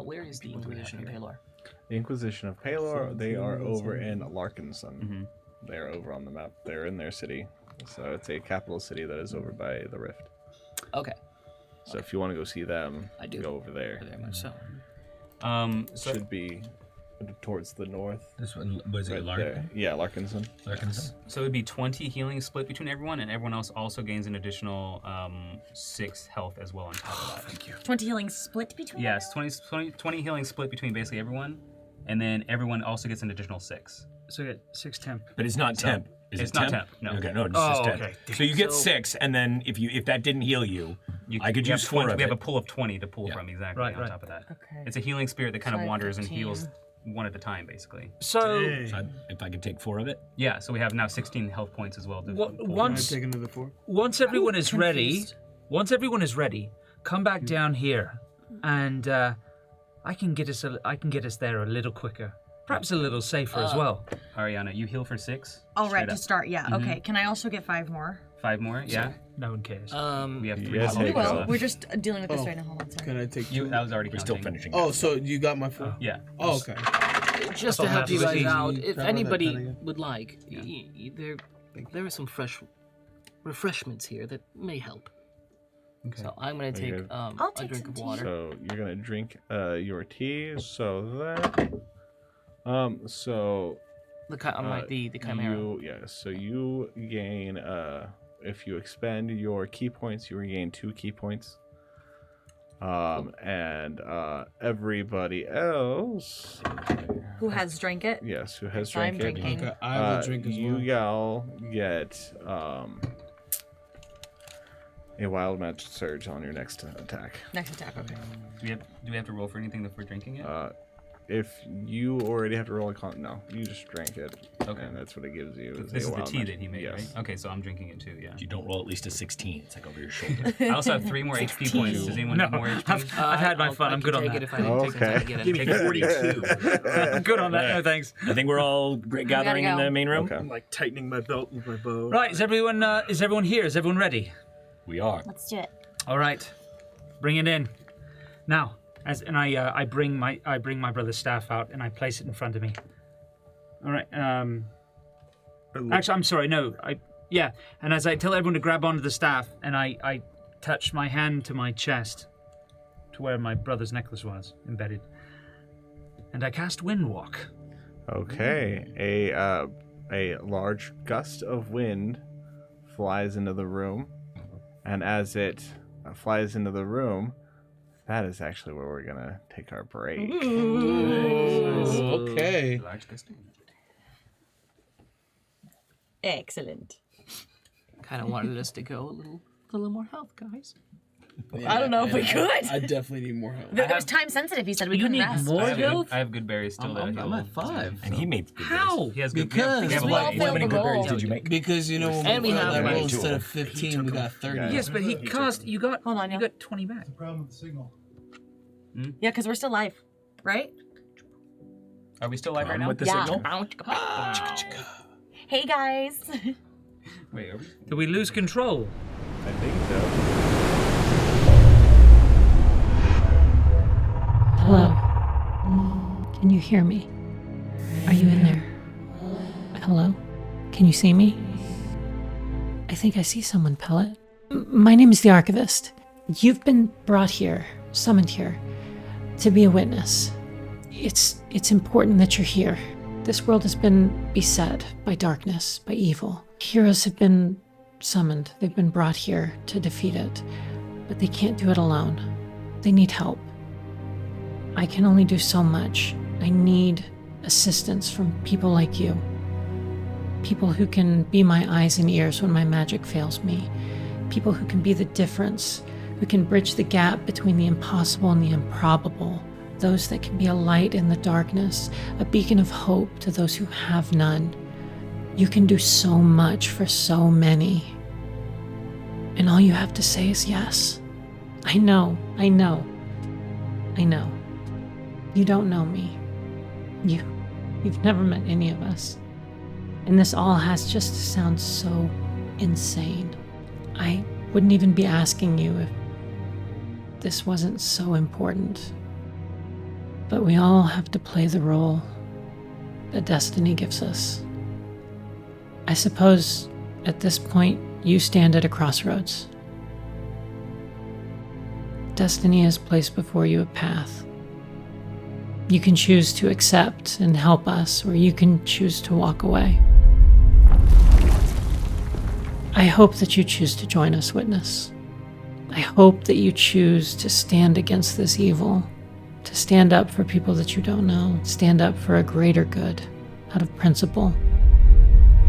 Where is the Inquisition of Palor? The Inquisition of Palor, they are over in Larkinson. They're over on the map. They're in their city. So it's a capital city that is over by the Rift. Okay. So if you want to go see them, I do. go over there. Very much so. Should be towards the north. This one, was it right there. Yeah, Larkinson. Larkinson. So it would be 20 healing split between everyone, and everyone else also gains an additional 6 health as well on top of that. Thank you. 20 healing split between Yes, 20 healing split between basically everyone, and then everyone also gets an additional 6. So you get 6 temp. But it's not temp. Is it's it not temp? temp, no. Okay, no, it's Oh, just temp. okay. So you get So- 6, and then if that didn't heal you, I could we use have 4 of We have a it. pool of 20 to pull from exactly Right, on right. top of that. Okay. It's a healing spirit that kind of So wanders and 15. heals one at a time, basically. So, So if I could take 4 of it. Yeah, so we have now 16 health points as well. to pull from. once Take another 4. once everyone is ready, come back down here, and I can get us there a little quicker, perhaps a little safer as well. Ariana, you heal for 6. All right, straight to up. start, yeah. Okay, can I also get 5 more? 5 more, yeah. No one cares. We have 3 Yes, slots hey, Well, go. we're just dealing with this right now. Hold on, sorry. Can I take You, 2? that was already We're counting. still finishing. Oh, so you got my 4? Yeah. Oh, okay. Just to help you math was guys easy. out, if Grab all that anybody pen again. would like, there are some fresh refreshments here that may help. Okay. So I'm gonna Very take good. I'll a take drink some of tea. water. So you're gonna drink your tea. So that. So. The chimera. So you gain. If you expend your key points, you regain 2 key points. And everybody else. Who has drank it? Yes, who has So I'm drank it. drinking. Okay, I will drink as well. You all get a wild magic surge on your next attack. Next attack, okay. Do we have to roll for anything if we're drinking it? If you already have to roll a no, you just drank it. Okay. And that's what it gives you. This is the wild tea magic. that he made, Yes. right? Okay, so I'm drinking it too, yeah. If you don't roll at least a 16, it's like over your shoulder. I also have 3 more HP points. Does anyone No, need more HP? I've had my fun. I I'm can good on take that. it if I take some time to get it. Give me 42. I'm good on that. No thanks. I think we're all gathering in go. the main room. Okay. I'm like tightening my belt with my bow. Right, is everyone here? Is everyone ready? We are. Let's do it. All right, bring it in. Now, I bring my brother's staff out and I place it in front of me. All right. Actually, I'm sorry. No. And as I tell everyone to grab onto the staff, and I touch my hand to my chest, to where my brother's necklace was embedded, and I cast Windwalk. Okay. A large gust of wind flies into the room, and as it flies into the room, that is actually where we're gonna take our break. Okay. Excellent. Kind of wanted us to go a little more health, guys. I don't know if we could. I definitely need more help. It was time sensitive. He said we couldn't rest. I have good berries still that I I'm heal. at 5. And he made good How? He has good Because we have we a all lot. failed How many the good berries roll. did you make? Because you know when And we we have that like roll 2 instead of of 15, we got 30. Yeah. Yes, but he cast. You got. Hold on, You yeah. got 20 back. Problem with the signal. Yeah, because we're still live, right? Are we still live right now? With the Yeah. signal? Hey guys. Wait, are we? Did we lose control? I think so. Hello. Can you hear me? Are you in there? Hello? Can you see me? I think I see someone, Pellet. My name is the Archivist. You've been brought here, summoned here, to be a witness. It's important that you're here. This world has been beset by darkness, by evil. Heroes have been summoned. They've been brought here to defeat it. But they can't do it alone. They need help. I can only do so much. I need assistance from people like you. People who can be my eyes and ears when my magic fails me. People who can be the difference, who can bridge the gap between the impossible and the improbable. Those that can be a light in the darkness, a beacon of hope to those who have none. You can do so much for so many. And all you have to say is yes. I know. You don't know me. You've never met any of us. And this all has just to sound so insane. I wouldn't even be asking you if this wasn't so important. But we all have to play the role that destiny gives us. I suppose at this point you stand at a crossroads. Destiny has placed before you a path. You can choose to accept and help us, or you can choose to walk away. I hope that you choose to join us, Witness. I hope that you choose to stand against this evil, to stand up for people that you don't know, stand up for a greater good, out of principle,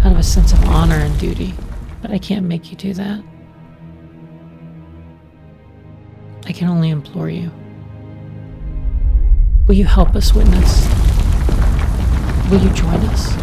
out of a sense of honor and duty. But I can't make you do that. I can only implore you. Will you help us, Witness? Will you join us?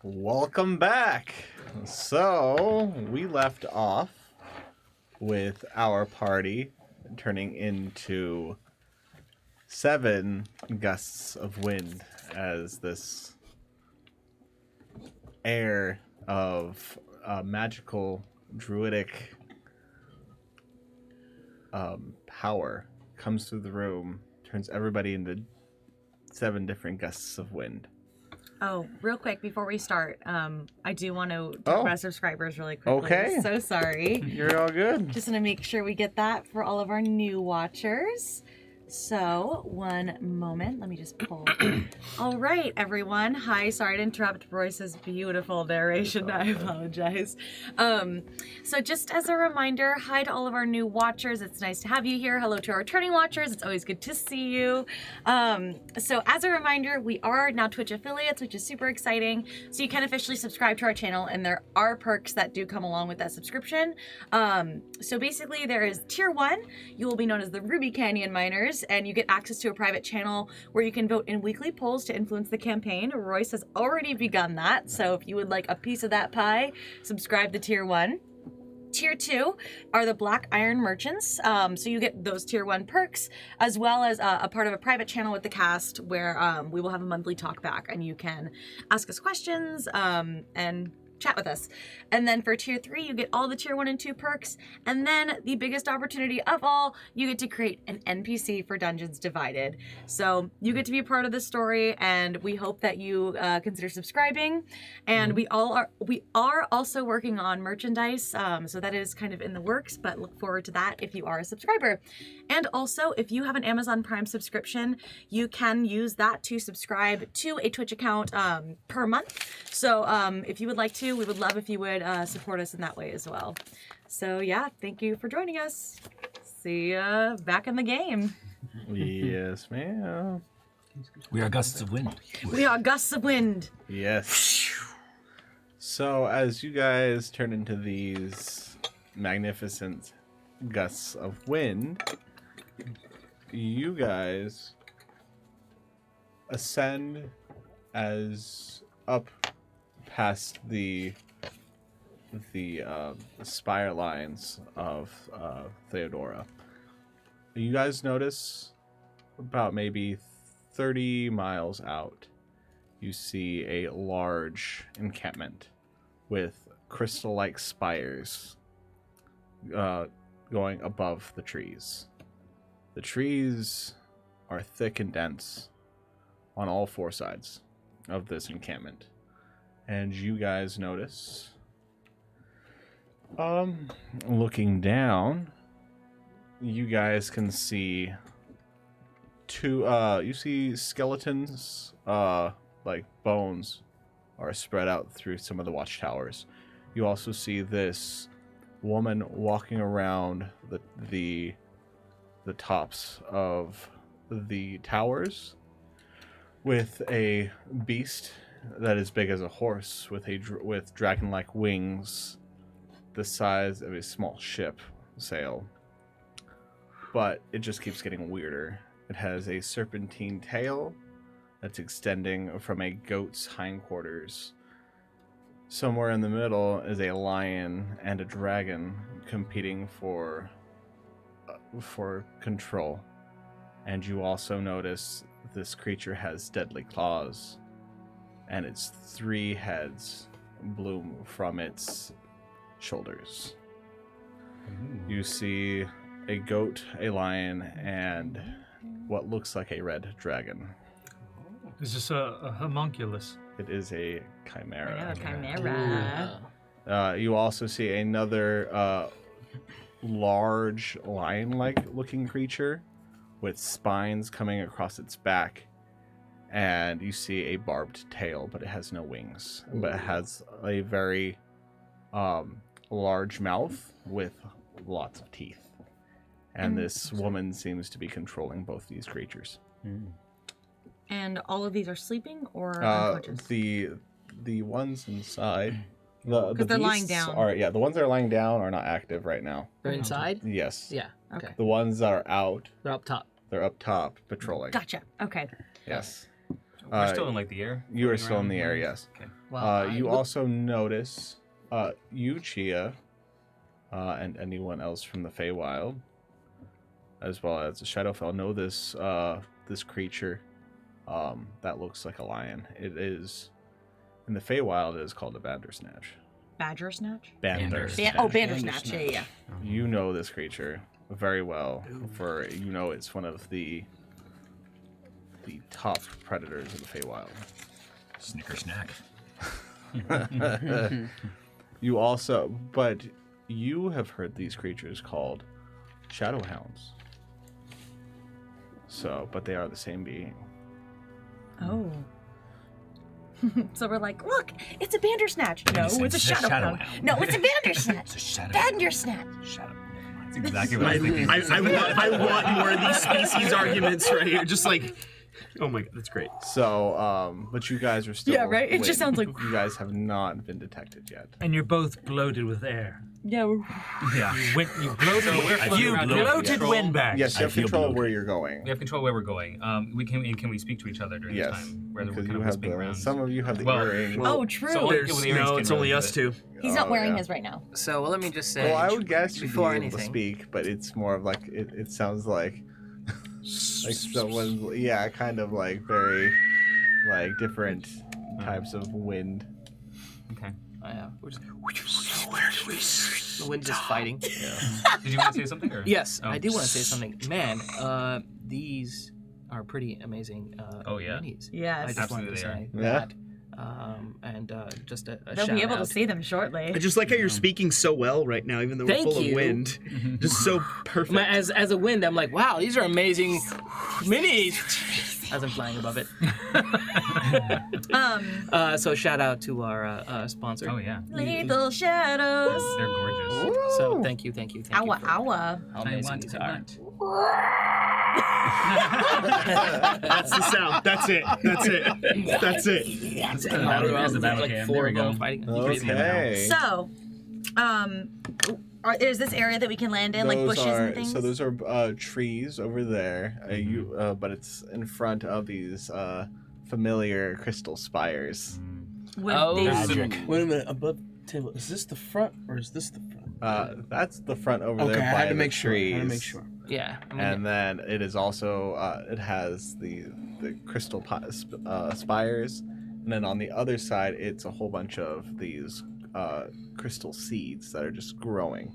Welcome back. So we left off with our party turning into 7 gusts of wind as this air of magical druidic power comes through the room, turns everybody into 7 different gusts of wind. Oh, real quick before we start, I do want to talk about subscribers really quickly. Okay. So sorry. You're all good. Just want to make sure we get that for all of our new watchers. So, one moment. Let me just pull. All right, everyone. Hi, sorry to interrupt Royce's beautiful narration. I apologize. So just as a reminder, hi to all of our new watchers. It's nice to have you here. Hello to our returning watchers. It's always good to see you. So as a reminder, we are now Twitch affiliates, which is super exciting. So you can officially subscribe to our channel, and there are perks that do come along with that subscription. So basically, there is Tier 1. You will be known as the Ruby Canyon Miners, and you get access to a private channel where you can vote in weekly polls to influence the campaign. Royce has already begun that, so if you would like a piece of that pie, subscribe to Tier 1. Tier 2 are the Black Iron Merchants, so you get those Tier 1 perks, as well as a part of a private channel with the cast where we will have a monthly talk back, and you can ask us questions and chat with us. And then for Tier 3, you get all the Tier 1 and 2 perks, and then the biggest opportunity of all, you get to create an NPC for Dungeons Divided. So you get to be a part of the story, and we hope that you consider subscribing. And we are also working on merchandise, so that is kind of in the works, but look forward to that if you are a subscriber. And also, if you have an Amazon Prime subscription, you can use that to subscribe to a Twitch account per month. So if you would like to, we would love if you would support us in that way as well. So yeah, thank you for joining us. See ya back in the game. Yes, ma'am. We are gusts of wind. We are gusts of wind. Yes. So as you guys turn into these magnificent gusts of wind, you guys ascend as up past the spire lines of Theodora. You guys notice about maybe 30 miles out, you see a large encampment with crystal-like spires going above the trees. The trees are thick and dense on all 4 sides of this encampment. And you guys notice, looking down, you guys can see 2, you see skeletons, like bones are spread out through some of the watchtowers. You also see this woman walking around the tops of the towers with a beast that is big as a horse with dragon-like wings the size of a small ship sail. But it just keeps getting weirder. It has a serpentine tail that's extending from a goat's hindquarters. Somewhere in the middle is a lion and a dragon competing for control. And you also notice this creature has deadly claws, and its 3 heads bloom from its shoulders. You see a goat, a lion, and what looks like a red dragon. Is this a homunculus? It is a chimera. Chimera. You also see another large lion-like looking creature with spines coming across its back. And you see a barbed tail, but it has no wings. But it has a very large mouth with lots of teeth. And this woman seems to be controlling both these creatures. And all of these are sleeping or unconscious? The ones inside, the they're lying beasts down. the ones that are lying down are not active right now. They're inside? Yes. Yeah. Okay. The ones that are out, They're up top. they're up top patrolling. Gotcha. Okay. Yes. We're still in like the air. You are still in the air, yes. Okay. Well, You also notice you, Chia, and anyone else from the Feywild, as well as the Shadowfell, know this creature that looks like a lion. It is, in the Feywild, it is called a Bandersnatch. Badger snatch? Bandersnatch. Bandersnatch. Yeah. You know this creature very well, for you know it's one of the top predators of the Feywild. Snicker snack. You also, but you have heard these creatures called Shadowhounds. So, but they are the same being. Oh. So we're like, look, it's a Bandersnatch. No, it's a Shadowhound. No, it's a Bandersnatch. It's a shadow. Bandersnatch. Shadow. That's exactly what I was thinking. I want more of these species arguments right here. Just like, oh my god, that's great. So, but you guys are still. Yeah, right? It just sounds like. You guys have not been detected yet. And you're both bloated with air. Yeah. You bloated windbags. Yes, you have control of where you're going. We have control where we're going. Can we speak to each other during this time? Because you have some of you have the earring. Oh, true. So it's only us two. He's not wearing his right now. So let me just say. Well, I would guess you'd be before able to speak, but it's more of like it sounds like someone, kind of like very like types of wind. Okay. We're just, the wind just fighting. Yeah. Did you want to say something? Or? Yes, I do want to say something. Man, these are pretty amazing. Minis. Yes, I just wanted to say that. And just a they'll shout be able out. to see them shortly. I just like how you're speaking so well right now, even though we're full of wind. Just so perfect. As a wind, I'm like, wow, these are amazing minis. As I'm flying above it. So shout out to our sponsor. Oh yeah. Lethal Shadows. They're gorgeous. Ooh. So thank you. Owa, owa. How amazing these are. That's the sound. That's it. There's the battle cam. There we go. Okay. So, is this area that we can land in, like bushes and things? So those are trees over there. But it's in front of these familiar crystal spires. Magic. Wait a minute, above the table. Is this the front or is this the front? That's the front over there. Okay, I by had to the make sure. trees. Yeah. And then it is also it has the crystal spires, and then on the other side it's a whole bunch of these crystal seeds that are just growing.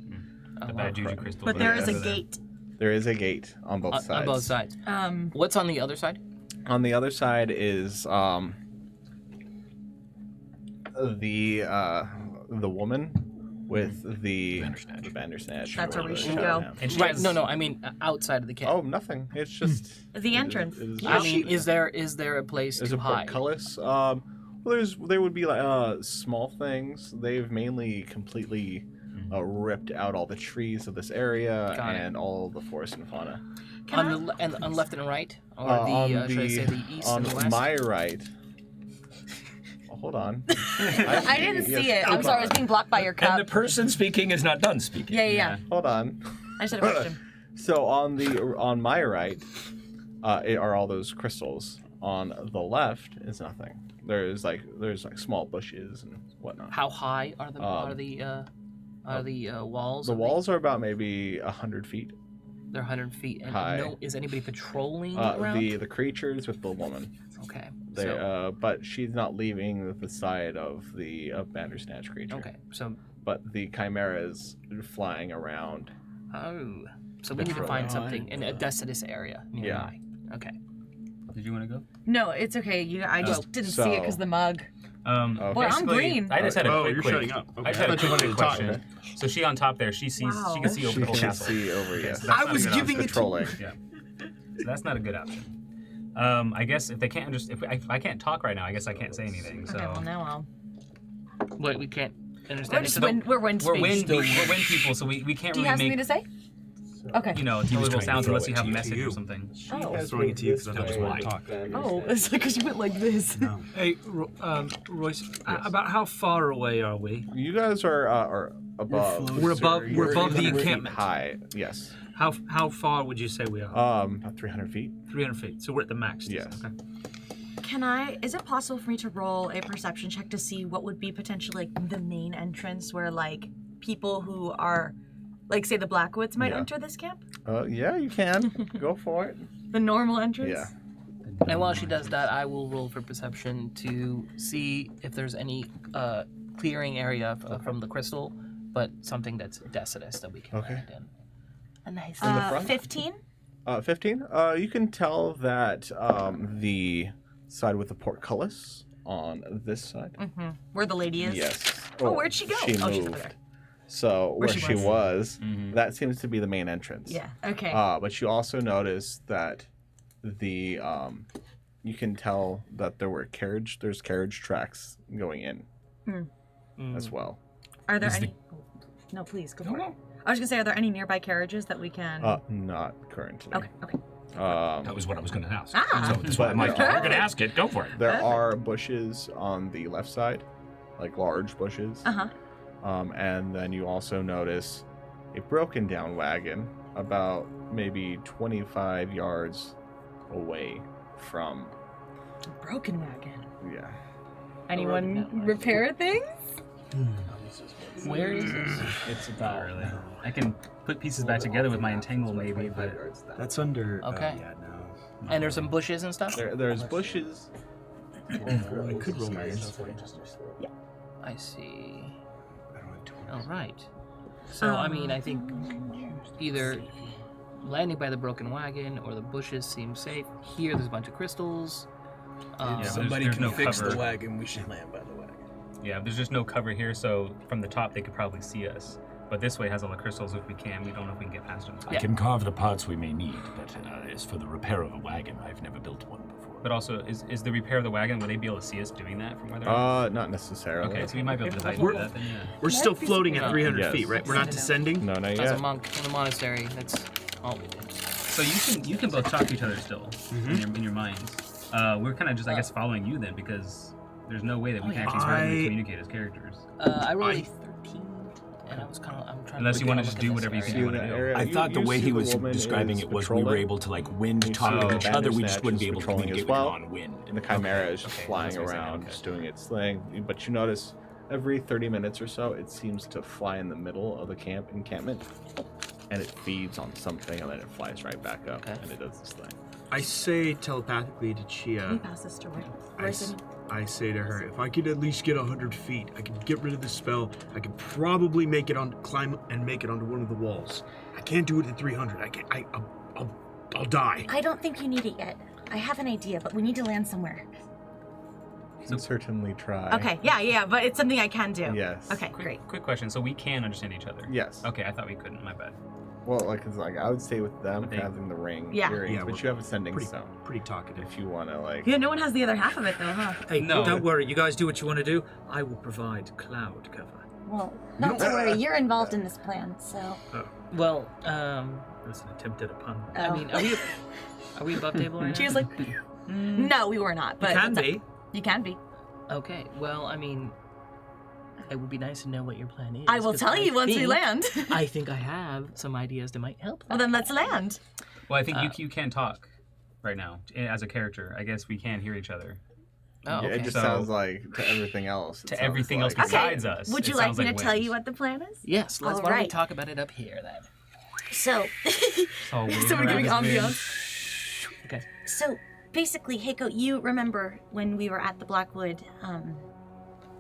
The bad juju crystal. But there is a gate. There is a gate on both sides. On both sides. What's on the other side? On the other side is the woman with the Bandersnatch. That's where we should go. Right. No. I mean, outside of the cave. Oh, nothing. It's just the entrance. I mean, is there a place to hide? Portcullis. Well, there would be like small things. They've mainly completely ripped out all the trees of this area and all the forest and fauna. On left and right, or should I say the east and the west? On my right. Hold on. I didn't see it. I'm sorry, I was being blocked by your cup. And the person speaking is not done speaking. Yeah. Hold on. I just had a question. So on my right are all those crystals. On the left is nothing. There's like small bushes and whatnot. How high are the walls? The walls are about maybe 100 feet. They're 100 feet. And high. Is anybody patrolling around? The creatures with the woman. Okay. But she's not leaving the side of the Bandersnatch creature. Okay. So. But the chimera is flying around. Oh. So we need to find something in a desolate area nearby. Yeah. Okay. Did you want to go? No, it's okay. I just didn't see it because the mug. Well, I'm green. I just had a quick. You're shutting up. Okay. I just had a quick question. So she on top there, she sees. Wow. She can see over the whole castle. She can see over. Yes. So I was giving it patrolling. Yeah. So that's not a good option. I guess if they can't understand, if I can't talk right now, I guess I can't say anything. So. Okay, well now I'll. Wait, we can't understand. We're wind We're speech. wind people, so we can't Do you really have make. something to say? Okay. You know, intelligible sounds unless you have a message or something. Oh. I was throwing it to you because I just want to talk. Oh, it's like because you went like this. No. Hey, Royce, about how far away are we? You guys are above. We're above the encampment. High. Yes. How far would you say we are? About 300 feet. 300 feet. So we're at the max. Yes. Okay. Is it possible for me to roll a perception check to see what would be potentially like the main entrance where like people who are, like say the Blackwoods might enter this camp? Yeah, you can. Go for it. The normal entrance? Yeah. And while she does that, I will roll for perception to see if there's any clearing area from the crystal, but something that's decidus that we can land in. A nice In the front? 15? 15? You can tell that the side with the portcullis on this side. Mm-hmm. Where the lady is? Yes. Oh, where'd she go? She moved. She's over there. So where she was, Mm-hmm. that seems to be the main entrance. Yeah, okay. But you also notice that the you can tell that there's carriage tracks going in as well. Are there any? No, please go for it. I was gonna say, are there any nearby carriages that we can? Not currently. Okay. That was what I was going to ask. Ah. So that's why I'm like, you're going to ask it. Go for it. There are bushes on the left side, like large bushes. And then you also notice a broken down wagon about maybe 25 yards away from. A broken wagon. Yeah. Anyone repair things? Where is this? It's about early. I can put pieces back together with my entangle maybe, but That's under. Okay. Yeah, no. And there's some bushes and stuff? There's bushes. I could roll my Yeah. I see. All right. So, I mean, I think either landing by the broken wagon or the bushes seem safe. Here, there's a bunch of crystals. Somebody there's can no fix cover. the wagon. We should land by the wagon. yeah, there's just no cover here, so from the top they could probably see us. But this way has all the crystals if we can. We don't know if we can get past them. I can carve the parts we may need, but as for the repair of a wagon, I've never built one before. But also, is the repair of the wagon, would they be able to see us doing that from where they're at? Not necessarily. Okay, so we might be able to hide do that then, yeah. We're still floating at 300 feet, right? We're not descending? No, not As yet. a monk in the monastery, that's all we did. So you can both talk to each other still in your minds. We're kind of just, I guess, following you then, because there's no way that we can actually communicate as characters. I rolled a 13, and I was kind of, I'm trying Unless to you want to just do whatever you think you want to do. I thought the way he was describing it was we were able to like wind talk to each other, we just wouldn't be able to communicate with non-wind. And the chimera is just flying around, just doing its thing. But you notice every 30 minutes or so, it seems to fly in the middle of the encampment, and it feeds on something, and then it flies right back up, and it does this thing. I say telepathically to Chia. Can you pass this to Roy? I say to her, if I could at least get 100 feet, I could get rid of the spell. I could probably climb and make it onto one of the walls. I can't do it at 300. I'll die. I don't think you need it yet. I have an idea, but we need to land somewhere. You can certainly try. Okay, yeah, but it's something I can do. Yes. Okay, great. Quick question. So we can understand each other? Yes. Okay, I thought we couldn't. My bad. Well, it's like I would stay with them having the ring earrings, but you have a sending stone. Pretty talkative. If you want to, like. Yeah, no one has the other half of it, though, huh? Hey, don't worry. You guys do what you want to do. I will provide cloud cover. Well, not to worry. You're involved in this plan, so. Well, That's an attempt at a pun. I mean, are we above table right now? She was like, no, we were not. But You can be. You can be. Okay, well, I mean, it would be nice to know what your plan is. I will 'cause tell you once we think- land. I think I have some ideas that might help. Well, then let's land. Well, I think you can talk right now as a character. I guess we can hear each other. Oh, okay. Yeah, it just sounds like to everything else. To everything else besides us. Would you it like sounds me to like tell wind. you what the plan is? Yes, let's. All Why don't we right. talk about it up here then? So, Oh, So we're giving around this ambiance. Okay. so basically, Heiko, you remember when we were at the Blackwood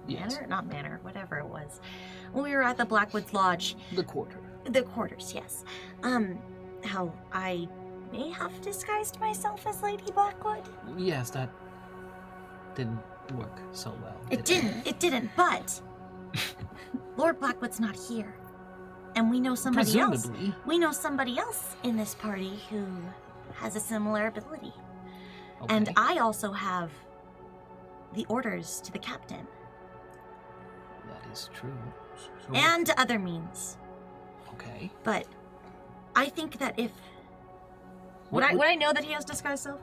Yes. Manor? Not Manor, whatever it was. When we were at the Blackwood's Lodge. The quarter. The quarters, yes. How I may have disguised myself as Lady Blackwood? Yes, that didn't work so well. It didn't, but Lord Blackwood's not here. And we know somebody else. Presumably. We know somebody else in this party who has a similar ability. And Okay. I also have the orders to the captain. That is true. And other means. Okay. But I think that if... Would I know that he has disguised self?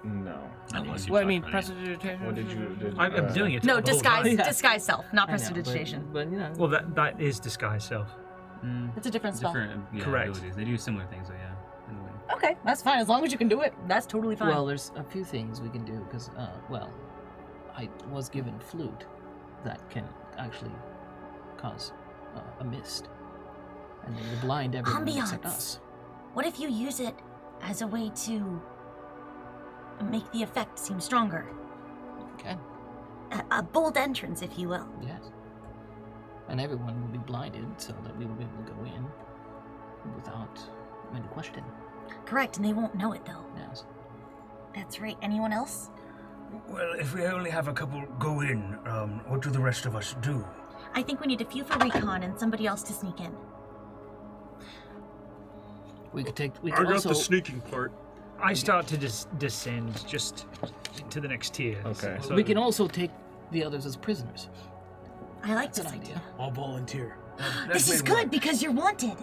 No. Unless you Well, I talk mean, about it. prestidigitation. What did you? I'm doing it. No, the whole disguise time. disguise self, not I know, prestidigitation. But you know. Well, that is disguise self. It's a different spell. Different Correct. abilities. They do similar things, though, yeah. In a way. Okay, that's fine. As long as you can do it, that's totally fine. Well, there's a few things we can do because, well, I was given flute that can actually cause a mist, and it will blind everyone except us. What if you use it as a way to make the effect seem stronger? Okay. A bold entrance, if you will. Yes. And everyone will be blinded so that we will be able to go in without any question. Correct, and they won't know it though. Yes. That's right. Anyone else? Well, if we only have a couple go in, what do the rest of us do? I think we need a few for recon and somebody else to sneak in. We could take. I got the sneaking part. I start to descend just to the next tier. Okay. So we can also take the others as prisoners. I like That's this an idea. I'll volunteer. This is good because you're wanted.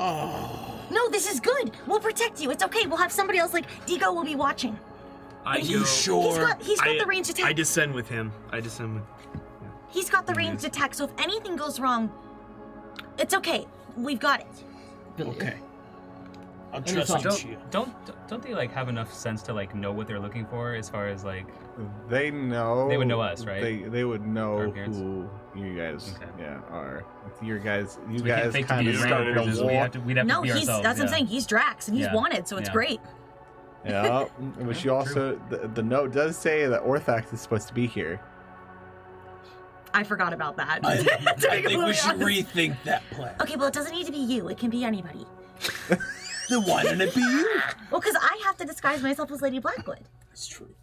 Oh. No, this is good. We'll protect you. It's okay. We'll have somebody else. Like Digo will be watching. Are you sure? He's got the ranged attack. I descend with him. He's got the ranged attack. So if anything goes wrong, it's okay. We've got it. Okay. I'll trust you. Don't they like have enough sense to like know what they're looking for as far as like They know. They would know us, right? They would know appearance? who you guys are. You guys we can't fake to kind be of the started a Rangers, war. we'd have to No, be that's ourselves, what I'm saying. He's Drax and he's Yeah. wanted, so it's Yeah. great. Yeah, which you also the note does say that Orthax is supposed to be here. I forgot about that. I To be think we completely should honest. rethink that plan. Okay, well, it doesn't need to be you. It can be anybody. Then why didn't it be you? Well, because I have to disguise myself as Lady Blackwood. That's true.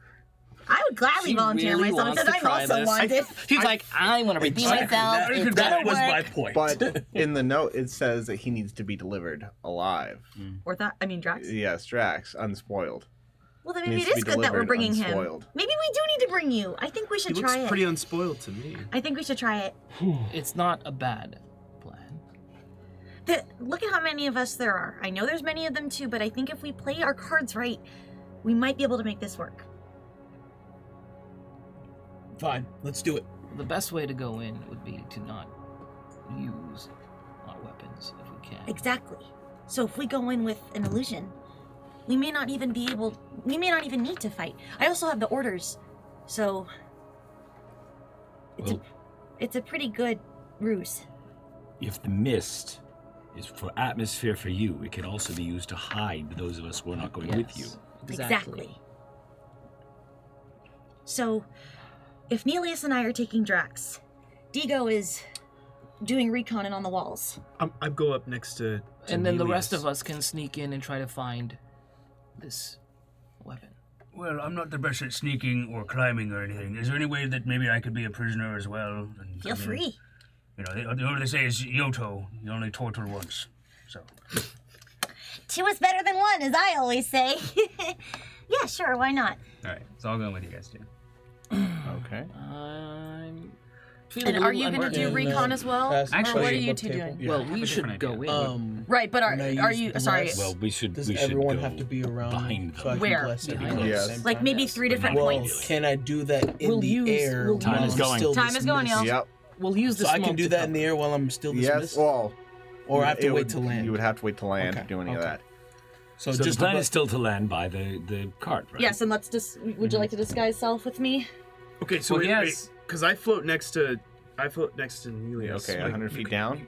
I would gladly She volunteer really myself wants because to I'm try also this. wanted. She's like, I want to redeem myself. That was my point. But in the note, it says that he needs to be delivered alive. Or that, I mean, Drax. Yes, Drax, unspoiled. Well, then He maybe needs it to is be good that we're delivered bringing unspoiled. him. Maybe we do need to bring you. I think we He should looks try it. pretty unspoiled to me. I think we should try it. It's not a bad plan. Look at how many of us there are. I know there's many of them too, but I think if we play our cards right, we might be able to make this work. Fine, let's do it. The best way to go in would be to not use our weapons if we can. Exactly. So if we go in with an illusion, we may not even be able, we may not even need to fight. I also have the orders, so it's a pretty good ruse. If the mist is for atmosphere for you, it can also be used to hide those of us who are not going with you. Exactly. So, if Nelius and I are taking Drax, Digo is doing recon and on the walls. I go up next to And then the Nelius. rest of us can sneak in and try to find this weapon. Well, I'm not the best at sneaking or climbing or anything. Is there any way that maybe I could be a prisoner as well? And, Feel free. You know, what they say is Yoto, you only torture once. So. Two is better than one, as I always say. Yeah, sure, why not? All right, so I'll go in with you guys too. Okay. I'm And are you going to do recon as well? Or Actually, what are you two doing? Yeah. Well, we should go in. Right, but are use you, bless? sorry. Well, we should. Does we should everyone go have to be around behind so I them. can Where? bless Behind everyone them. at the same Like time? maybe 3 different Well, points. can I do that in We'll the use- air we'll while Time is I'm going. still Time is going, dismissed? Yep. We'll use the So I smoke can do to that in cover. the air while I'm still dismissed? Yes. Well, Or I have to it wait would- to land? You would have to wait to land Okay, to do any of okay. that. So, So just the plan above- is still to land by the cart, right? Yes, and let's just, would you like to disguise self with me? Okay, so Well, wait, he wait, has- because I float next to Nelius. Okay, 100 feet down.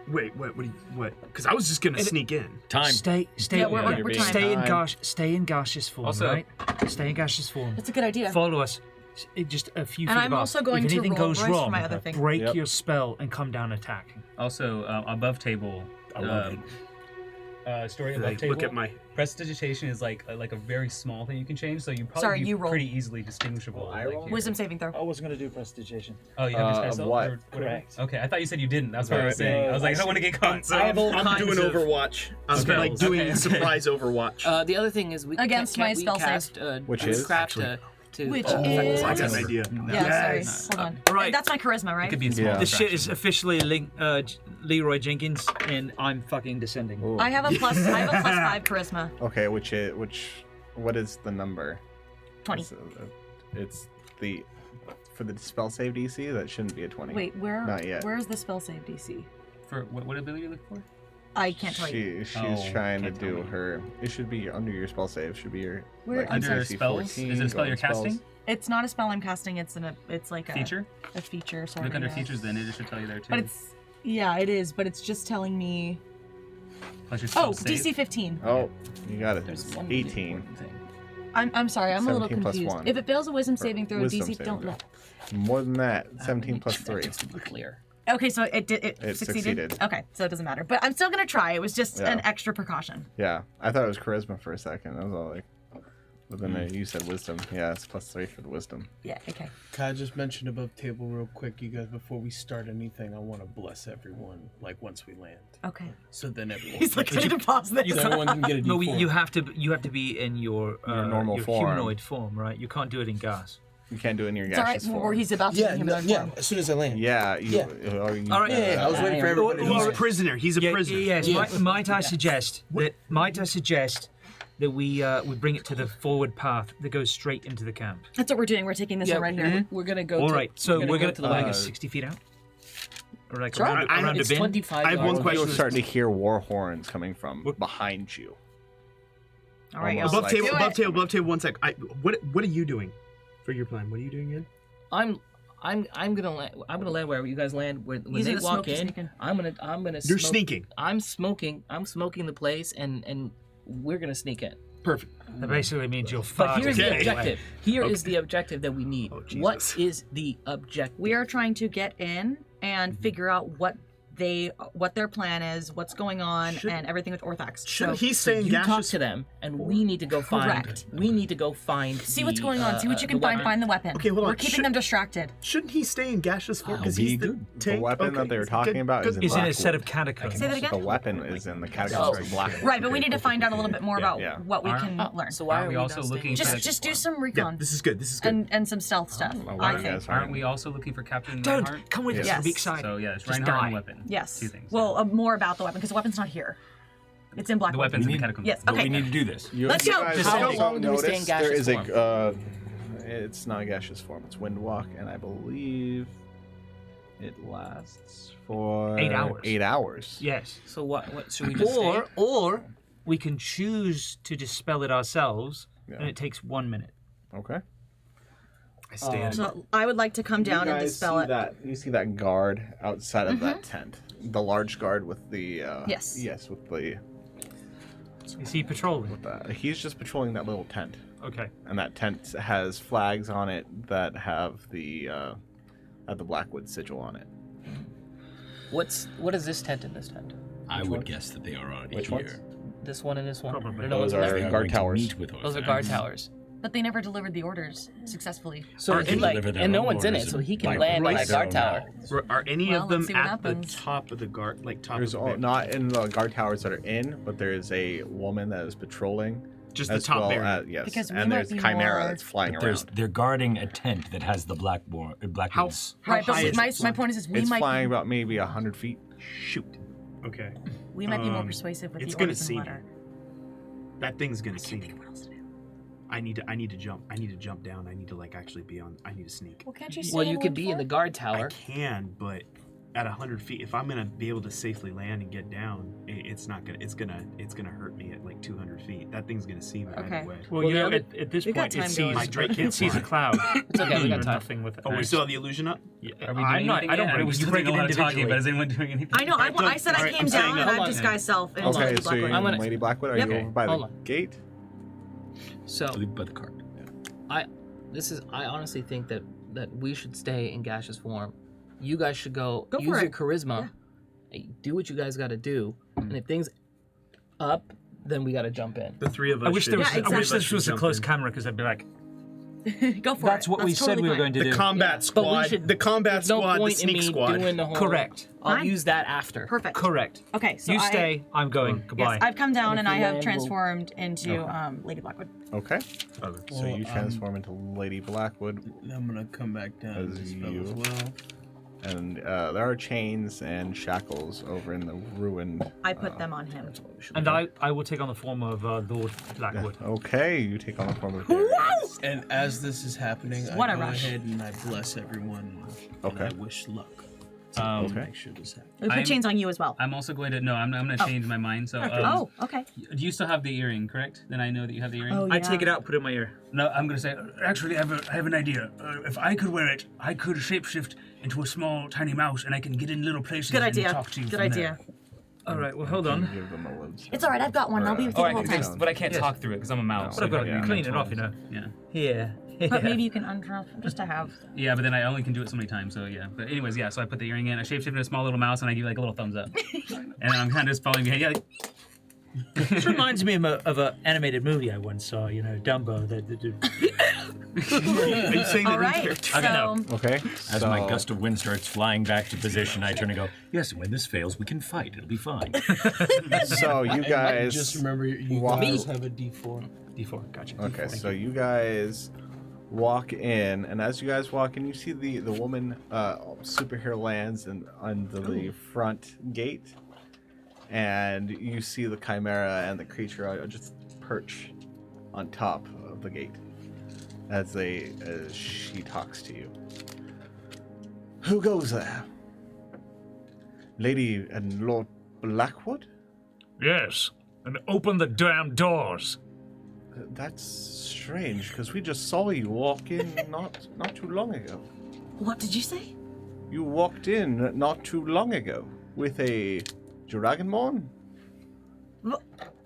Wait, what? What? Because I was just gonna sneak in. Time. Stay Yeah, we're being stay in kind. stay in gaseous form, Also- right? Stay in gaseous form. That's a good idea. Follow us. Just a few And feet I'm above. also going if to anything roll goes Royce for wrong, my other thing. break Yep. your spell and come down attacking. Also, above table. I love it. Story And above I table. look at my. Prestidigitation is like a very small thing you can change, so you probably Sorry, be you roll. pretty easily distinguishable. I like, roll? you- Wisdom saving throw. I was gonna do prestidigitation. Oh, you have Of this spell what? or whatever? Correct. Okay, I thought you said you didn't. That's what I was Alright, saying. I was like, I I don't want to get caught. So So have all I'm kinds doing of Overwatch. I'm spells. like doing Okay. surprise Overwatch. The other thing is we Against my can't we spell save. cast Which is? witchcraft to Which affect is- I got us. an idea. Yeah, Yes. sorry. Hold on. Right. That's my charisma, It right? could be a small Yeah. This shit distraction. is officially Leroy Jenkins, and I'm fucking descending. Ooh. I have a +5 charisma. Okay, what is the number? 20. It's the for the spell save DC. That shouldn't be a 20. Wait, Not yet. where's the spell save DC? For what ability are you looking for? I can't tell you. She's trying to do her. It should be under your spell save. Should be your. Where- Under DC spells? 14, Is it a spell go you're on spells. casting? It's not a spell I'm casting. It's like Feature? a feature sort Look of. under yeah. features, then it should tell you there too. But it is. But it's just telling me. Plus your spell Oh, save. DC 15. Oh, you got it. There's one 18. I'm sorry. I'm a little 17 plus confused. 1. If it fails a wisdom saving throw, Wisdom DC saving don't throw. look. More than that, 17 plus 3. Just to be clear. Okay, so it It succeeded. Okay, so it doesn't matter. But I'm still gonna try. It was just Yeah. an extra precaution. Yeah, I thought it was charisma for a second. I was all like, but then you said wisdom. Yeah, it's plus 3 for the wisdom. Yeah. Okay. Can I just mention above table real quick, you guys, before we start anything, I want to bless everyone, like, once we land. Okay. So then everyone... He's like, I need to pause this. So everyone can get a No, D4. you have to be in your normal form. humanoid form, right? You can't do it in gas. You can't do it in your It's all right. gaseous Or form. he's about to. Yeah, him no, on yeah, form. as soon as I land. Yeah, you, Yeah. All right. Yeah, I was waiting for everybody. He's a prisoner. He's a prisoner. Yes. Yeah. Might I suggest that we bring it to the forward path that goes straight into the camp. That's what we're doing. We're taking this one right here. We're gonna go. All to, right. So we're go gonna to the like wagon. 60 feet out. Or like Sure. around a It's bin. 25 I have one yards. question. You're starting to hear war horns coming from behind you. All right, y'all. Almost Above like- table, Do above it. table, above table. 1 sec. What are you doing for your plan? What are you doing again? I'm gonna land wherever you guys land. When He's they gonna walk smoke, he's in, sneaking. I'm gonna. You're smoke. sneaking. I'm smoking the place, and we're gonna sneak in. Perfect. That basically means you're But farting. here's the Okay. objective. Here is the objective that we need. Jesus. What is the objective? We are trying to get in and figure out what their plan is, what's going on, and everything with Orthax. Shouldn't So he stay in you talk gaseous? to them, and we need to go find. Correct. We need to go find. see what's going on. See what you can find the weapon. Okay, hold on. We're keeping them distracted. Shouldn't he stay in gaseous form? Because That'll he's be the good. The tank. weapon Okay, that they were good, talking about good. is in Is in a Blackwood. set of catacombs. Say that again? The weapon is in the catacombs of Blackwood. Right, but we need to find out a little bit more about Yeah. what we can learn. So why Aren't are we we also not looking staying? for Just do some Yeah, recon this is good. This is good. and some stealth stuff. Oh, I wow, think. guys, Aren't we also looking for Captain Don't Reinhardt? come with us. Yes. You'll be excited. So yeah, it's Just Reinhardt and die. the weapon. Yes. Two things. Well, more about the weapon because the weapon's not here. It's in the Blackwood. weapon's in the need- catacombs. Yes. But Okay. we need to do this. Let's go. guys How also long do we stay in notice there is gaseous it's not a gaseous form. It's windwalk, and I believe it lasts for 8 hours. 8 hours. Yes. So what should we just stay? Or we can choose to dispel it ourselves, Yeah. and it takes 1 minute. Okay. I stand. So I would like to come down and dispel it. You see that guard outside of that tent, the large guard with the Yes. yes, with the Is he patrolling? he's just patrolling that little tent, Okay. and that tent has flags on it that have the Blackwood sigil on it. What is this tent and this tent? I would guess that they are already Which here. ones? This one and this one. Probably. No Those one's are left. They guard going to towers. meet with Those are Orthax. guard towers. But they never delivered the orders successfully. So Or he can like, deliver their and no own one's in it, orders so he can by land on right that guard their tower. mouths. Are any Well, of them let's see what at the happens. top of the guard, like top There's of the bit? not in the guard towers that are in, but there is a woman that is patrolling. Just the as top well area. as, yes, Because we and might there's be Chimera more- that's flying But there's, around. they're guarding a tent that has the Blackwood's. How Right, but high is my it? point is we It's might flying about maybe 100 feet. Shoot. Okay. be more persuasive with it's the gonna orders see and me. letter. That thing's gonna see me. Think of what else to do. I need to jump. I need to jump down. I need to like actually be on. I need to sneak. Well, can't you say Well, in you could one be in the form? guard I tower. can, but at 100 feet, if I'm gonna be able to safely land and get down, it's not gonna. It's gonna hurt me at like 200 feet. That thing's gonna see me Okay. right away. Well, Well, you know, the at this We've got point, it time sees, going. My Drake it can't sees a fly. cloud. It's okay, we got Or time. nothing with it. Oh, we still have the illusion up. Are we doing I'm not. anything I don't yet? break We're it. still You break it doing a lot of talking, individually. but is anyone doing anything? I know. I said I Alright, came I'm down staying and up. I've Hold on. disguised self into Okay, Lady so you're Blackwood. in Lady Blackwood. Are Yep. you over by Hold the on. gate? So By the cart. I honestly think that we should stay in gaseous form. You guys should go, Go for use your it. charisma. Hey, do what you guys got to do, and if things up, then we got to jump in. The three of us. I wish there was. Yeah, I wish exactly. this was a close camera because I'd be like, Go for "That's it. what we said totally we were fine. going to The do." combat But squad. we should. The combat There's no squad. The point in sneak me squad. doing the whole. Correct. I'll Fine. use that after. Perfect. Correct. Okay, so You stay. I'm going. Goodbye. Yes, I've come down and And if I we have land, transformed into Lady Blackwood. Okay. Okay. So Well, you transform into Lady Blackwood, I'm gonna come back down and As dispel you- as well. and there are chains and shackles over in the ruined. I put them on him. And I will take on the form of Lord Blackwood. Okay, you take on the form of Darius. And as this is happening, What I a go rush. ahead and I bless everyone. Okay. And I wish luck. Okay. We put chains on you as well. I'm also going to I'm going to change my mind. So okay. Do you still have the earring, correct? Then I know that you have the earring. Oh, I take it out, put it in my ear. No, I'm going to say, actually, I have an idea. If I could wear it, I could shapeshift into a small, tiny mouse, and I can get in little places Good and idea. talk to you Good from idea. there. All right, well, hold on. Give them a load. It's all right. I've got one. I'll be with you the whole time. But I can't talk through it because I'm a mouse. But I've got to Yeah. clean it off, you know. Yeah. Yeah. But maybe you can undraw just to have. Yeah, but then I only can do it so many times, so yeah. But anyways, yeah, so I put the earring in, I shapeshift into a small little mouse, and I give like a little thumbs up. And then I'm kind of just following behind. Yeah, like, This reminds me of an animated movie I once saw, you know, Dumbo. Are you saying All that? right. So Okay. As my gust of wind starts flying back to position, I turn and go, yes, when this fails, we can fight. It'll be fine. So you guys Just remember, you walk- guys have a D4. D4, gotcha. Okay, so you guys walk in, and as you guys walk in, you see the woman superhero lands on the front gate, and you see the chimera and the creature just perch on top of the gate as she talks to you. Who goes there? Lady and Lord Blackwood? Yes, and open the damn doors. That's strange, because we just saw you walk in not too long ago. what did you say? You walked in not too long ago with a dragonborn?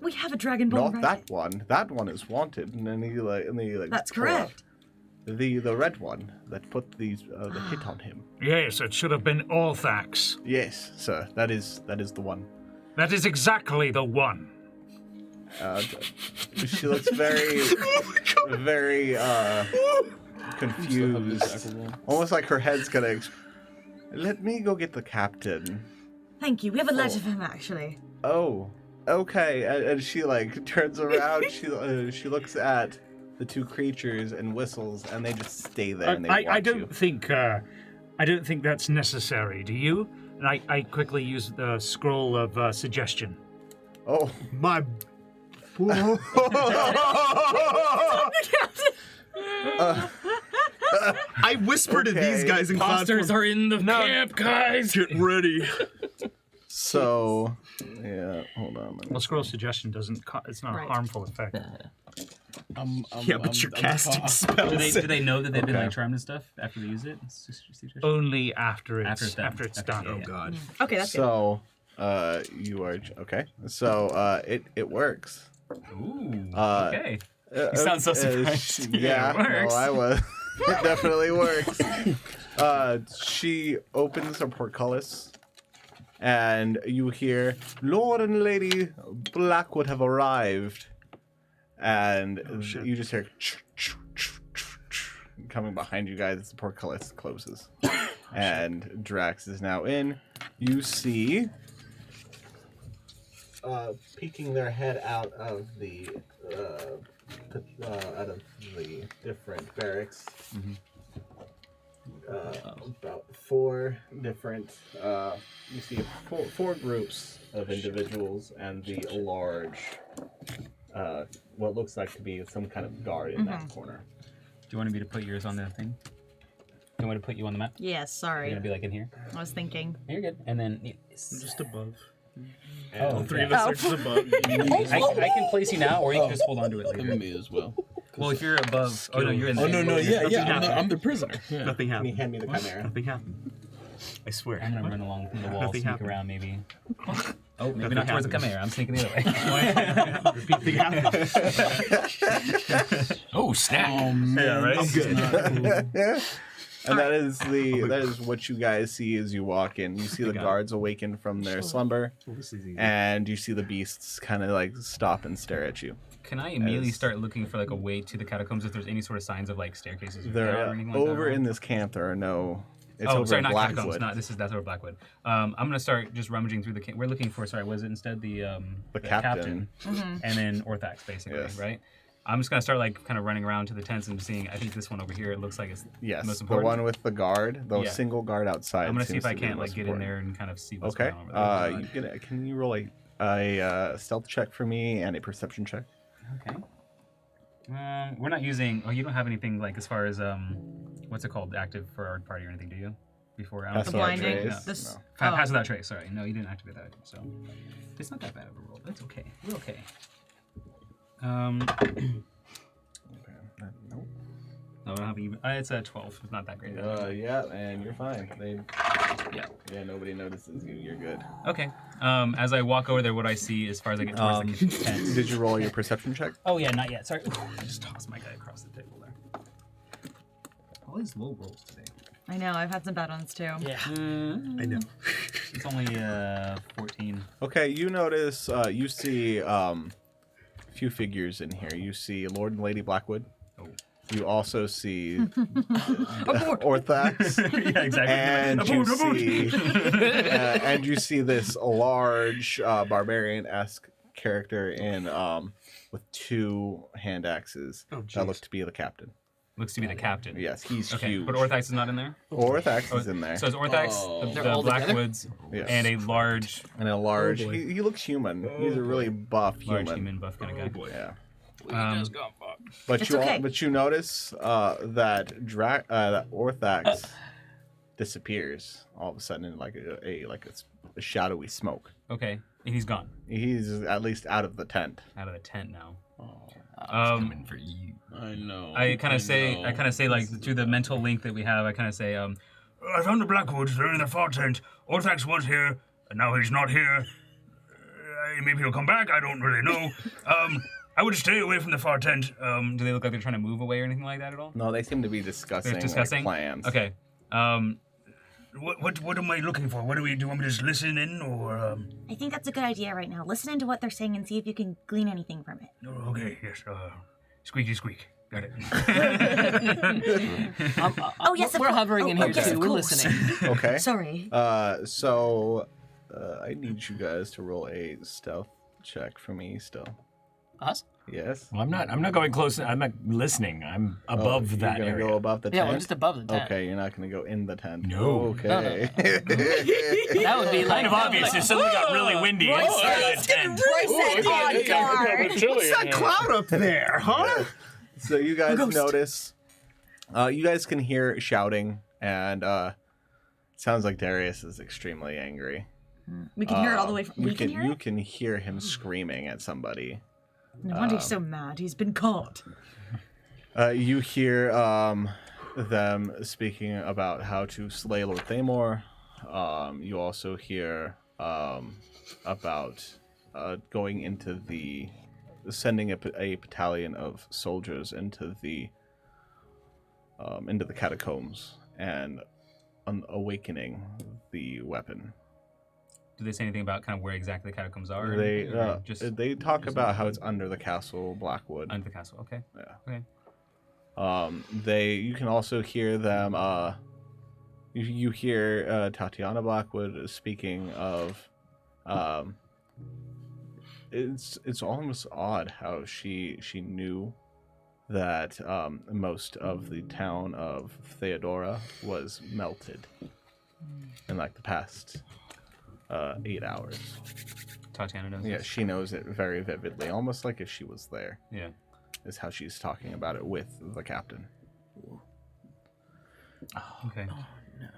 We have a dragonborn. Not right? that one. That one is wanted, and then he like That's pull out correct. The red one that put the hit on him. Yes, it should have been Orthax. Yes, sir. That is the one. That is exactly the one. She looks very confused. Almost like her head's gonna. Let me go get the captain. Thank you. We have a letter for him, actually. Oh, okay. And she like turns around. She looks at the two creatures and whistles, and they just stay there. And they I watch don't you. think that's necessary. Do you? And I quickly use the scroll of suggestion. Oh My. I whisper to these guys in cloud Monsters form, are in the camp, guys. get ready. So, yeah. Hold on. Well, scroll suggestion doesn't. It's not Right. a harmful effect. Yeah, but you're casting spells. do they know that they've been Okay. like charmed and stuff after they use it? It's just suggestion? Only after After it's it's done. done. Yeah, yeah. God. Okay, that's good. So, you are okay. So, it works. Ooh. Uh, Okay. You sound so surprised. Yeah, It works. no, I was. It definitely works. She opens her portcullis, and you hear Lord and Lady Blackwood have arrived, and you just hear coming behind you guys as the portcullis closes, and Drax is now in. You see, peeking their head out of the different barracks. About four different. You see four groups of individuals and the large, what looks like to be some kind of guard in that corner. Do you want me to put yours on the thing? You want me to put you on the map? Yes, sorry. You're gonna be like in here. I was thinking. You're good. And then Just above. Oh, Three of us are just above. I can place you now, or you can just hold on to it later. Me as well. Well, if you're above, oh no, you're in the. Oh no, yeah. I'm the prisoner. Yeah. Nothing Can you happened. hand me the chimera? Nothing happened. I swear. I'm gonna run along from the wall, Nothing sneak happened. around maybe. Oh, maybe Nothing not towards the happened. chimera. I'm sneaking the other way. Nothing happened. Oh, snap. Oh man, Yeah, right? this is not cool. And that is what you guys see as you walk in. You see the guards awaken from their slumber, This is easy. and you see the beasts kind of like stop and stare at you. Can I immediately start looking for like a way to the catacombs if there's any sort of signs of like staircases or They're anything like that? over in this camp. There are no. It's oh, over sorry, in not catacombs. Blackwood. Not that's over Blackwood. I'm gonna start just rummaging through the camp. We're looking for. Sorry, was it instead the captain. and then Orthax basically, Yes. right? I'm just gonna start like kind of running around to the tents and seeing. I think this one over here. It looks like it's the most Yes, the important. one with the guard, the Yeah. single guard outside. I'm gonna see seems if I to be the can't like most get in important. there and kind of see what's Okay. going on over there. Can you roll a stealth check for me and a perception check? Okay. We're not using. Oh, you don't have anything like as far as what's it called, active for our party or anything, do you? before. I Pass don't The without think- blinding. trace? This. No. Pass without trace. Sorry, no, you didn't activate that. So it's not that bad of a roll. That's okay. We're okay. Nope. No, I don't have even. It's a 12. It's not that great. Yeah, and you're fine. Yeah, nobody notices you. You're good. Okay. As I walk over there, what I see as far as I get towards the kitchen tent. Did you roll your perception check? Oh yeah, not yet. Sorry. I just tossed my guy across the table there. All these low rolls today. I know. I've had some bad ones too. Yeah. I know. It's only 14. Okay, you notice, you see a few figures in here. You see Lord and Lady Blackwood. Oh. You also see Orthax. Yeah, exactly. And you see this large barbarian-esque character in with 2 hand axes that look to be the captain. Looks to be the captain. Yes, he's okay, huge. but Orthax is not in there? Orthax is in there. So it's Orthax, the Blackwoods, Yes. and a large... he looks human. He's a really buff human. Large human buff kind of guy. Yeah. It's okay. But you notice that Orthax disappears all of a sudden in like a shadowy smoke. Okay, and he's gone. He's at least out of the tent. Out of the tent now. Coming for you. I know. I kind of say like through the mental link that we have. I kind of say, I found the Blackwoods. They're in the far tent. Orthax was here, and now he's not here. Maybe he'll come back. I don't really know. I would stay away from the far tent. do they look like they're trying to move away or anything like that at all? No, they seem to be discussing. They're discussing plans. Okay. What am I looking for? What do we do? You want me to just listen in, or? I think that's a good idea right now. Listen into what they're saying and see if you can glean anything from it. Okay, yes. Squeaky squeak. Got it. Oh yes, we're hovering in here yes, too. of We're course. listening. Okay. Sorry. So I need you guys to roll a stealth check for me still. Us? Yes. Well, I'm not going close. I'm not listening. I'm above that You're gonna area. go above the Yeah, tent? we're just above the tent. Okay, you're not gonna go in the tent. No. Okay. That would be Kind of obvious. It suddenly got really windy inside the tent. What's that cloud up there, huh? So you guys notice, you guys can hear shouting, and it sounds like Darius is extremely angry. We can hear it all the way from. We can hear You it. can hear him screaming at somebody. No wonder he's so mad. He's been caught. You hear them speaking about how to slay Lord Thamor. You also hear about going into sending a battalion of soldiers into the catacombs and awakening the weapon. Do they say anything about kind of where exactly the catacombs are? They talk about how it's under the castle Blackwood. Under the castle. Okay. Yeah. Okay. You can also hear them. You hear Tatiana Blackwood speaking of. It's almost odd how she knew that most of the town of Theodora was melted in like the past 8 hours. Tatiana knows. Yeah, this? she knows it very vividly, almost like if she was there. Yeah. Is how she's talking about it with the captain. Okay.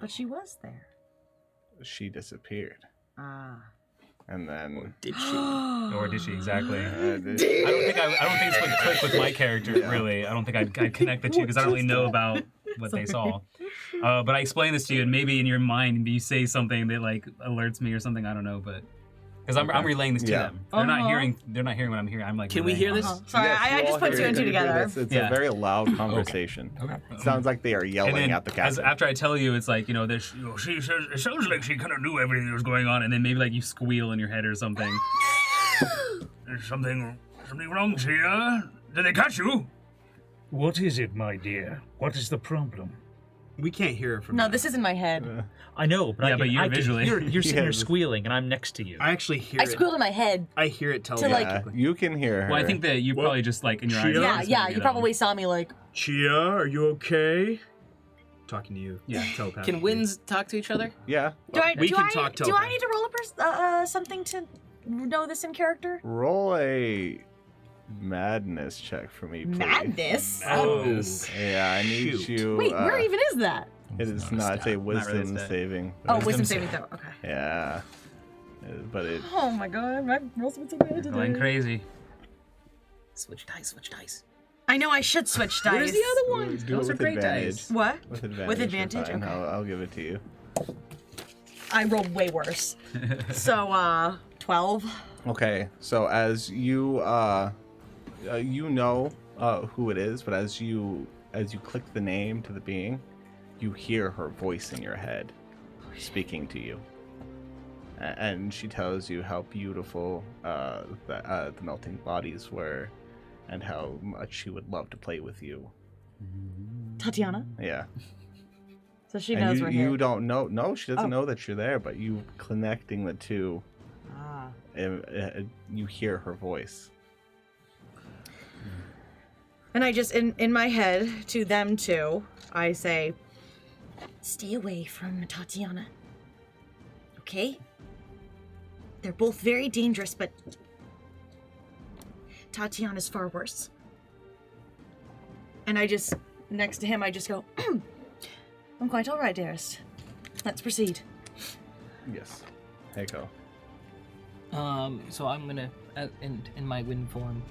But she was there. She disappeared. Ah. And then Did she? Or did she exactly? I don't think this would click with my character. Really, I don't think I'd connect the two because I don't really know about what they saw. But I explain this to you, and maybe in your mind you say something that like alerts me or something. I don't know, but because I'm relaying this to them. They're not hearing. They're not hearing what I'm hearing. I'm like. Can we hear this? Sorry, Yes, I you just all put hear two and it. two You hear together. this. It's a very loud conversation. Okay. It sounds like they are yelling And then, at the captain. after I tell you, it's like there's She says it sounds like she kind of knew everything that was going on, and then maybe like you squeal in your head or something. There's something wrong here. Did they catch you? What is it, my dear? What is the problem? We can't hear it from No, here. this is in my head. I know, but Yeah, but you're visually. You're sitting there squealing, and I'm next to you. I actually hear I it. squealed in my head. I hear it To, telepathically. You can hear her. Well, I think that you probably just like in your eyes. Yeah, yeah. You probably saw me like. Chia, are you okay? Talking to you. Yeah. Telepathically. Can winds talk to each other? Yeah. Do I We do can I talk do I need to roll something to know this in character? Roll a madness check for me, please. Madness. Madness. Yeah, I need Shoot. you. Wait, where even is that? It is not. It's a wisdom saving. Oh, wisdom saving throw. Okay. Yeah. But it. Oh my god, my rolls were so bad today. Going crazy. Switch dice. I know I should switch dice. Where's the other one? Do Those it are with great advantage. dice. What? With advantage. With advantage? Fine. Okay. I'll give it to you. I rolled way worse. So, 12. Okay, so as you you know who it is, but as you click the name to the being, you hear her voice in your head speaking to you, and she tells you how beautiful the melting bodies were, and how much she would love to play with you. Tatiana? Yeah. So she And knows we're here. You don't know. No, she doesn't Oh. know that you're there, but you connecting the two. Ah. You hear her voice. And I just, in my head, to them two, I say, stay away from Tatiana. Okay? They're both very dangerous, but Tatiana's far worse. And I just, next to him, I just go, I'm quite all right, dearest. Let's proceed. Yes. Heiko. So I'm gonna, in my wind form,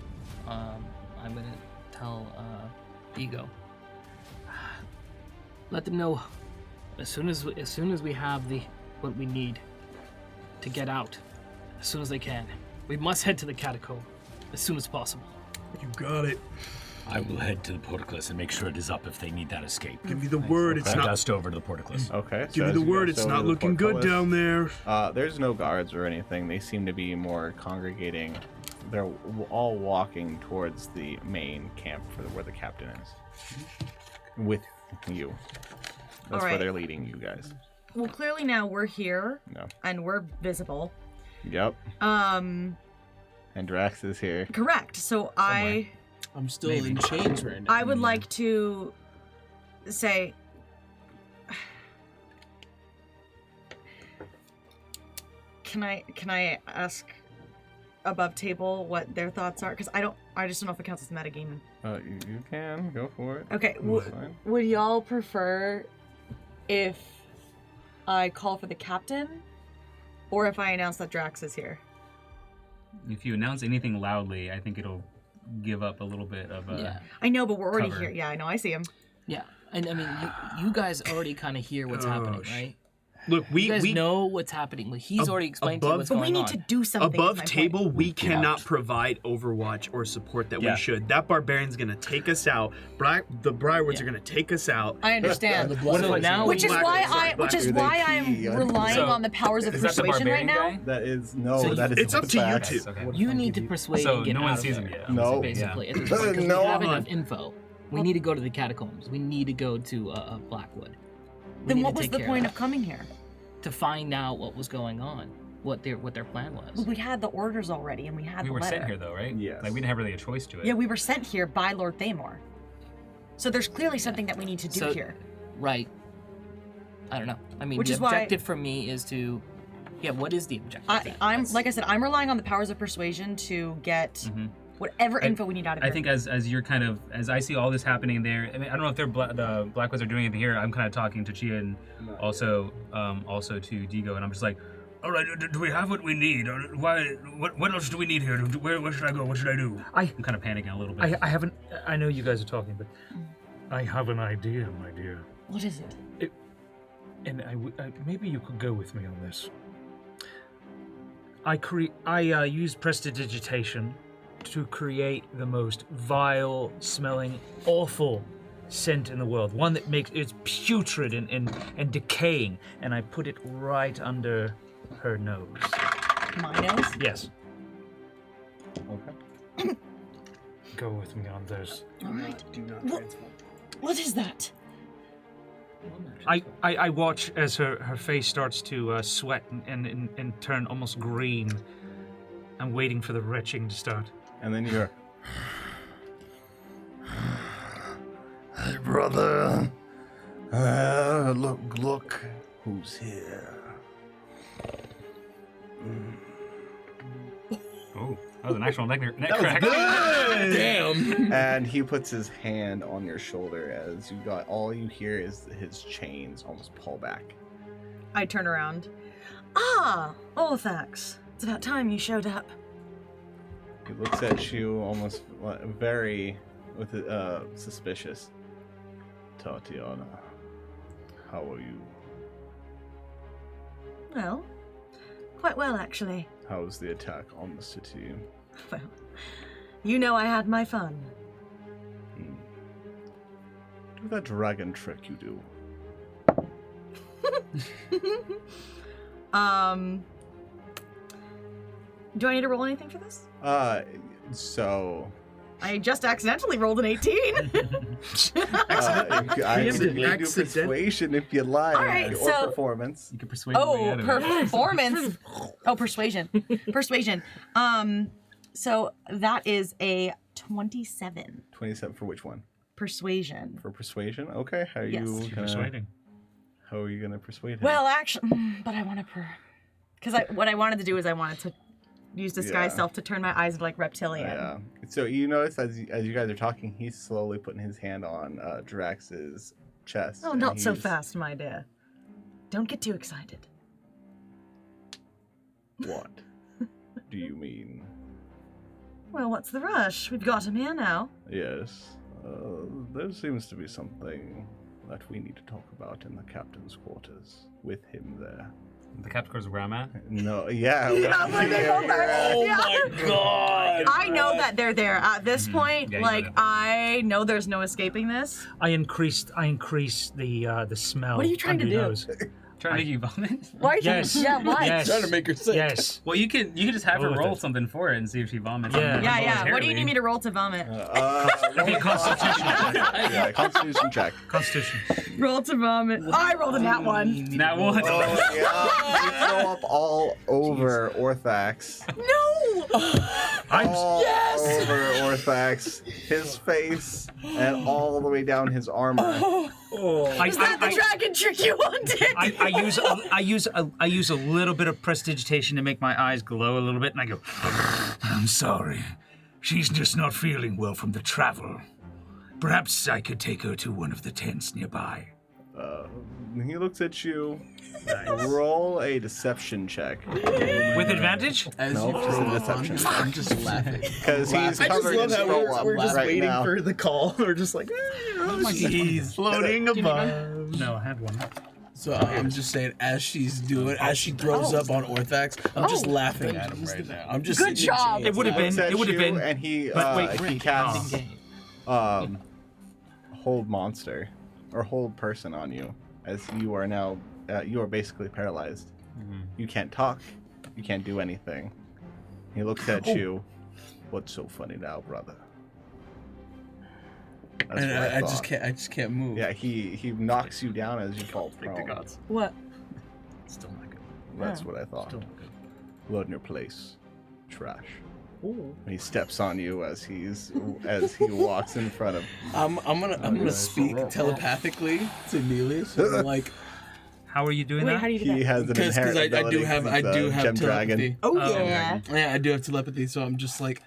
I'm gonna tell Ego. Let them know as soon as we have what we need to get out, as soon as they can. We must head to the catacomb as soon as possible. You got it. I will head to the portcullis and make sure it is up if they need that escape. Give me the word. It's not. Dust over to the portcullis. Okay. Give me the word. It's not looking good down there. There's no guards or anything. They seem to be more congregating. They're all walking towards the main camp where the captain is. With you. That's All where right. they're leading you guys. Well, clearly now we're here. No. And we're visible. Yep. And Drax is here. Correct. So I'm still in chains right now. I would like to say, can I ask above table what their thoughts are? Because I just don't know if it counts as metagaming. You can go for it. Okay. That's fine. Would y'all prefer if I call for the captain, or if I announce that Drax is here? If you announce anything loudly, I think it'll give up a little bit of a. I know, but we're already cover. here. Yeah, I know. I see him. Yeah, and I mean, you guys already kind of hear what's happening, right? Look, you guys know what's happening. Like, he's already explained to you what's going on. But we need to do something. Above table, we cannot provide Overwatch or support that we should. That barbarian's gonna take us out. The Briarwoods are gonna take us out. I understand. So now, which is why I'm relying on the powers of persuasion right now. That is It's up to you fact. two. Okay. You need to persuade So and get no one out of sees there. him yet. No. Basically, at this point, 'cause we No. have enough info. We need to go to the catacombs. We need to go to Blackwood. Then what was the point of coming here? To find out what was going on, what their plan was. We had the orders already, and we had We the were letter. sent here though, right? Yes. Like we didn't have really a choice to it. Yeah, we were sent here by Lord Thamor. So there's clearly something that we need to do So- here. Right. I don't know. I mean, Which the is why- objective for me is to. Yeah, what is the objective? then? I'm like I said, I'm relying on the powers of persuasion to get whatever info we need out of here. I think as you're kind of as I see all this happening there. I mean, I don't know if the Blackwoods are doing anything here. I'm kind of talking to Chia and also to Digo, and I'm just like, All right, do we have what we need? Or what else do we need here? Where should I go? What should I do? I'm kind of panicking a little bit. I haven't. I know you guys are talking, but I have an idea, my dear. What is it? And maybe you could go with me on this. I use prestidigitation to create the most vile-smelling, awful scent in the world. One that makes it's putrid and decaying, and I put it right under her nose. My nose? Yes. Okay. Go with me on this. All right. Do not transform. What is that? I watch as her face starts to sweat and turn almost green. I'm waiting for the retching to start. And then you're. Hey, brother. Look who's here. Oh. That was an actual neck That was crack. good. Damn. And he puts his hand on your shoulder as all you hear is his chains almost pull back. I turn around. Ah, Orthax. It's about time you showed up. He looks at you almost very suspicious. Tatiana, how are you? Well, quite well, actually. How was the attack on the city? Well, you know I had my fun. Do that dragon trick you do. Do I need to roll anything for this? So... I just accidentally rolled an 18. I can do persuasion if you like, All right, or performance. You can persuade me out of it. Performance. Oh, persuasion. Persuasion. So that is a 27. 27 for which one? Persuasion. For persuasion? Okay. How are Yes. you gonna Persuading. How are you gonna persuade him? Well, actually, but I want to because what I wanted to do is I wanted to use disguise self to turn my eyes into like reptilian. Yeah. So you notice as you guys are talking, he's slowly putting his hand on Drax's chest. Oh, and not so he's- fast, my dear. Don't get too excited. What do you mean? Well, what's the rush? We've got him here now. Yes. There seems to be something that we need to talk about in the captain's quarters with him there. The captain's quarters where I'm at? No, yeah. Yeah, where they both are. Oh Yeah. my god. I know that they're there. At this point, Yeah, you like, know. I know there's no escaping this. I increased the smell. What are you trying to under do? nose. Trying to make you vomit? Why? Yes. Yeah, why? Yes. Trying to make her sick. Yes. Well, you can just have her Roll with roll it. something for it and see if she vomits. Yeah. Yeah. What do you need me to roll to vomit? It'd be a constitution check. Yeah, Constitution check. Constitution. Roll to vomit. I rolled a nat one. That one. Oh, yeah. You throw up all over Orthax. No! All Yes! over Orthax. His face and all the way down his armor. Is that the dragon trick you wanted? I use a little bit of prestidigitation to make my eyes glow a little bit, and I go, I'm sorry. She's just not feeling well from the travel. Perhaps I could take her to one of the tents nearby. He looks at you. Roll a deception check. With advantage? As No, you just a throw deception. on, I'm just laughing. Because he's I just covered in love how throw up we're just right waiting now. for the call. We're just like, she's floating above. No, I had one. So I'm just saying, as she throws up on Orthax, I'm just laughing at him right now. I'm just Good sitting in job. jail. It would have been. Looks at It would have you, been. And he But wait, he casts hold monster or hold person on you, as you are now you are basically paralyzed. You can't talk. You can't do anything. He looks at you. What's so funny now, brother? That's And what I I thought. just can't move. Yeah, he knocks you down as you fall prone. What? Still not good. That's what I thought. Load in your place, trash. And he steps on you as he walks in front of. I'm gonna speak telepathically to Nelius. And I'm like, How are you doing Wait, that? how do you do He that? has an because inherent I ability do have 'cause he's a gem telepathy. dragon. Oh, yeah. Yeah, I do have telepathy, so I'm just like,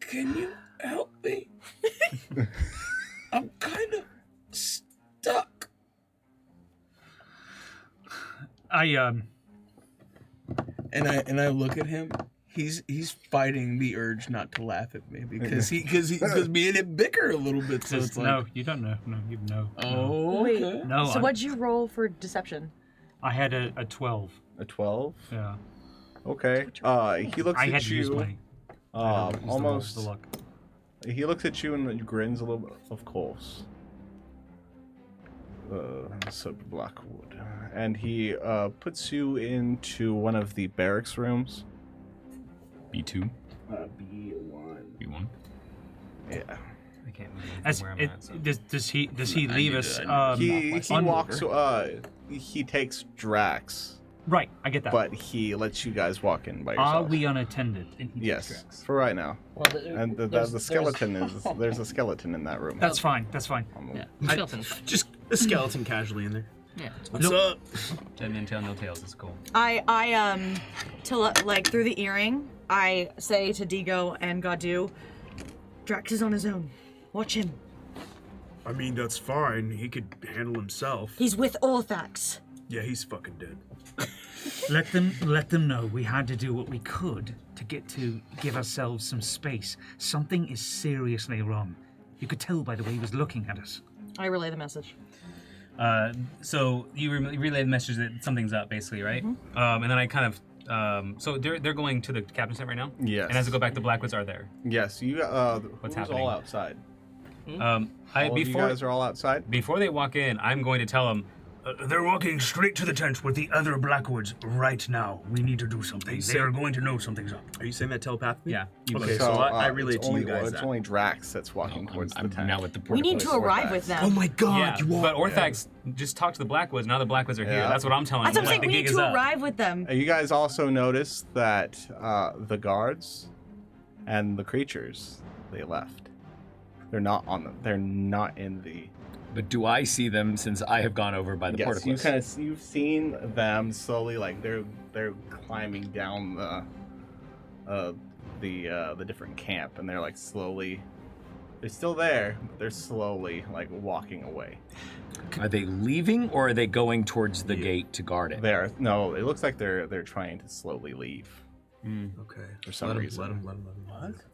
can you help me? I'm kind of stuck. I And I look at him. He's fighting the urge not to laugh at me because me and him bicker a little bit. So it's like, no, you don't know. No, you know. oh, Wait. okay. No. So what'd you roll for deception? I had a 12. A 12. Yeah. Okay. He looks I at had to use you. my. I had to use Almost. the luck. He looks at you and grins a little bit. Of course. So Blackwood, and he puts you into one of the barracks rooms. B2? B1. B1? Yeah. I can't move As from where I'm it, at, so. does he leave us? He on- walks. He takes Drax, Right, I get that. but he lets you guys walk in by Are yourself. we unattended? Yes, for right now. Well, And the skeleton is there's a skeleton in that room. That's fine. That's fine. Yeah, I- skeleton. Just a skeleton casually in there. Yeah. What's up? Dead man tail, no tails. It's cool. I through the earring, I say to Digo and Gadu, Drax is on his own. Watch him. I mean, that's fine. He could handle himself. He's with Orthax. Yeah, he's fucking dead. Let them know we had to do what we could to give ourselves some space. Something is seriously wrong. You could tell by the way he was looking at us. I relay the message. So you relay the message that something's up, basically, right? Mm-hmm. And then I kind of so they're going to the captain's tent right now. Yes. And as I go back, the Blackwoods are there. Yes. You. What's who's happening? all outside? All of you guys are all outside? Before they walk in, I'm going to tell them, They're walking straight to the tent with the other Blackwoods right now. We need to do something. They are going to know something's up. Are you saying that telepathically? Yeah. Okay, so I relay it's to only, you guys It's that. only Drax that's walking towards the tent. Now at the We need to arrive with them. Oh my god, yeah, but Orthax just talked to the Blackwoods. Now the Blackwoods are here. Yeah. That's what I'm telling That's them. what I'm saying. The We gig need is to up. arrive with them. You guys also notice that the guards and the creatures, they left. They're not in the. But do I see them since I have gone over by the Yes, portcullis? you've seen them slowly, like they're climbing down the different camp, and they're like slowly. They're still there, but they're slowly like walking away. Are they leaving or are they going towards the gate to guard it? No, it looks like they're trying to slowly leave. Okay. For some reason. Let them.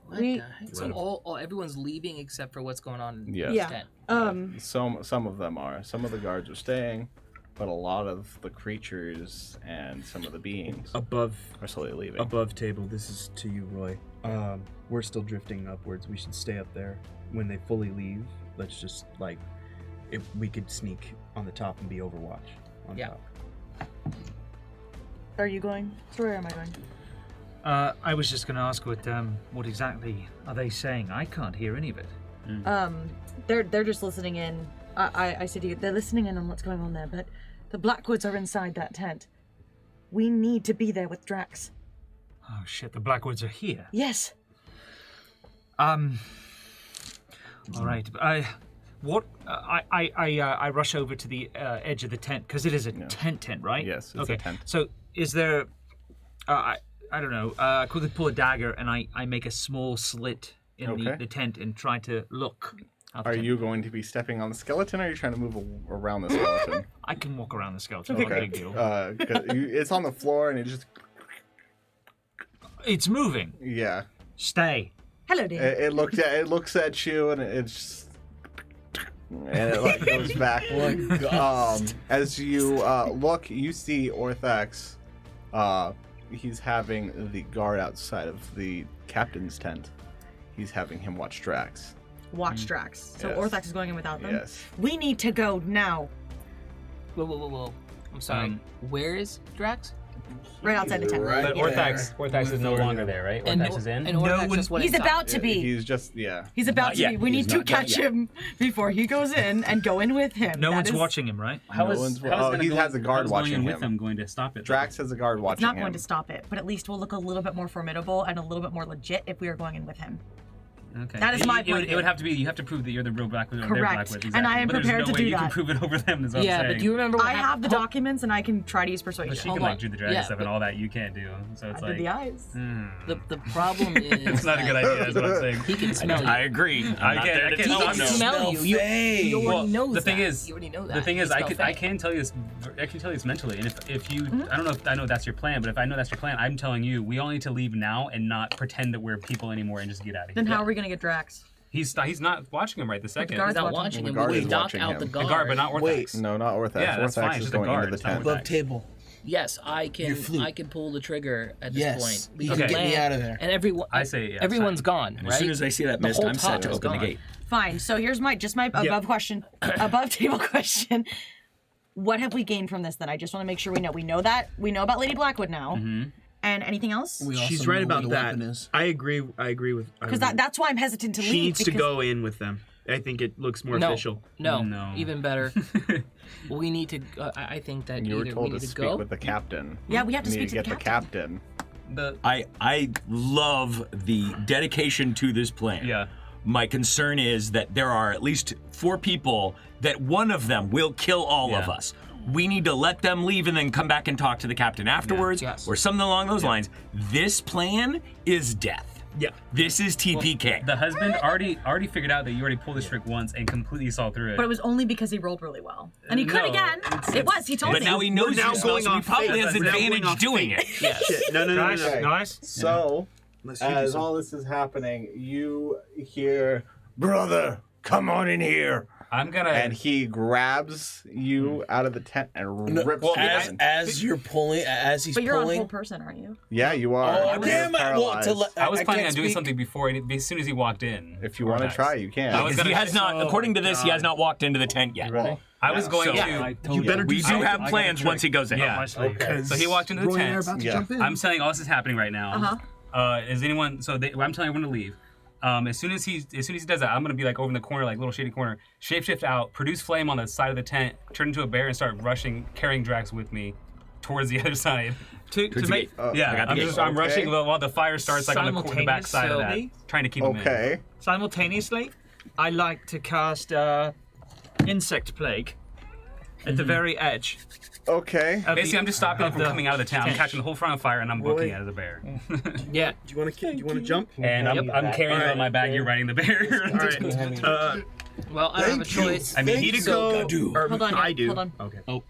What the heck? So everyone's leaving except for what's going on in Yes. the tent. Some of them are. Some of the guards are staying, but a lot of the creatures and some of the beings Above are slowly leaving. Above table, this is to you, Roy. We're still drifting upwards. We should stay up there. When they fully leave, let's just if we could sneak on the top and be Overwatch on top. Are you going? Sorry, or am I going? I was just going to ask what exactly are they saying? I can't hear any of it. They're just listening in. I said to you, they're listening in on what's going on there, but the Blackwoods are inside that tent. We need to be there with Drax. Oh shit! The Blackwoods are here. Yes. All right. I rush over to the edge of the tent because it is a tent, right? Yes, it's a tent. So is there? I don't know. I quickly pull a dagger and I make a small slit in the tent and try to look. Are you going to be stepping on the skeleton, or are you trying to move around the skeleton? I can walk around the skeleton. Okay. Not a big deal. It's on the floor and it just. It's moving. Yeah. Stay. Hello, dear. It looks at you and it like goes back. Oh my God. As you look, you see Orthax. He's having the guard outside of the captain's tent. He's having him watch Drax. Watch Drax. So Yes. Orthax is going in without them? Yes. We need to go now. Whoa. I'm sorry. Where is Drax? Right outside the tent. But Orthax is no longer there, right? Orthax is in. And Orthax just went He's inside. about to be. He's just He's about Not to yet. be. We He's need to not yet catch yet. him before he goes in and go in with him. No That one's is- watching him, right? How is he has a guard going watching in him. with them going to stop it? Drax has a guard It's watching not him. going to stop it, but at least we'll look a little bit more formidable and a little bit more legit if we are going in with him. Okay. That is my point It would have to be. You have to prove that you're the real Blackwood. Or their Correct. Blackwood, exactly. And I am but prepared there's no to way do you can that. prove it over them. Is what Yeah, I'm saying. but do you remember what I have the documents and I can try to use persuasion. But she Hold can on. do the dragon Yeah, stuff and all that. You can't do. So it's I like did the eyes. The problem is it's not a good idea. That's what I'm saying. he can smell you. I agree. I can't. He can smell you. You Well, already know the thing that. is, You already know that. the thing You is, smell I fey. can tell you this. I can tell you this mentally. And if you, Mm-hmm. I don't know if I know that's your plan, but if I know that's your plan, I'm telling you, we all need to leave now and not pretend that we're people anymore and just get out of here. Then how are we going to get Drax? He's not watching him right this second. guard's He's not watching watching him. him. The guard We is dock watching out him. the The guard. guard, but not Orthax. Wait. No, not Orthax. Yeah, that's Orthax fine. is Just the going guard. into the It's not tent. Above table. Yes, I can. Your flute. I can pull the trigger at this Yes. point. You We can can get me land, out of there. And everyone. I say yes, everyone's gone. And Right. as soon as I see that The mist, whole I'm set to top is open the gone. gate. Fine. So here's my above question, above table question. What have we gained from this then? I just want to make sure we know. We know about Lady Blackwood now. Mm-hmm. And anything else? We also She's know right where about the that. weapon is. I agree with. Because that's why I'm hesitant to leave. She needs to because- go in with them. I think it looks more No, official. no, even better. We need to. I think that You were either we told need to to speak go. with the captain. Yeah, we have to You need speak to get the the captain. I love the dedication to this plan. Yeah. My concern is that there are at least 4 people that one of them will kill all of Yeah. us. we need to let them leave and then come back and talk to the captain afterwards, or something along those lines. This plan is death. Yeah. This is TPK. The husband already figured out that you already pulled this trick once and completely saw through it. But it was only because he rolled really well. And he could again. It was. He told me. But now he knows now you, going so he off probably fate. has We're now advantage going off doing fate. it. Yeah. Shit. No. Guys, so, as all this is happening, you hear, "Brother, come on in here." I'm gonna. And he grabs you out of the tent and rips you in. As you're pulling, as he's But you're pulling. on full person, aren't you? Yeah, you are. Oh, damn it. Well, I was planning on doing something before, as soon as he walked in. If you want to try, you can. Because he has not, according to this, he has not walked into the tent yet. I was going to. You better do. We do have plans once he goes in. Yeah. Okay. So he walked into the tent. I'm telling all this is happening right now. Is anyone? So I'm telling everyone to leave. As soon as he does that, I'm gonna be like over in the corner, like little shady corner, shapeshift out, produce flame on the side of the tent, turn into a bear, and start rushing, carrying Drax with me towards the other side. To make I'm rushing while the fire starts like on the back side of that, trying to keep him in. Simultaneously, I like to cast insect plague at the very edge. Okay. Basically, I'm just stopping him from coming out of the tent. I'm catching the whole front on fire, and I'm booking it as a bear. Yeah. Do you want to jump? And I'm carrying it on my back. You're riding the bear. All right. Well, I don't have a choice. I mean, he to go. Hold on. I do. Hold on. Okay. Oh.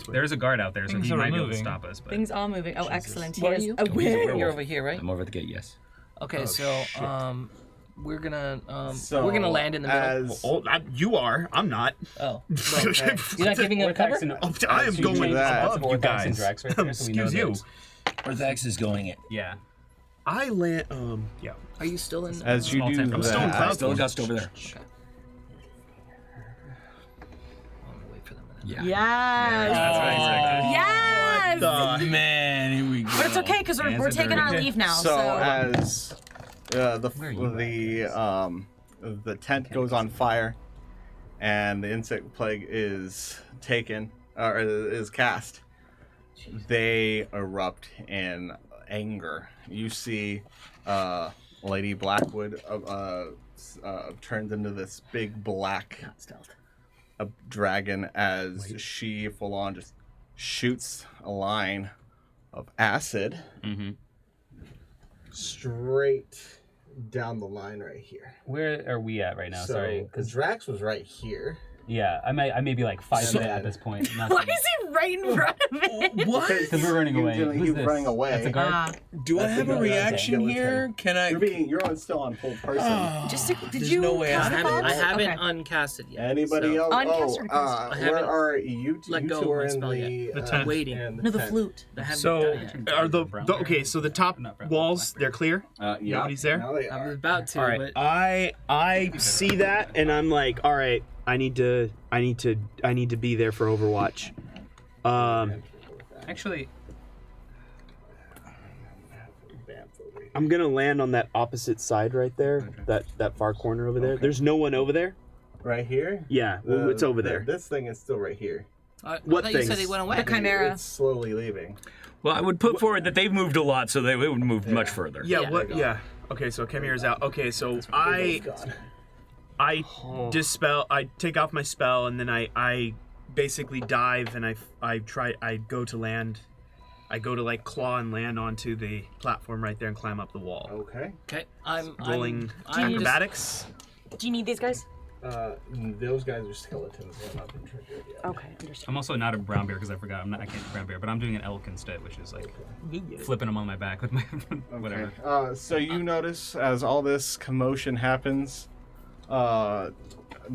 There's a guard out there, so he might be able to stop us. But Things are moving. Oh, excellent. Where are Here's you? a win. You're over here, right? I'm over at the gate. Yes. Okay, so we're gonna So, we're gonna land in the middle. Oh, you are. I'm not. Oh, Okay. you're not giving up cover. I am going above you guys. Excuse you. Orthax is going in. Yeah. I land. Yeah. Are you still in? As you do that, I'm still in cloud Still a form. gust over there. Okay. I'm gonna wait for them. Yes. Yes. Man, here we go. But it's okay because we're taking our leave now. So as the tent goes on fire, and the insect plague is taken or is cast, they erupt in anger. You see, Lady Blackwood turns into this big black dragon as she full on just shoots a line of acid straight down the line right here. Where are we at right now? Sorry, because Drax was right here. Yeah, I may be like 5 feet at this point. Why is he right in front of it? What? Because we're running away. He's running away. That's a guard. Do I have a reaction here? Can I? You're still on full person. Did you? No way cast I the have it. box? I haven't Okay. uncasted yet. Anybody so. else? Uncast or I Where haven't are you? let You go two of my are in spell the yet. tent. Waiting. No, the flute. I haven't So, done it yet. are the okay? So the top walls, they're clear. Yeah. Nobody's there. Now they I are. was about to, All right. but I see that, and I'm like, all right. I need to be there for Overwatch. Actually, I'm gonna land on that opposite side right there, that far corner over there. There's no one over there. Right here? Yeah, it's over there. This thing is still right here. What I thought you said things? he went away. The Chimera. It's slowly leaving. Well, I would put forward that they've moved a lot, so they would move much further. Yeah. Yeah. What? Yeah. Okay. So Chimera's out. Okay. So I dispel. I take off my spell, and then I basically dive, and I go to land. I go to like claw and land onto the platform right there and climb up the wall. Okay. Okay, I'm Rolling I'm acrobatics. Do you need these guys? Those guys are skeletons. They're not been triggered yet. Okay, understood. I'm also not a brown bear because I forgot. I can't do brown bear, but I'm doing an elk instead, which is like flipping them on my back with my whatever. Okay. So you notice as all this commotion happens,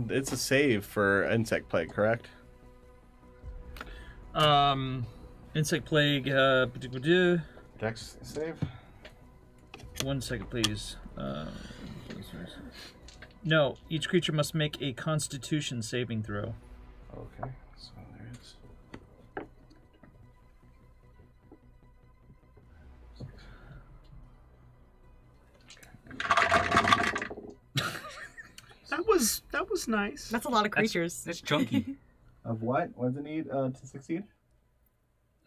it's a save for insect plague, correct? Insect plague. Dex save. 1 second, please. No, each creature must make a Constitution saving throw. Okay. So there is. That was nice. That's a lot of creatures. That's chunky. Of what? What does it need to succeed?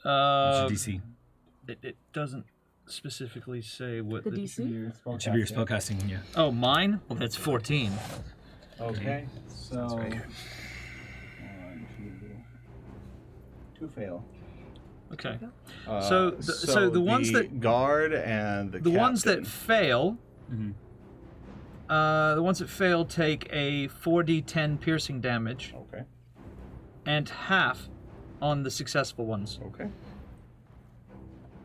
What's your DC? It doesn't specifically say what The DC? It should be your spellcasting, yeah. Oh, mine? Well, that's 14. Okay. So. 2 fail. Okay. So the ones that guard and the ones that captain. fail, the ones that fail take a 4d10 piercing damage. Okay. And half on the successful ones. Okay.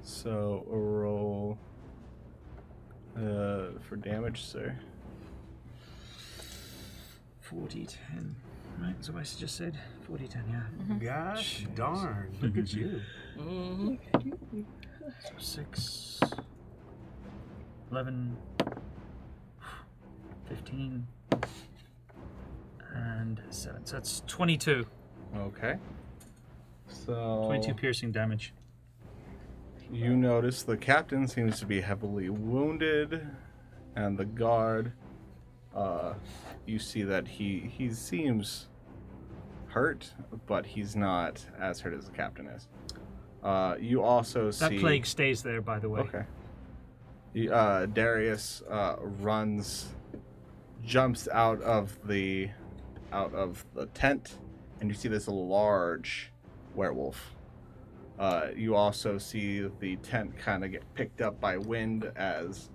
So a roll for damage, sir. 4d10. Right, so I just said 4d10, yeah. Gosh darn, look at you. So 6, 11, 15, and 7. So that's 22. Okay. So 22 piercing damage. You notice the captain seems to be heavily wounded, and the guard, you see that he seems hurt, but he's not as hurt as the captain is. You also see That plague stays there, by the way. Okay. Darius jumps out of the tent, and you see this large werewolf. You also see the tent kind of get picked up by wind as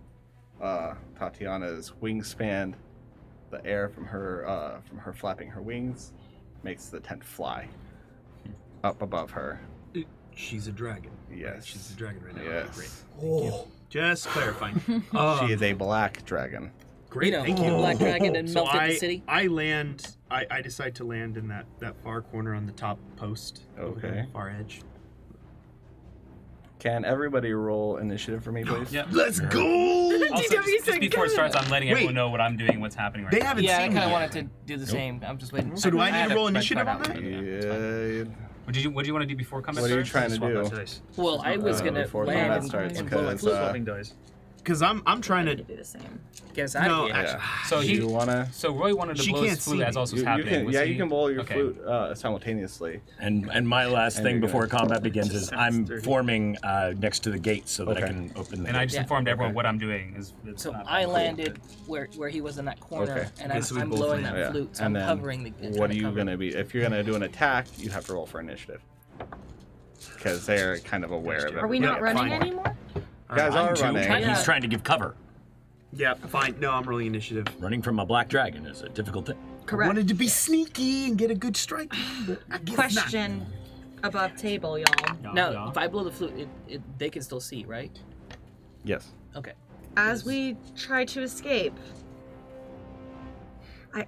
Tatiana's wingspan, the air from her flapping her wings, makes the tent fly up above her. She's a dragon. Yes. She's a dragon right now. Yes. Great. Thank you. Just clarifying. She is a black dragon. Great, thank you. Black dragon and So melted the city. I land. I decide to land in that far corner on the top post. Over Okay. the far edge. Can everybody roll initiative for me, please? Yep. Let's go! Also, just before it starts, I'm letting everyone know what I'm doing and what's happening right They now. haven't Yeah, I seen kind of me wanted yet. to do the same. I'm just waiting. So do I need had to roll red initiative card on out, that? but Yeah. What do you want to do before combat What are you starts? trying to do? Well, I was gonna before land combat and starts, blow my because flute. dice. Because I'm trying to do the same. Guess I No, did. actually, So Do you wanna? So Roy wanted to She blow can't his flute see as me. also was You happening. can, Was yeah, he- you can blow your okay. flute simultaneously. And my last And thing you're before gonna- combat begins is I'm forming next to the gate so that I Okay. can open the And I gate. just Yeah. informed everyone Okay. what I'm doing. It's So not- I landed where he was in that corner, Okay. and Okay, so we I'm both blowing land. that Yeah. flute, so And I'm then covering the. What are you gonna be? If you're gonna do an attack, you have to roll for initiative. Because they're kind of aware of it. Are we not running fine. anymore? You guys are running. He's trying to give cover. Yeah, fine. No, I'm rolling initiative. Running from a black dragon is a difficult thing. I Correct. wanted to be sneaky and get a good strike, but I guess Question above table, y'all. No, if I blow the flute, they can still see, right? Yes. Okay. As we try to escape,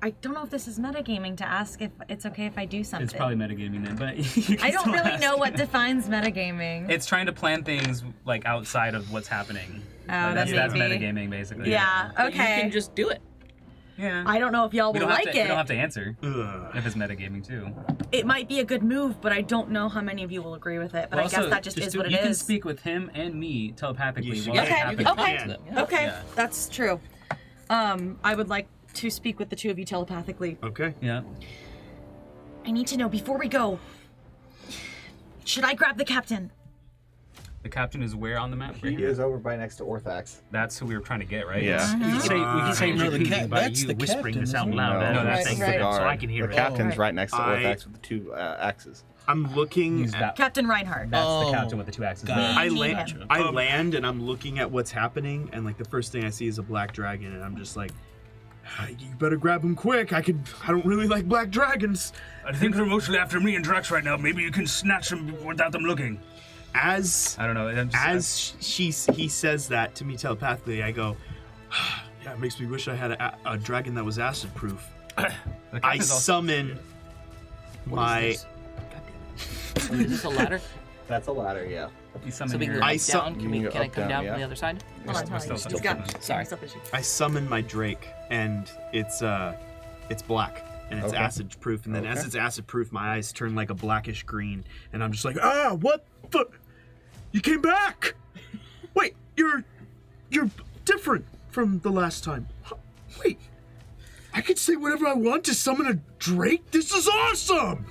I don't know if this is metagaming to ask if it's okay if I do something. It's probably metagaming then, but you can I don't still really ask. know what defines metagaming. It's trying to plan things like outside of what's happening. Like, that's maybe. metagaming basically. Yeah, But okay. You can just do it. Yeah. I don't know if y'all We will don't have like to. it. We don't have to answer Ugh. if it's metagaming too. It might be a good move, but I don't know how many of you will agree with it. But Well, I guess also, that just is what it You is. can speak with him and me telepathically. You should while get it's it. happening. Okay, okay, Yeah. that's true. I would like to speak with the two of you telepathically. Okay. Yeah. I need to know before we go. Should I grab the captain? The captain is where on the map? Right He here. is over by next to Orthax. That's who we were trying to get, right? Yeah. We can say No, the repeating by that's you the whispering captain, this out isn't it? loud. No, no, that's the right. guard. So I can hear the it. captain's Right. right next to I- Orthax with the 2 axes. I'm looking Who's at. that? Captain Reinhardt. That's Oh, the captain with the 2 axes. gotcha. I Me land. and him. I land, and I'm looking at what's happening, and like the first thing I see is a black dragon, and I'm just like, "You better grab him quick. I don't really like black dragons." I think they're mostly after me and Drax right now. Maybe you can snatch them without them looking. As I don't know. he says that to me telepathically, I go, "Yeah, it makes me wish I had a dragon that was acid proof." I summon my. Is this a ladder? That's a ladder, yeah. You So summon we can your. go I up su- down. you Can can go I up, come down, down yeah. from the other side? Hold on, still he's summoning. got Sorry. stuff issue. I summon my Drake, and it's black, and it's Okay. acid proof. And then as Okay. it's acid proof, my eyes turn like a blackish green, and I'm just like, what the? You came back! Wait, you're different from the last time. Wait, I could say whatever I want to summon a Drake? This is awesome!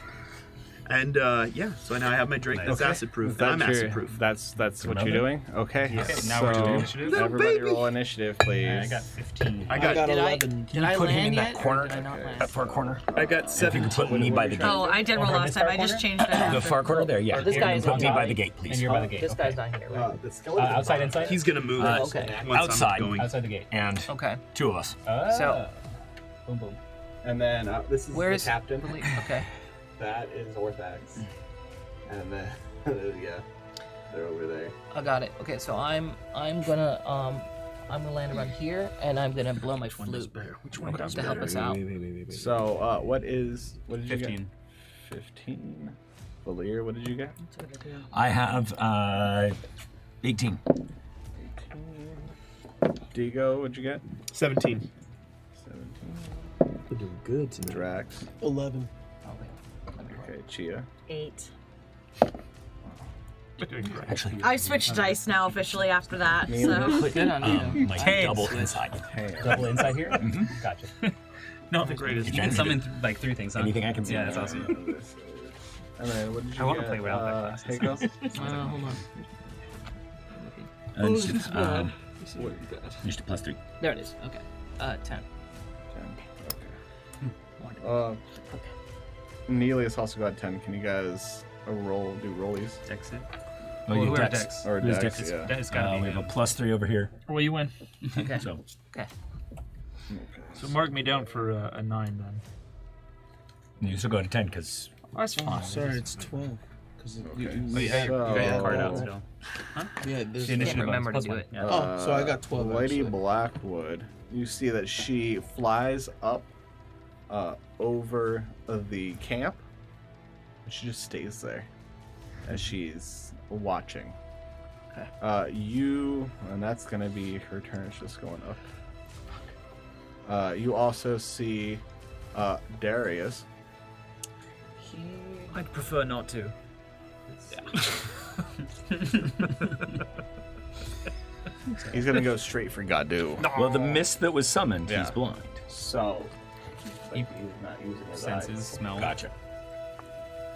And yeah, so now I have my drink that's acid proof. And I'm acid proof. That's what you're doing? Okay. Yes. Okay, now we're doing initiative. Everybody roll initiative, please. I got 15. I got 11. Did I Put him land in that yet, or corner, did I not land? that far corner. I got If 7. you could put me by the gate. Oh, I did roll last time. I just changed it. The far corner there, yeah. This guy is Put me on by top. the gate, please. And you're by the gate. This guy's not here, right? Outside, inside? He's gonna move okay. once Outside. I'm going. Outside the gate. And Okay. 2 of us. So, Boom, boom. And then this is where is the captain. Okay. That is Orthax. And then yeah, they're over there. I got it. Okay, so I'm gonna land around here, and I'm gonna blow my flute. Which one does to help us out. So what did you 15. get? 15. Valir, what did you get? I have 18. Digo, what'd you get? 17. 17. We're doing good tonight. Drax. 11. Okay, Chia. 8. Actually, I switched dice now officially after that. So. Good on you. my double inside. Double inside here? Gotcha. Not the greatest. You can summon like 3 things, huh? Anything I can see. Yeah, that's awesome. And then what did you I want to get? play around that class. Heiko? Hold on. Just a +3. There it is. Okay. 10. Okay. Nelius also got 10. Can you guys do rollies? Dex it. Oh, you whoever Dex. Dex. Or Who's Dex, Dex? yeah. That is gotta be We have a him. +3 over here. Well, you win. Okay. So Okay. So mark me down for a 9 then. you still go to 10 because Oh, that's fine. Sorry, it's 12. Okay. Oh, you got your card out still. Yeah, there's The initiative remember bonus, to do +1. it. Yeah. Oh, so I got 12 Lady actually. Blackwood, you see that she flies up over the camp. And she just stays there as she's watching. Okay. And that's going to be her turn. It's just going up. You also see Darius. I'd prefer not to. He's going to go straight for Gadu. well, the mist that was summoned, Yeah. he's blind. So, he's not using his Senses, eyes. smell. Gotcha.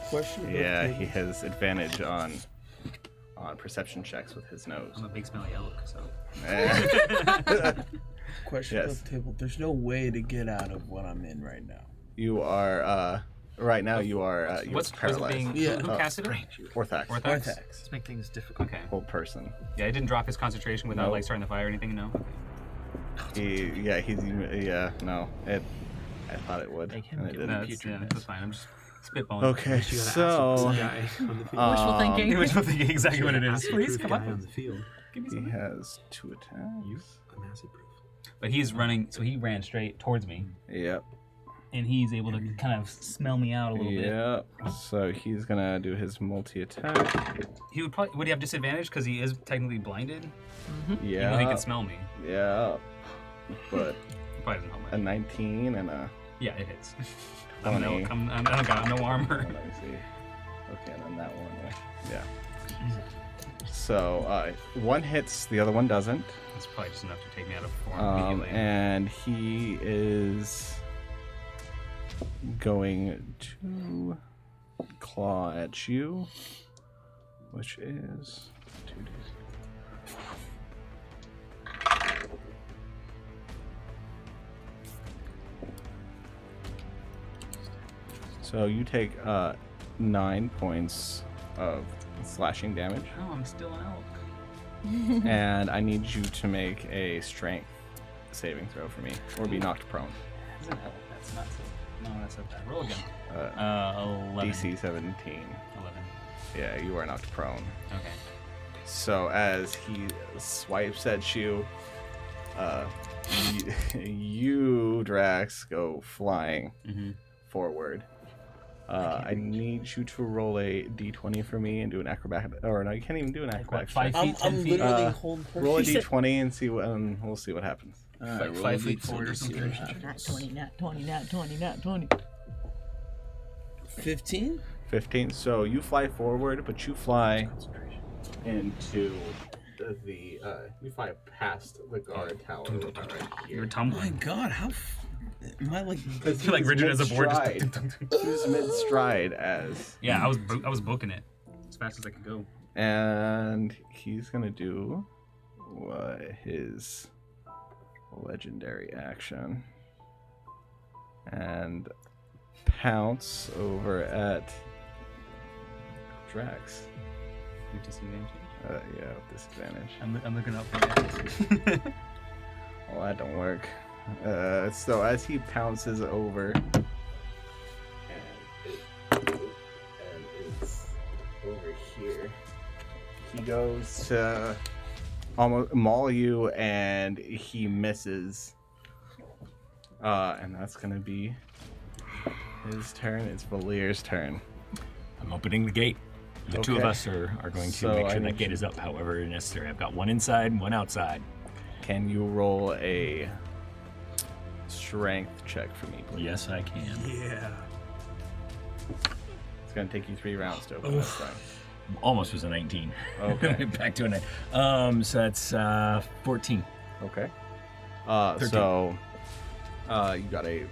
Question. Yeah, he has advantage on perception checks with his nose. I'm a big smelly elk, so. Question Yes. of the table. There's no way to get out of what I'm in right now. You are right now. You are What's paralyzed. being? Yeah. Who casted it? Orthax. Orthax. Let's make things difficult. Okay. Whole person. Yeah, it didn't drop his concentration without Nope. like starting the fire or anything. No. No. I thought it would. Make him and it do didn't. No, that's fine. I'm just spitballing. Okay, so Wishful thinking. Wishful thinking, exactly what it is. Please come on. on the field. Give me he something. has 2 attacks. I'm acid proof. But he's running, so he ran straight towards me, Yep. and he's able to kind of smell me out a little bit. Yep. So he's gonna do his multi-attack. He would he have disadvantage because he is technically blinded? Yeah. Even though he can smell me. Yeah. But He probably doesn't help a much. 19 and a. Yeah, it hits. I Oh, don't know. no. I don't got no armor. Let me see. Okay, and then that one. Yeah. So one hits, the other one doesn't. It's probably just enough to take me out of form immediately. And he is going to claw at you, which is 2d. So you take 9 points of slashing damage. Oh, I'm still an elk. And I need you to make a strength saving throw for me, or be knocked prone. Isn't elk? That's not so. No, that's not bad. Roll again. 11. DC 17. 11. Yeah, you are knocked prone. Okay. So as he swipes at you, you Drax go flying forward. I need you to roll a d20 for me and do an acrobatic. Or no, you can't even do an acrobatic. 5 feet, 10 I'm feet? literally holding. Roll a d20 and see what. We'll see what happens. Alright, 5 feet forward or something. Not 20, not 20, not 20, not 20. 15. 15. So you fly forward, but you fly into the you fly past the guard tower right here. You're Oh my tumbling. God, how? Am I like? I feel like rigid as a board. He's mid-stride as. Yeah, I was booking it as fast as I could go. And he's gonna do his legendary action and pounce over at Drax. With disadvantage? Yeah, with disadvantage. I'm looking up for that. Well, that don't work. So as he pounces over, and it's over here, he goes to almost maul you, and he misses. And that's gonna be his turn. It's Valier's turn. I'm opening the gate. The two of Okay. us are going to So make I sure that need gate you- is up however necessary. I've got one inside and one outside. Can you roll a strength check for me, please? Yes, I can. Yeah. It's gonna take you 3 rounds to open this thing. Almost was a 19. Okay. Back to a 9. So that's 14. Okay. 13. So you got a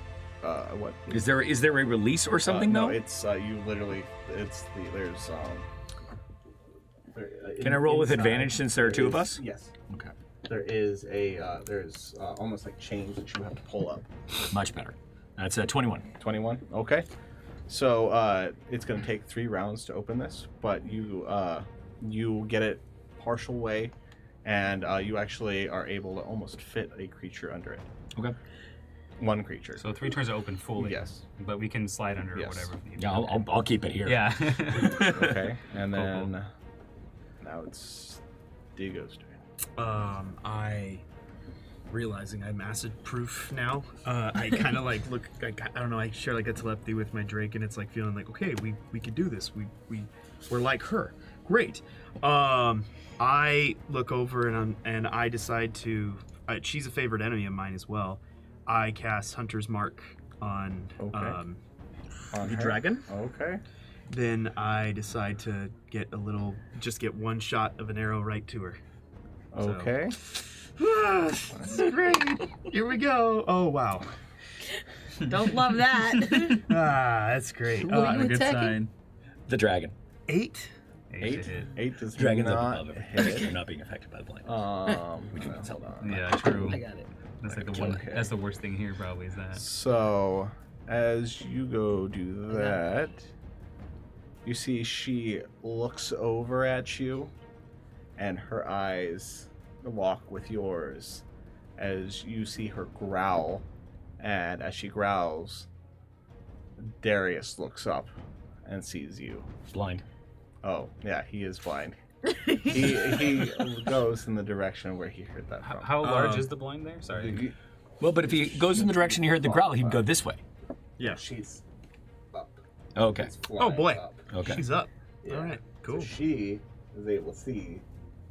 what? Is there a release or something no, though? it's you literally. There's. Can I roll with advantage since there are two of us? Yes. Okay. There is there's almost like chains that you have to pull up. Much better. That's 21. 21. Okay. So it's gonna take 3 rounds to open this, but you get it partial way, and you actually are able to almost fit a creature under it. Okay. One creature. So 3 turns are open fully. Yes. But we can slide under Yes. or whatever. Yeah, I'll keep it here. Yeah. Okay. And then now it's Diego's turn. I realizing I'm acid proof now. I kind of like look. I don't know. I share like a telepathy with my Drake, and it's like feeling like, okay, we could do this. We're like her. Great. I look over and I decide to. She's a favorite enemy of mine as well. I cast Hunter's Mark on On the her? dragon. Okay. Then I decide to get one shot of an arrow right to her. Okay. This is great. Here we go. Oh wow. Don't love that. That's great. What are you good attacking? sign. The dragon. 8. 8 does Dragon's not up above it. hit. They're not being affected by the blind. Which one? Hold on. Yeah, true. I got it. That's like the one. Okay. That's the worst thing here, probably, is that. So, as you go do that, you see she looks over at you, and her eyes lock with yours as you see her growl. And as she growls, Darius looks up and sees you. Blind. Oh, yeah, he is blind. he goes in the direction where he heard that from. How large is the blind there? Sorry. Well, but if he goes in the direction he heard the growl, he'd go this way. Yeah. She's up. Okay. Oh boy. Up. Okay. She's up. Yeah. All right. Cool. So she is able to see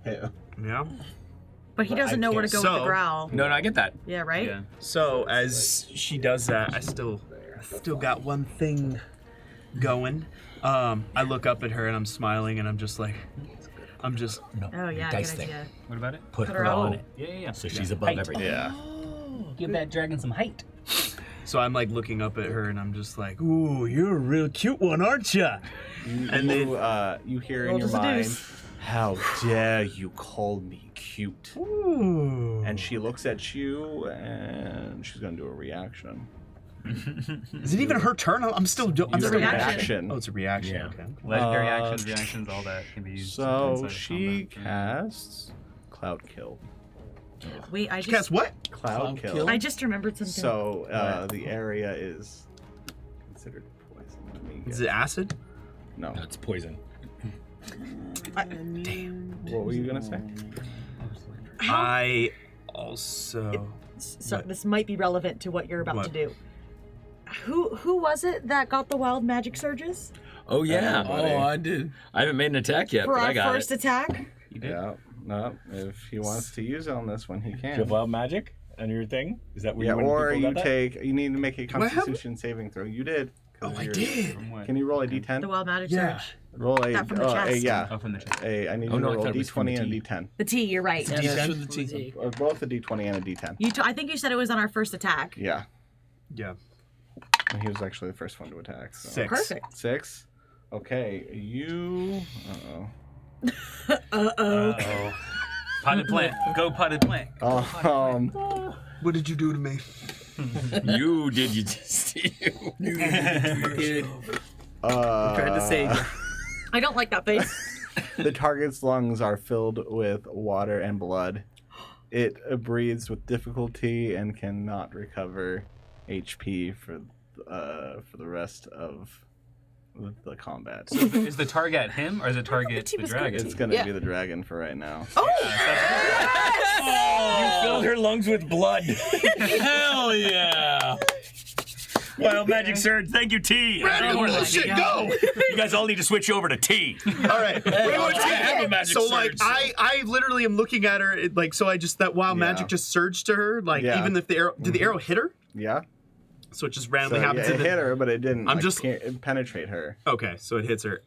him. Yeah. But he doesn't know where to go with the growl. No, I get that. Yeah, right? Yeah. So as she does that, I still got one thing going. I look up at her and I'm smiling and I'm just No, Oh, yeah, dice good thing. idea. What about it? Put Put her her on up. it. Yeah. So she's above Height. everything. Yeah. Give that dragon some height. so I'm like looking up at her and I'm just like, ooh, you're a real cute one, aren't ya? And then you hear in Roll your to mind, seduce. "How dare you call me cute?" Ooh. And she looks at you, and she's gonna do a reaction. Is it even her turn? I'm still. I'm Use still a reaction. Oh, it's a reaction. Yeah. Okay. Legendary actions, reactions, all that can be used. So inside of she combat. casts Cloud Kill. Wait, I She cast just what? Cloud Kill. I just remembered something. So the area is considered poison. Let me Is get- it acid? No. No, it's poison. Damn. What were you gonna say? I also. So What? this might be relevant to what you're about What? to do. Who was it that got the wild magic surges Oh yeah. Oh, I did. I haven't made an attack yet, for but I our got first it. attack? Yeah. No. If he wants to use it on this one, he Do you can. have wild magic on your thing? Is that where Yeah. you Or people you got that? take. You need to make a I have- Constitution saving throw. You did. 'cause Oh, I you're- did. From what? Can you roll a D10? The wild magic Yeah. surge. Roll a, That from the chest. yeah. Oh, from the chest. I need Oh, you no, I to roll thought a it was from D20 the and a T. D10. The T, you're right. Yeah, that's D10? for the T. Both a D20 and a D10. I think you said it was on our first attack. Yeah. Yeah. And he was actually the first one to attack. So. 6. Perfect. 6. Okay, you. Uh-oh. Potted plant. Go potted plant. What did you do to me? You did. You just. You did. I'm trying to save you. I don't like that face. The target's lungs are filled with water and blood. It breathes with difficulty and cannot recover HP for the rest of the combat. So is the target him or is the target the dragon? It's gonna be the dragon for right now. Oh! You filled her lungs with blood. Hell yeah! Wild magic surge. Thank you, T. Shit, go! You guys all need to switch over to T. All right. So like, I literally am looking at her like, so I just that wild magic just surged to her, like even if the arrow did the arrow hit her? Yeah. So it just randomly happens. It hit her, but it didn't. I'm can't penetrate her. Okay, so it hits her.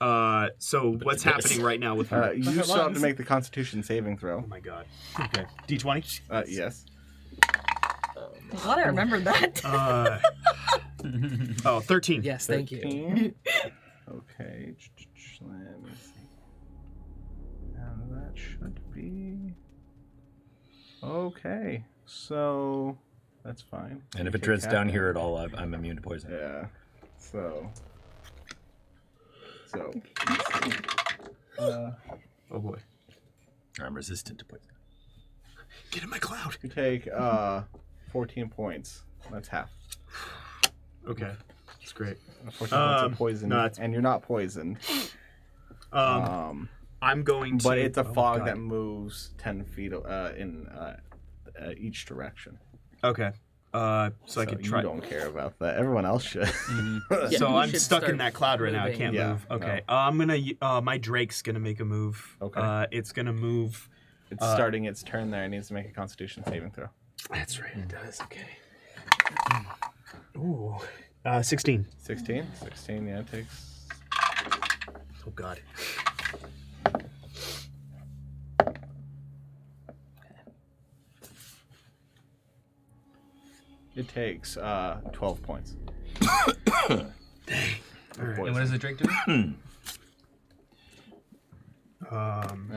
So what's happening right now with her? You still have to make the Constitution saving throw. Oh my god. Okay. D20. Yes. I'm glad I remembered that. 13. Yes, thank you. Okay. Let me see. Now that should be okay. So that's fine. And if it drifts down here at all, I'm immune to poison. Yeah. So. Oh boy. I'm resistant to poison. Get in my cloud. You take 14 points. That's half. Okay. That's great. 14 points of poison, and you're not poisoned. I'm going to. But it's a fog that moves 10 feet in each direction. Okay. So I could try. You don't care about that. Everyone else should. Yeah, so I'm stuck in that cloud right now. I can't move. Okay. No. I'm gonna. My Drake's gonna make a move. Okay. It's gonna move. It's starting its turn there. It needs to make a Constitution saving throw. That's right. It does. Okay. Ooh. 16. 16. 16. Yeah, it takes. Oh God. It takes 12 points. Dang. And what does the Drake do? And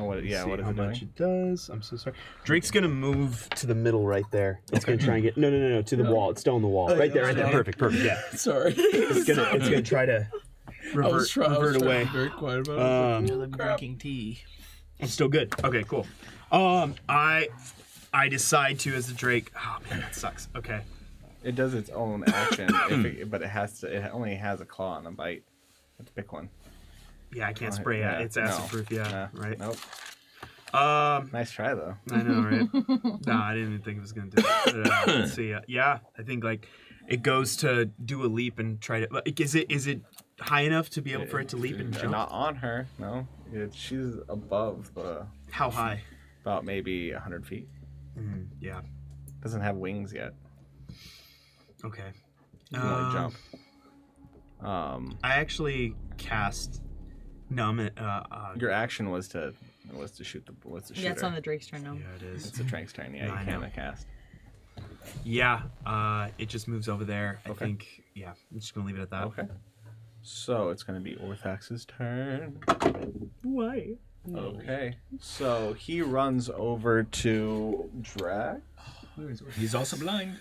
what? Yeah, what is how it much doing? it does. I'm so sorry. Drake's gonna move to the middle right there. It's gonna try and get no to the wall. It's still on the wall. Right there. Perfect. Yeah. Sorry. It's gonna try to revert away. Very quiet about it. I'm drinking tea. I'm still good. Okay, cool. I decide to as the Drake. Oh man, that sucks. Okay. It does its own action, but it has to. It only has a claw and a bite. Let's pick one. Yeah, I can't spray it. It's acid proof. Yeah, right. Nope. Nice try though. I know, right? No, I didn't even think it was gonna do it. Let's see. Yeah, I think like it goes to do a leap and try to. Like, is it high enough to be able for it to leap and jump? Not on her. No, she's above the. How high? About maybe 100 feet. Yeah. Doesn't have wings yet. Okay. You can only jump. I actually cast numb. Your action was to shoot the shoot Yeah, it's her. on the Drake's turn now. Yeah, it is. It's the Drake's turn. Yeah, I you know. can't cast. Yeah. It just moves over there. I think. Yeah. I'm just gonna leave it at that. Okay. So it's gonna be Orthax's turn. Why? Okay. So he runs over to Drac. He's also blind.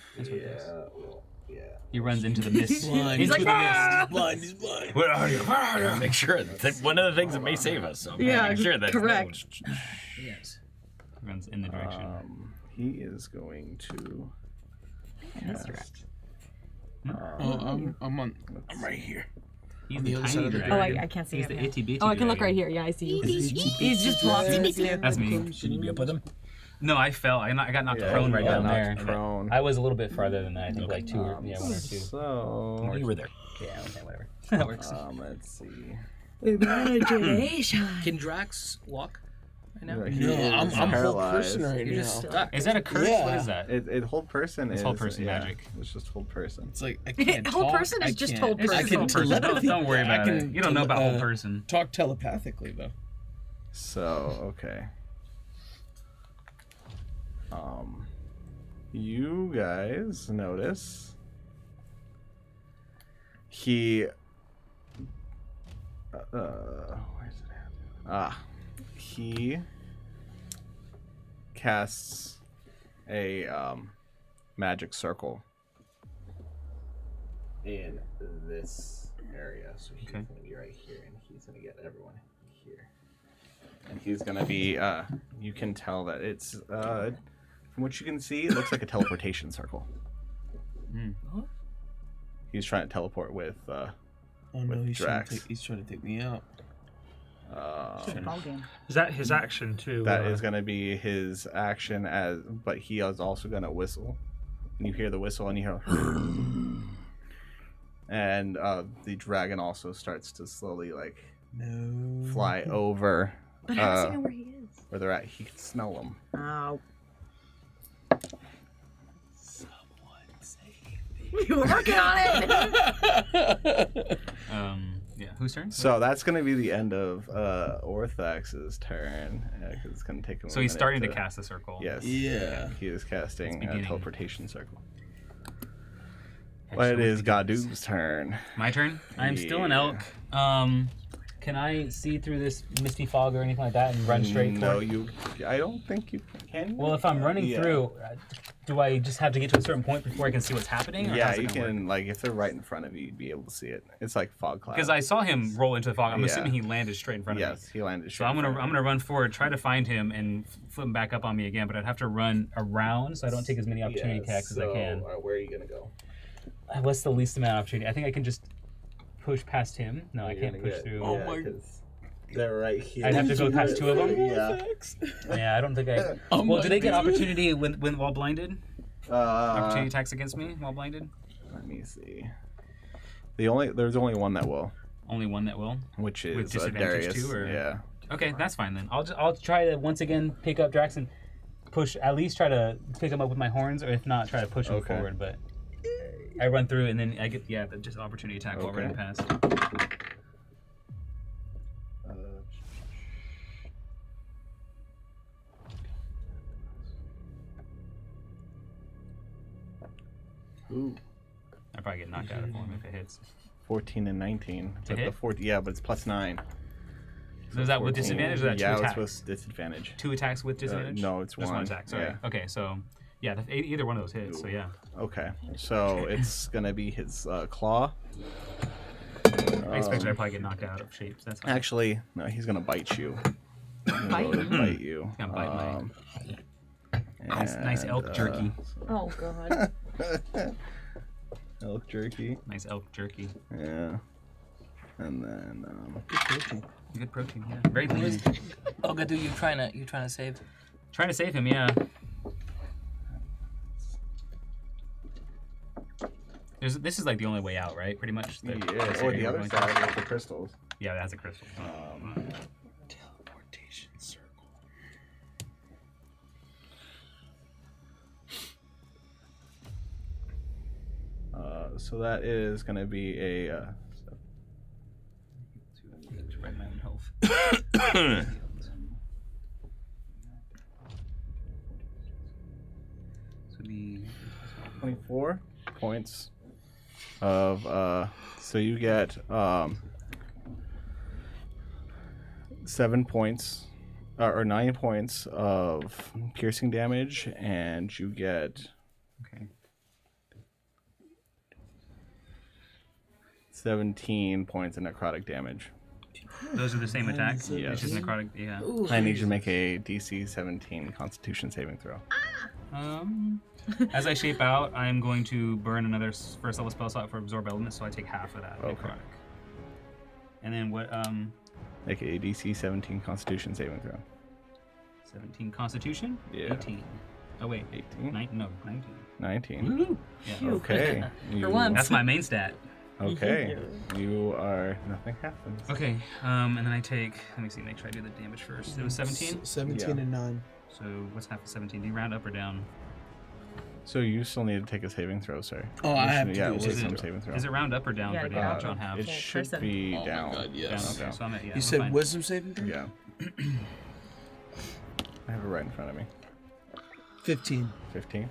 Yeah. He runs into the mist. He's like, ah! He's blind. Where are you? Make sure one of the things that may save us. So Yeah, make sure that correct. Yes. Runs in the direction. He is going to cast. I'm right here. He's on the the other tiny side of the dragon. Oh, I can't see He's him. the itty bitty Oh, I can look dragon. right here. Yeah, I see. He's just blocking us too. That's me. Should you be up with him? No, I fell. I got knocked prone right down there. Prone. I was a little bit farther than that. I think like 1 or 2. So You were there. Yeah, okay, whatever. That works. Let's see. Imagination. Can Drax walk right now? He No, is I'm whole paralyzed. person right You're now. just stuck. Is that a curse? Yeah. What is that? It hold person It's is hold person yeah, magic. It's just hold person. It's like I can't Whole talk. person is I just can't- hold It's person. I can hold person. telepathy. Don't worry about I can it. You don't know about whole person. Talk telepathically though. So okay. You guys notice He where's it at? He casts a magic circle in this area. So he's gonna be right here, and he's gonna get everyone here. And he's gonna be you can tell that it's from what you can see, it looks like a teleportation circle. What? He's trying to teleport with oh no, he's Drax. trying to take me out. Is that his action too? That is going to be his action, but he is also going to whistle. And you hear the whistle, and you hear, and the dragon also starts to slowly fly over. But how does he know where he is? Where they're at? He can smell them. Oh. You were working on it. Yeah. Whose turn? So that's going to be the end of Orthax's turn, because it's going to take him. So he's starting to cast the circle. Yes. Yeah. He is casting a teleportation circle. Okay, But so it is we can do Gadu's turn. My turn? I'm still an elk. Can I see through this misty fog or anything like that and run straight No, for it? I don't think you can. Well, if I'm running through, do I just have to get to a certain point before I can see what's happening? Or Yeah, you can, if they're right in front of you, you'd be able to see it. It's like fog cloud. Because I saw him roll into the fog. I'm assuming he landed straight in front of me. Yes, he landed straight So I'm gonna run forward, try to find him, and flip him back up on me again. But I'd have to run around so I don't take as many opportunity attacks as I can. Where are you gonna go? What's the least amount of opportunity? I think I can just push past him. No, I can't push through. Oh my god. They're right here. I'd have to go past two of them? Yeah. Yeah, I don't think I... well, do they get opportunity while blinded? Opportunity attacks against me while blinded? Let me see. There's only one that will. Only one that will? Which is with disadvantage Darius. too, or? Yeah. Okay, that's fine then. I'll try to once again pick up Drax and push. At least try to pick him up with my horns, or if not, try to push him forward. But I run through and then I get just opportunity attack while running past. Ooh. I probably get knocked out of form if it hits. 14 and 19. To hit? Yeah, but it's plus 9. So is that with disadvantage or is that two attacks? Yeah, it's with disadvantage. 2 attacks with disadvantage? No, it's just one attack. Sorry. Yeah. Okay, so yeah, either one of those hits. So yeah. Okay, so it's gonna be his claw. I expect I'd probably get knocked out of shapes. That's fine. Actually, no, he's gonna bite you. Bite? Bite you. He's gonna bite nice elk jerky. Oh god. Elk jerky. Nice elk jerky. Yeah. And then good protein. Good protein, yeah. Very lean. Oh, Gadu, you trying to save? Trying to save him, yeah. This is like the only way out, right? Pretty much. Or the other side with the crystals. Yeah, that has a crystal. Teleportation circle. So that is going to be a. Right, my own health. So the 24 points of so you get 7 points or 9 points of piercing damage, and you get 17 points of necrotic damage. Those are the same attack? Yes. It's just necrotic, yeah. I need you to make a DC 17 Constitution saving throw. As I shape out, I'm going to burn another first level spell slot for absorb elements, so I take half of that necrotic. And then what? Make a DC 17 Constitution saving throw. 17 Constitution. Yeah. 18. Oh wait, 18. 19. 19. Woo! Yeah. Okay. For once. That's my main stat. Okay. You are. Nothing happens. Okay. And then I take. Let me see. Make sure I do the damage first. It was 17. 17 and 9. So what's half of 17? Do you round up or down? So you still need to take a saving throw, sir. Oh, I have to do a wisdom saving throw. Is it round up or down for damage on half? It should be down. God, yes. Down, okay, so I'm at, you said fine. wisdom saving throw? Yeah. I have it right in front of me. 15. 15.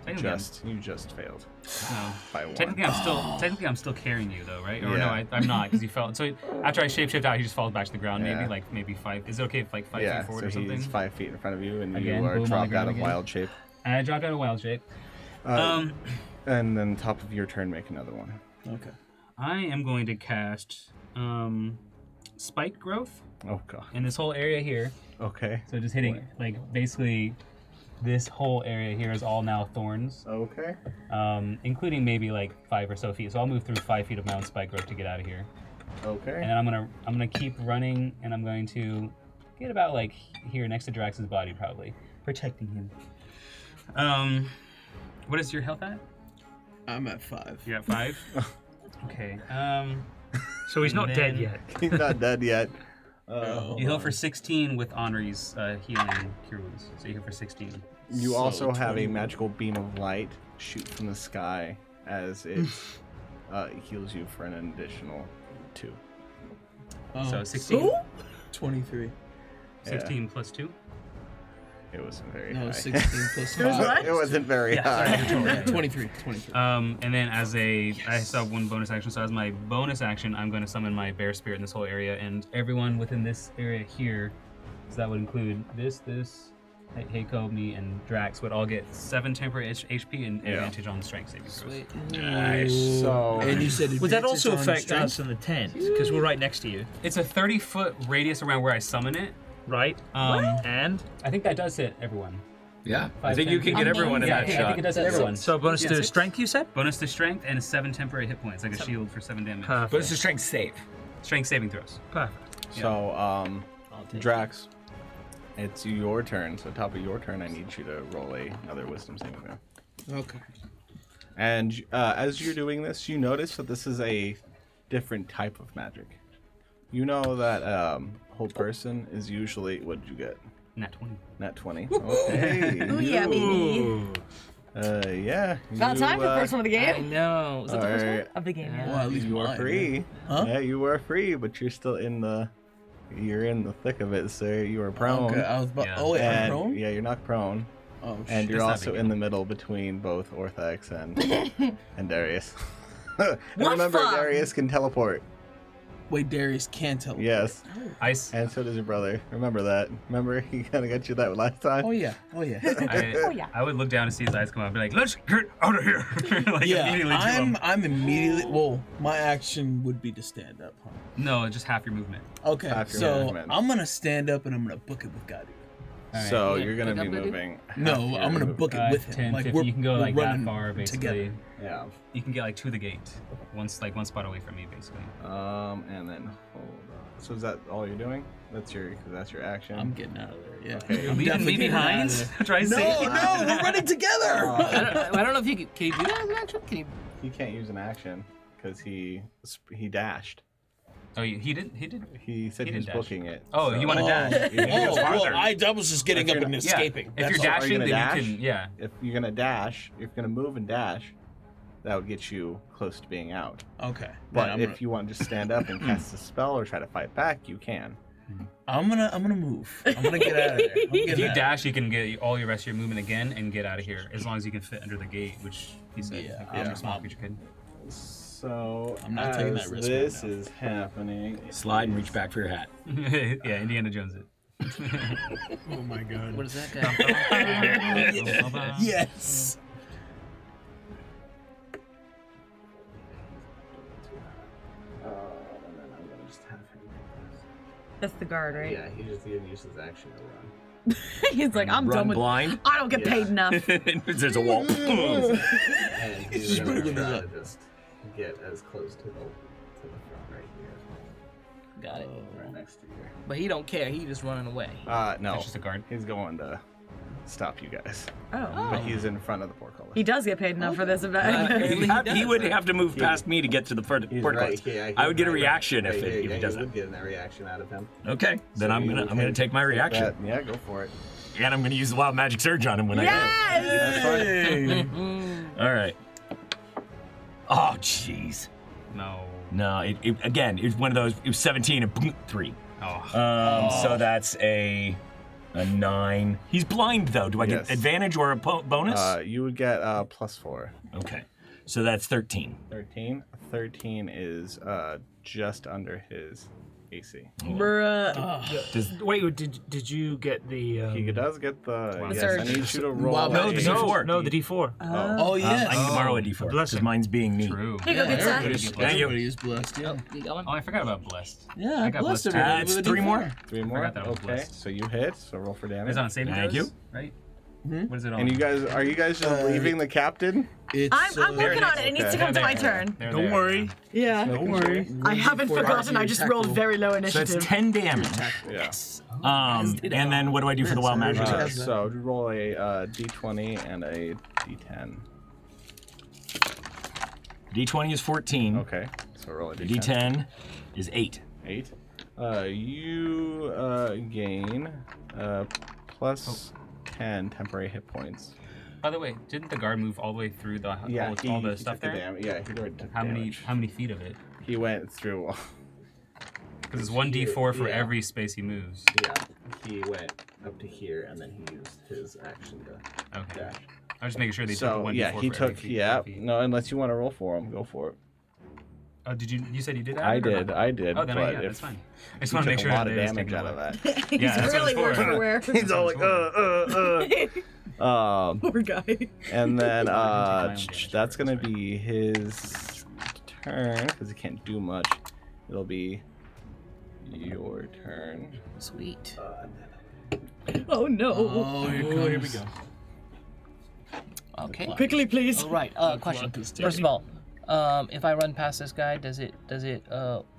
You just failed. No. By 1. Technically, I'm still carrying you though, right? Or no, I'm not because you fell. So after I shapeshift out, he just falls back to the ground. Maybe 5. Is it okay if 5 feet forward or something? He's 5 feet in front of you, and Again, you are boom, dropped out of again. wild shape. And I dropped out of wild shape. And then top of your turn, make another one. Okay. I am going to cast spike growth. Oh god. In this whole area here. Okay. So just hitting basically. This whole area here is all now thorns. Okay. Including maybe 5 or so feet. So I'll move through 5 feet of mountain spike growth to get out of here. Okay. And then I'm gonna keep running, and I'm going to get about here next to Drax's body, probably protecting him. What is your health at? I'm at 5. You're at 5. Okay. So he's not dead yet. He's not dead yet. You heal for 16 with Henri's healing cure wounds. So you heal for 16. You also have a magical beam of light shoot from the sky as it heals you for an additional 2. So 16. 23. 16 plus 2. It wasn't very high. No, 16 plus 5. It wasn't very high. Yeah, 23. And then I still have 1 bonus action. So as my bonus action, I'm going to summon my bear spirit in this whole area, and everyone within this area here. So that would include this, Heiko, me, and Drax would all get 7 temporary HP and advantage on strength saving throws. Nice. So, and you said would that also advantage on affect strength? us in the tent? Because we're right next to you. It's a 30-foot radius around where I summon it. Right. And I think that does hit everyone. Yeah, 5, I think 10, you can get everyone in that I shot. think it does hit everyone. So bonus to strength, you said? Bonus to strength and 7 temporary hit points, like a shield for 7 damage. Perfect. Bonus to strength save. Strength saving throws. Perfect. So, Drax, it's your turn. So top of your turn, I need you to roll another wisdom saving throw. Okay. And as you're doing this, you notice that this is a different type of magic. You know that whole person is usually, what did you get? Nat 20. Nat 20. Okay. Ooh, yeah, baby. Yeah. About time for the first one of the game. I know. Was that the first one of the game? Yeah. Well, at least you are mine, free. Huh? Yeah, you are free, but you're still in the thick of it, sir. You are prone. Okay, I was about. Oh wait, I'm prone. Yeah, you're not prone. Oh, and shit. you're also in the middle between both Orthax and Darius. And remember, fun. Darius can teleport. Wait, Darius can teleport. Yes. Ice. And so does your brother. Remember that. Remember he kind of got you that last time? Oh yeah. Oh yeah. I would look down to see his eyes come out and be like, let's get out of here. Immediately to him. I'm immediately. Well, my action would be to stand up, huh? No, just half your movement. Okay, Half your so movement. I'm gonna stand up and I'm gonna book it with Gadu. Right. So Yeah, you're gonna pick be up, Gadu? moving. No, half your I'm gonna move- book it with him. 10, Like 50, you can go we're like that running far, basically. together. Yeah. You can get to the gate, one spot away from me, basically. And then hold on. So is that all you're doing? That's your action. I'm getting out of there. Yeah. Okay. You're leaving me behind? Try to save you. No, we're running together. I don't know if you can you do that as an action? Can you? He can't use an action because he dashed. Oh, he did. He did. He said he was dash. booking it. Oh, you want to dash? Oh, well, I was just getting If up you're and not- escaping. If you're So are you dashing, gonna then dash? you can. Yeah. If you're gonna dash, if you're gonna move and dash, that would get you close to being out. Okay. But if you want to just stand up and cast a spell or try to fight back, you can. I'm gonna move. I'm gonna get out of there. If you dash, you can get all your rest of your movement again and get out of here, as long as you can fit under the gate, which he said. Yeah, I'm yeah. a small creature kid. So I'm not taking that as risk this right now. is happening. Slide and reach back for your hat. Yeah, Indiana Jones it. Oh my god. What is that guy? Yes. And then I'm gonna just have him. That's the guard, right? Yeah, he just didn't use his action to run. He's like, I'm Run done with. blind. I don't get paid enough. There's a wall. And he's Just gonna moving try it to just get as close to the front right here. Got it. Right next to you. But he don't care. He just running away. No. That's just a guard. He's going to stop you guys. Oh. But he's in front of the portcullis. He does get paid enough for this event. He would have to move past me to get to the portcullis. I would get a reaction if he does You that. would get a reaction out of him. Okay, then I'm gonna take my reaction, Yeah, go for it. and I'm gonna use the wild magic surge on him when Yes! That's fine. I go. All right. Oh jeez. No. It was one of those. It was 17 and boom, 3. Oh. So that's a A 9. He's blind, though. Do I get advantage or a bonus? You would get +4. Okay. So that's 13. 13? 13 is just under his AC. Bruh. Wait, did you get the? He does get the. The Yes, surge. I need you to roll. No, the D4. No, the D4. Oh, yes. I need to borrow a D4 because mine's being me. True. Here you go, good son. Everybody is blessed, yeah. Oh, I forgot about blessed. Yeah, I got blessed blessed. everybody It's with a 3 D4. more. 3 more. Forgot that was Okay, blessed. so you hit. So roll for damage. It's on saving Thank throws, you. right? Mhm. What is it on? And are you guys just leaving the captain? I'm working on it. It needs to come to my turn. Don't worry. Yeah. Don't worry. I haven't forgotten. I just rolled very low So initiative. that's 10 damage. Yes. And then what do I do for the wild magic? So you roll a D20 and a D10. D20 is 14. Okay. So roll a The D10. D10 is 8. 8. You gain plus 10 temporary hit points. By the way, didn't the guard move all the way through the Yeah, all the stuff there? he already took How damage. many feet of it? He went through. Because it's 1d4 for Yeah. every space he moves. Yeah, he went up to here and then he used his action to Okay. dash. I was just making sure they took the So 1d4 yeah, he for every took. feet. Yeah, no, unless you want to roll for him, go for it. Oh, did you? You said you did that? I did. Oh, then but yeah, if that's fine. I just he want to make took sure a lot of that damage out of that. He's Yeah, that's what really it's worse for. for wear. He's all like, Poor guy. And then damage that's gonna be his turn because he can't do much. It'll be your turn. Sweet. Oh no. Oh, here we go. Okay. Quickly, please. All right. Question. First of all, if I run past this guy, does it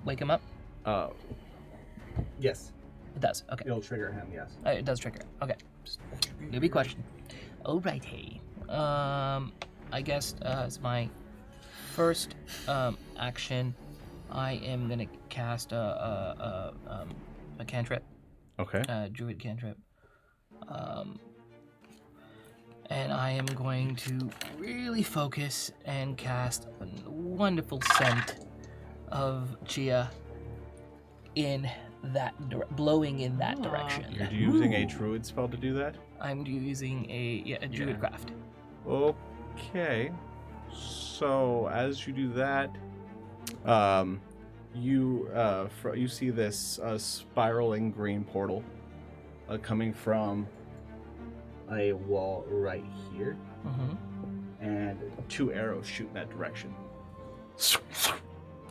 wake him up? Yes. It does. Okay. It'll trigger him. Yes. It does trigger. Okay. Newbie question. Alrighty. I guess as my first action, I am gonna cast a cantrip. Okay. Druid cantrip. And I am going to really focus and cast a wonderful scent of Chia in that blowing in that direction. You're using a druid spell to do that? I'm using a druid craft. Okay. So as you do that, you see this spiraling green portal coming from a wall right here, and 2 arrows shoot in that direction.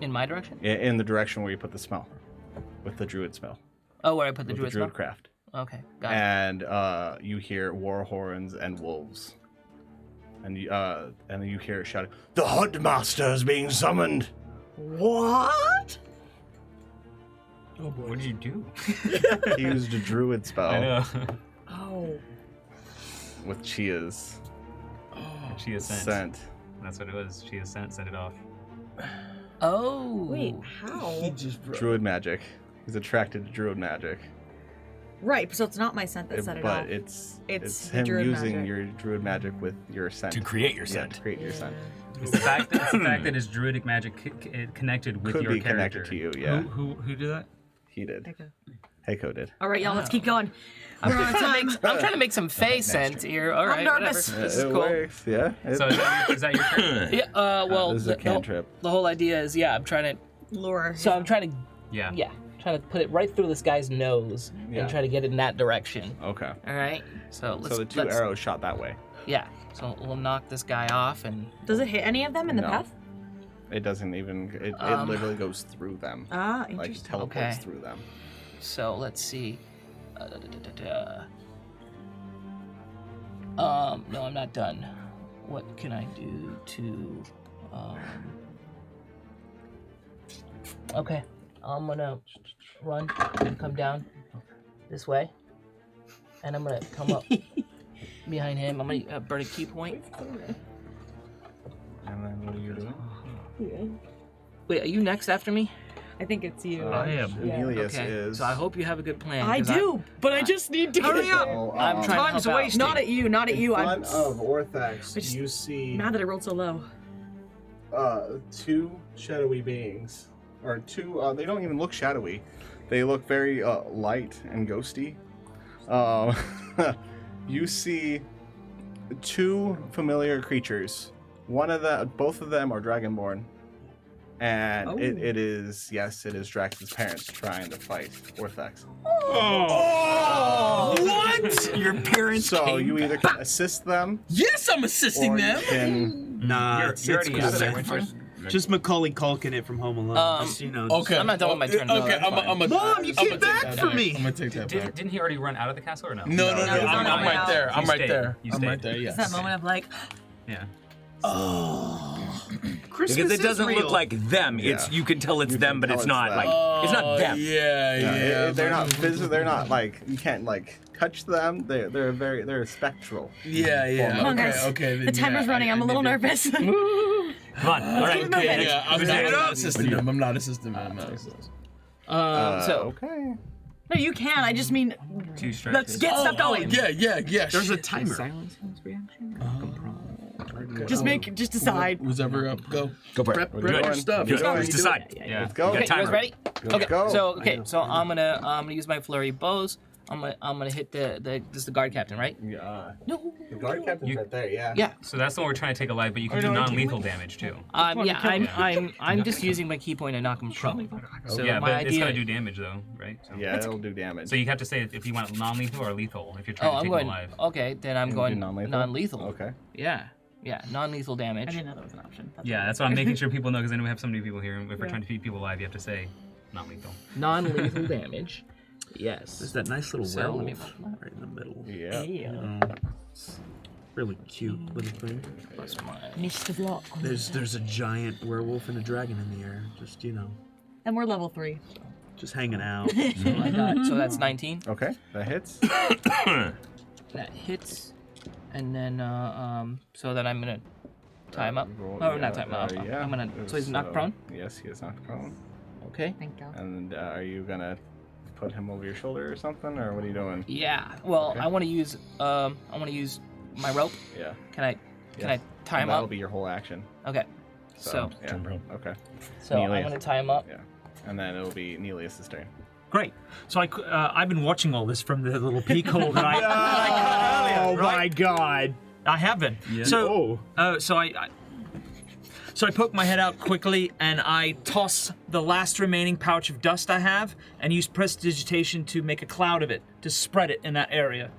In my direction? In the direction where you put the spell, with the druid spell. Oh, where I put the with druid the druid spell? craft. Okay, got it. And you hear war horns and wolves, and you hear it shouting, "The Hunt Master is being summoned!" What? Oh boy. What did you do? He used a druid spell. I know. Oh. With Chia's. Chia's scent. That's what it was. Chia's scent set it off. Oh. Wait, how? Druid magic. He's attracted to druid magic. Right, so it's not my scent that set it off. But it's the him druid using magic. your druid magic with your scent. To create your Yeah, scent. to create your scent. It's the fact that his druodic magic connected with Could your be character. connected to you, yeah. Who did that? He did. Okay. Heiko did. All right, y'all, let's keep going. I'm trying to make some face scent here. All right, nervous. whatever. This is It cool. works, yeah. So is that your turn? Yeah. Well, This is a cantrip. The whole idea is, I'm trying to lure. So I'm trying to, yeah, trying to put it right through this guy's nose Yeah. and try to get it in that direction. Okay. All right. So let's. So the 2 arrows shot that way. Yeah. So we'll knock this guy off and. Does it hit any of them in the No. path? It doesn't even. It literally goes through them. Ah, Like interesting. teleports Okay. through them. So let's see. No, I'm not done. What can I do to? Okay, I'm gonna run and come down this way, and I'm gonna come up behind him. I'm gonna burn a key point. And then what are you doing? Wait, are you next after me? I think it's you. I am. Emilius Okay, is. so I hope you have a good plan. I 'cause do, but I just need to hurry up. I'm trying Time's to help out. wasting. Not at you, not at you. I'm of Orthax, I just- you see mad that I rolled so low. 2 shadowy beings, or 2. They don't even look shadowy. They look very light and ghosty. You see two familiar creatures. Both of them are dragonborn. And it is Drax's parents trying to fight Orthax. Oh! What? Your parents So you either can assist them. Yes, I'm assisting them. You can, Nah, You're already out of there, weren't you? just Macaulay Culkin it from Home Alone. Just, you know. Okay. I'm not done with my turn. Okay, No, I'm a. Mom, you came back for me. I'm gonna take that back. Didn't he already run out of the castle or no? No. I'm right there. You I'm right stayed. there. You I'm stayed. right there. Yes. It's that moment of like, Yeah. Christmas Because it is doesn't real. look like them. It's Yeah. you can tell it's You them, can but tell it's it's not them. like it's not them. Yeah. they're not physical. They're not like you can't like touch them. They're spectral. Yeah. Come on, Okay. guys. Okay. The timer's running. I'm a little nervous. Come on. All right. keep it moving. Yeah, I'm not assisting them. I'm not assisting them. So Okay. No, you can. I just mean, Two strikes. let's get stuff going. Yeah. There's a timer. silence his reaction. Just decide. Who's ever up? Go. Go for it. Prep Good. your stuff. Good. You know how Just you do decide. it. Yeah. Let's go. You got Okay, you guys timer. ready? Let's go. So I'm gonna use my flurry bows. I'm gonna hit this is the guard captain, right? Yeah. No. The guard captain's right there. Yeah. Yeah. So that's the one we're trying to take alive, but you can do non-lethal damage too. I'm just using my key point to knock him prone. So Yeah, my but it's idea. gonna do damage though, right? So. Yeah, it'll do damage. So you have to say if you want non-lethal or lethal if you're trying Oh, to I'm take going. him alive. Okay, then I'm You'll going do non-lethal? non-lethal. Okay. Yeah, non-lethal I damage. didn't know that was an option. Yeah, that's why I'm making sure people know because I know we have so many people here. If we're trying to keep people alive, you have to say non-lethal. Non-lethal damage. There's Yes. that nice little So, let me werewolf right in the middle. Yeah. Really cute little thing. Plus my. Mr. Block. There's a giant werewolf and a dragon in the air. Just And we're level 3. just hanging out. So that's 19. Okay. That hits. That hits, and then so then I'm gonna tie him up. Roll- Oh, yeah, not tie him up. yeah. I'm gonna. So he's knocked prone. Yes, he is knocked prone. Okay. Thank you. And are you gonna put him over your shoulder or something, or what are you doing? Yeah. Well, Okay. I want to use my rope. Yeah. Can I tie him That'll up? be your whole action. Okay. So yeah. Okay. I'm Neelius. gonna tie him up. Yeah. And then it'll be Neelius' turn. Great. So I've been watching all this from the little peek hole that I. Oh my God! I have been. Yeah. So I poke my head out quickly and I toss the last remaining pouch of dust I have and use prestidigitation to make a cloud of it to spread it in that area.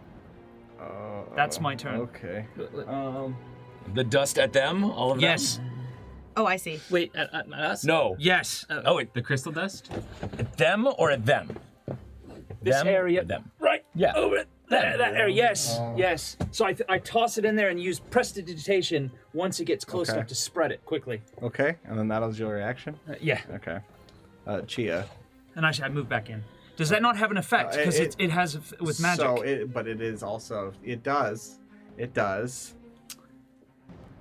That's my turn. Okay. The dust at them, all of them. Yes. Oh, I see. Wait, at us? No. Yes. The crystal dust? At them or at them? This them area. Or them. Right. Yeah. Over that area. Yes. Yes. So I toss it in there and use prestidigitation once it gets close Okay. enough to spread it quickly. Okay. And then that'll your reaction. Yeah. Okay. Chia. And actually, I move back in. Does that not have an effect? Because it has with magic. So but it is also it does.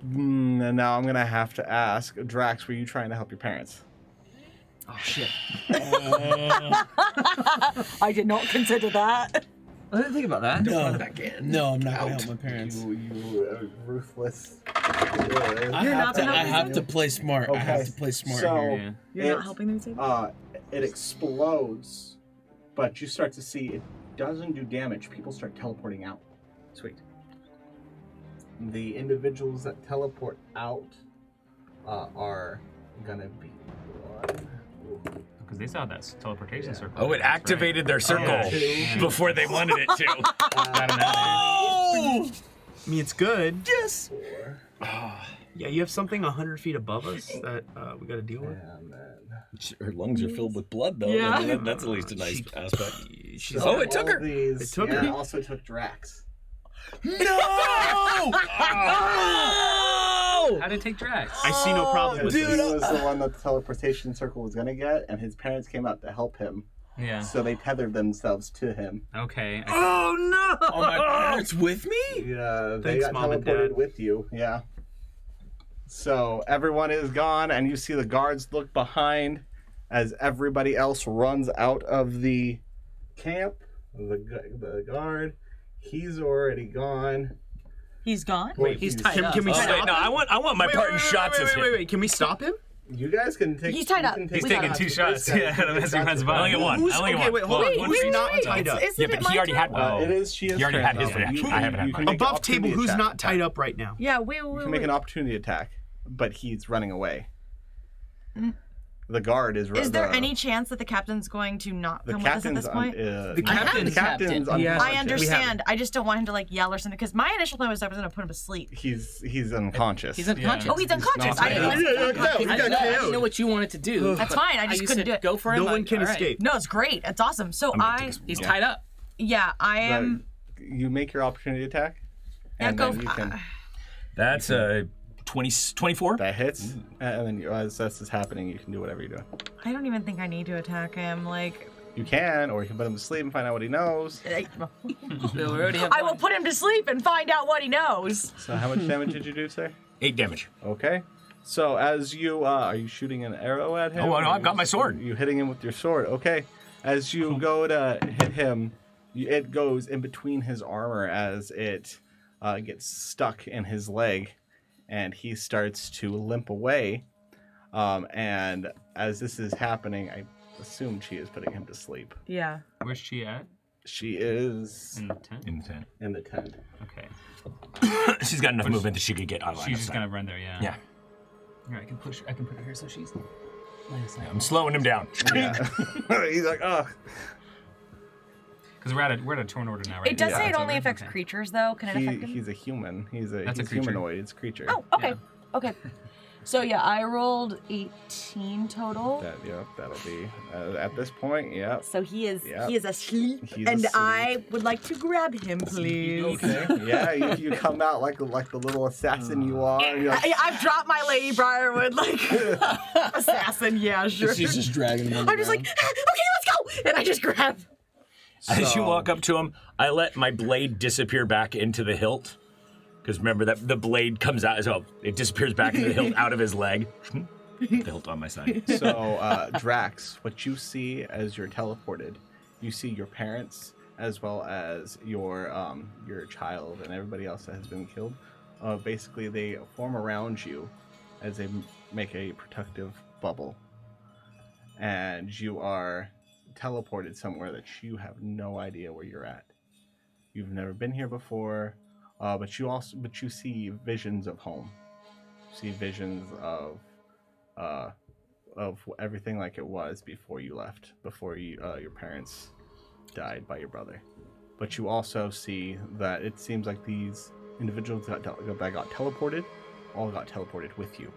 And now I'm gonna have to ask Drax, were you trying to help your parents? Oh shit. I did not consider that. I didn't think about that. No, I'm not gonna help my parents. You ruthless. I have to play smart. I have to play smart So here. You're not helping them save? It explodes, but you start to see it doesn't do damage. People start teleporting out. Sweet. The individuals that teleport out are gonna be one. Because they saw that teleportation circle. Oh, it activated their circle before they wanted it to. Oh! I mean, it's good. Yes. Yeah, you have something 100 feet above us that we got to deal with. Her lungs are filled with blood, though. Yeah. I mean, that's at least a nice aspect. So it took her. It took her. It also took Drax. No! How did it take Drax? I see no problem with He this. was the one that the teleportation circle was gonna get, and his parents came out to help him. Yeah. So they tethered themselves to him. Okay. Oh no! Oh, my parents with me? Yeah, they Thanks, got Mom and teleported Dad. with you. Yeah. So everyone is gone, and you see the guards look behind as everybody else runs out of the camp. The guard, he's already gone. He's gone? Wait, He's tied up. Can we Oh, stop wait, no, him? I want my part in shots of him. Wait. Can we stop him? You guys can take. He's tied up. He's taking 2 shots. Yeah, as he runs by. I only get one. I only get one. Wait, hold on. Wait, Who's wait, not wait. tied up? Yeah, but he already had one. It is. She is. He already had his turned, though. reaction. I haven't had mine. Above table, who's not tied up right now? Yeah, wait. You can make an opportunity attack, but he's running away. The guard is. Is there any chance that the captain's going to not come with us at this point? The captain's I understand. I just don't want him to like yell or something because my initial plan was I was going to put him to sleep. He's unconscious. He's unconscious. Oh, he's unconscious. I didn't know what you wanted to do. That's fine. I just couldn't do it. Go for him. No one can escape. No, it's great. It's awesome. So He's tied up. Yeah, I am. You make your opportunity attack. Yeah, and go. then you can, That's 24. that hits, and then as this is happening, you can do whatever you're doing. I don't even think I need to attack him. Like. You can, or you can put him to sleep and find out what he knows. I will put him to sleep and find out what he knows. So how much damage did you do, sir? 8 damage. Okay. So as you are you shooting an arrow at him? Oh, no, I've got my sword. You hitting him with your sword. Okay. As you go to hit him, it goes in between his armor as it gets stuck in his leg, and he starts to limp away. And as this is happening, I assume she is putting him to sleep. Yeah. Where's she at? She is in the tent. In the tent. In the tent. Okay. She's got enough movement that she could get out of line. She's just gonna run there. Yeah. Yeah. Here, I can put her here so she's. I'm slowing him down. Yeah. He's like, oh. Because we're at a turn order now, right? It does say it only affects creatures, though. Can it affect him? He's a human. He's a creature. humanoid. It's a creature. Oh, okay. Okay. So yeah, I rolled 18 total. That'll be at this point. Yeah. So he is asleep, He's and asleep. I would like to grab him, please. Okay. Yeah, you come out like the little assassin you are. And you're like, I've dropped my Lady Briarwood like assassin. Yeah, sure. She's just dragging him. I'm just like, okay, let's go, and I just grab. As you walk up to him, I let my blade disappear back into the hilt. Because remember that the blade comes out, so it disappears back into the hilt out of his leg. The hilt on my side. So, Drax, what you see as you're teleported, you see your parents as well as your child and everybody else that has been killed. Basically, they form around you as they make a protective bubble, and you are teleported somewhere that you have no idea where you're at. You've never been here before. But you see visions of home. You see visions of everything like it was before you left, before your parents died by your brother. But you also see that it seems like these individuals that got teleported, all got teleported with you.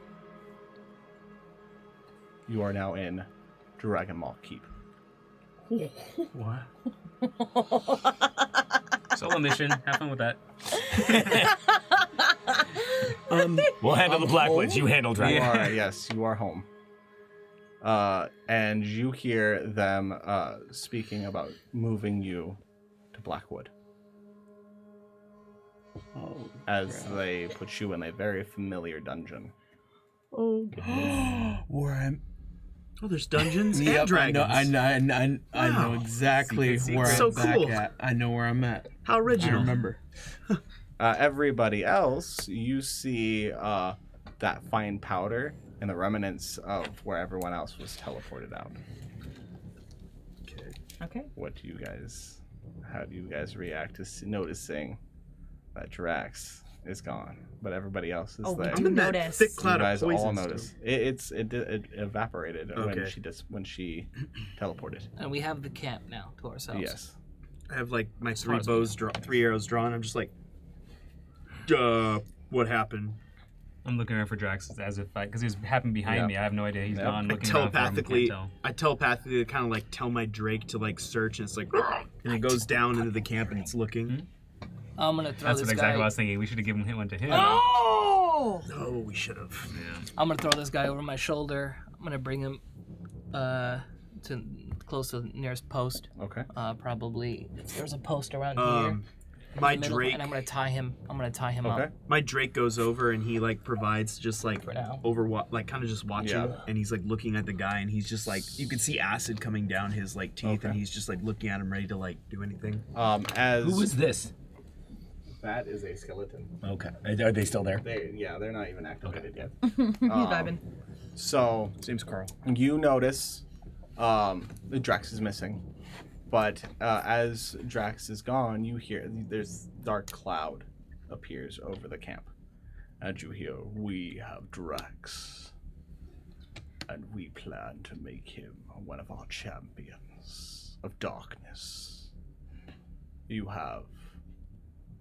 You are now in Dragon Maw Keep. What? Solo mission. Have fun with that. We'll handle the Blackwoods. You handle Dragon. Yes, you are home. And you hear them speaking about moving you to Blackwood. As they put you in a very familiar dungeon. Oh, where I'm. Oh, there's dungeons and dragons. I know exactly where so I'm back cool. at. I know where I'm at. How original. I remember. Everybody else, you see that fine powder and the remnants of where everyone else was teleported out. Okay. How do you guys react to noticing that Drax is gone, but everybody else is there? I'm in that thick cloud you guys of poison all notice. It evaporated when she teleported. And we have the camp now to ourselves. Yes. I have like my three arrows drawn. I'm just like, what happened? I'm looking around for Drax as if because he's happened behind me. I have no idea. He's gone. Looking I telepathically kind of like tell my Drake to like search, and it's like, and it goes down into the camp and it's looking. I'm gonna throw That's this what exactly guy. what I was thinking. We should have given one to him. Oh! No, we should have. Yeah. I'm gonna throw this guy over my shoulder. I'm gonna bring him to close to the nearest post. Okay. Probably there's a post around here. My middle, Drake. and I'm gonna tie him. Okay. up. My Drake goes over and he like provides just like kind of just watching, and he's like looking at the guy, and he's just like, you can see acid coming down his like teeth, and he's just like looking at him, ready to like do anything. Who is this? That is a skeleton. Okay. Are they still there? They're not even activated yet. He's vibing. So seems Carl. You notice the Drax is missing, but as Drax is gone, you hear there's dark cloud appears over the camp, and you hear, "We have Drax, and we plan to make him one of our champions of darkness. You have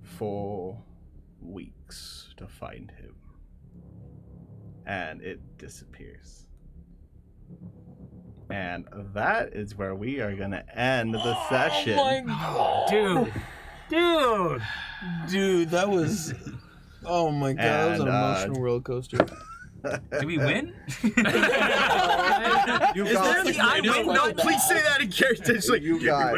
4 weeks to find him." And it disappears. And that is where we are gonna end the session. Dude, that was. Oh my god, that was an emotional roller coaster. Did we win? You got I win? No, please say that in character. It's like, you got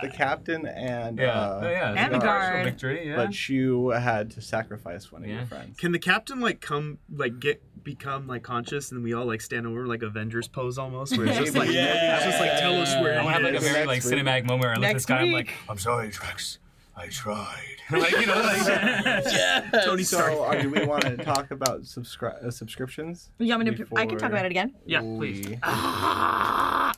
the captain and and the guard. Victory, but you had to sacrifice one of your friends. Can the captain become like conscious and we all like stand over like Avengers pose almost, where it's just like tell us where. I have like a very like cinematic moment where I look at this guy. I'm like, I'm sorry, Drax. I tried. like Tony Stark. So, do we want to talk about subscriptions? You want me to? I can talk about it again. Yeah, please.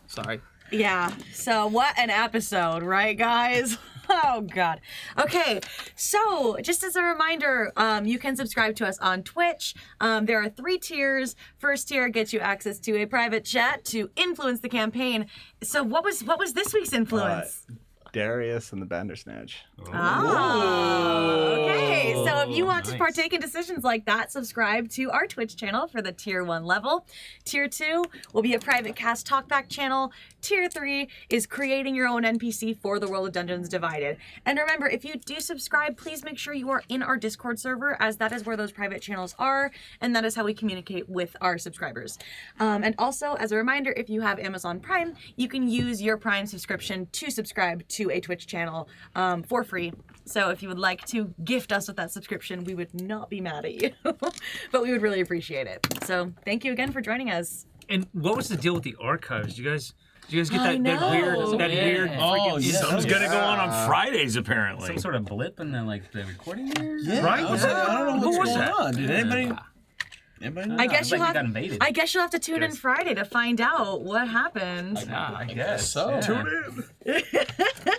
Sorry. Yeah. So what an episode, right, guys? Oh God. Okay. So just as a reminder, you can subscribe to us on Twitch. There are 3 tiers. First tier gets you access to a private chat to influence the campaign. So what was this week's influence? Darius and the Bandersnatch. Oh, okay. So if you want to partake in decisions like that, subscribe to our Twitch channel for the Tier 1 level. Tier 2 will be a private cast talkback channel. Tier 3 is creating your own NPC for the world of Dungeons Divided. And remember, if you do subscribe, please make sure you are in our Discord server, as that is where those private channels are, and that is how we communicate with our subscribers. And also, as a reminder, if you have Amazon Prime, you can use your Prime subscription to subscribe to a Twitch channel for free. So if you would like to gift us with that subscription, we would not be mad at you, but we would really appreciate it. So thank you again for joining us. And what was the deal with the archives? Did you guys get that weird? Oh, something's gonna go on Fridays apparently. Some sort of blip in the the recording there. Yeah, Right? I don't know what's going on. Did anybody? I guess you'll have to tune in Guys. Friday to find out what happened. I guess So. Tune in.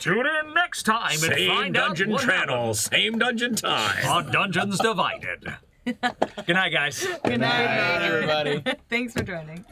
Tune in next time and Same find out dungeon what channel, same dungeon time. on Dungeons Divided. Good night, guys. Good night, everybody. Thanks for joining.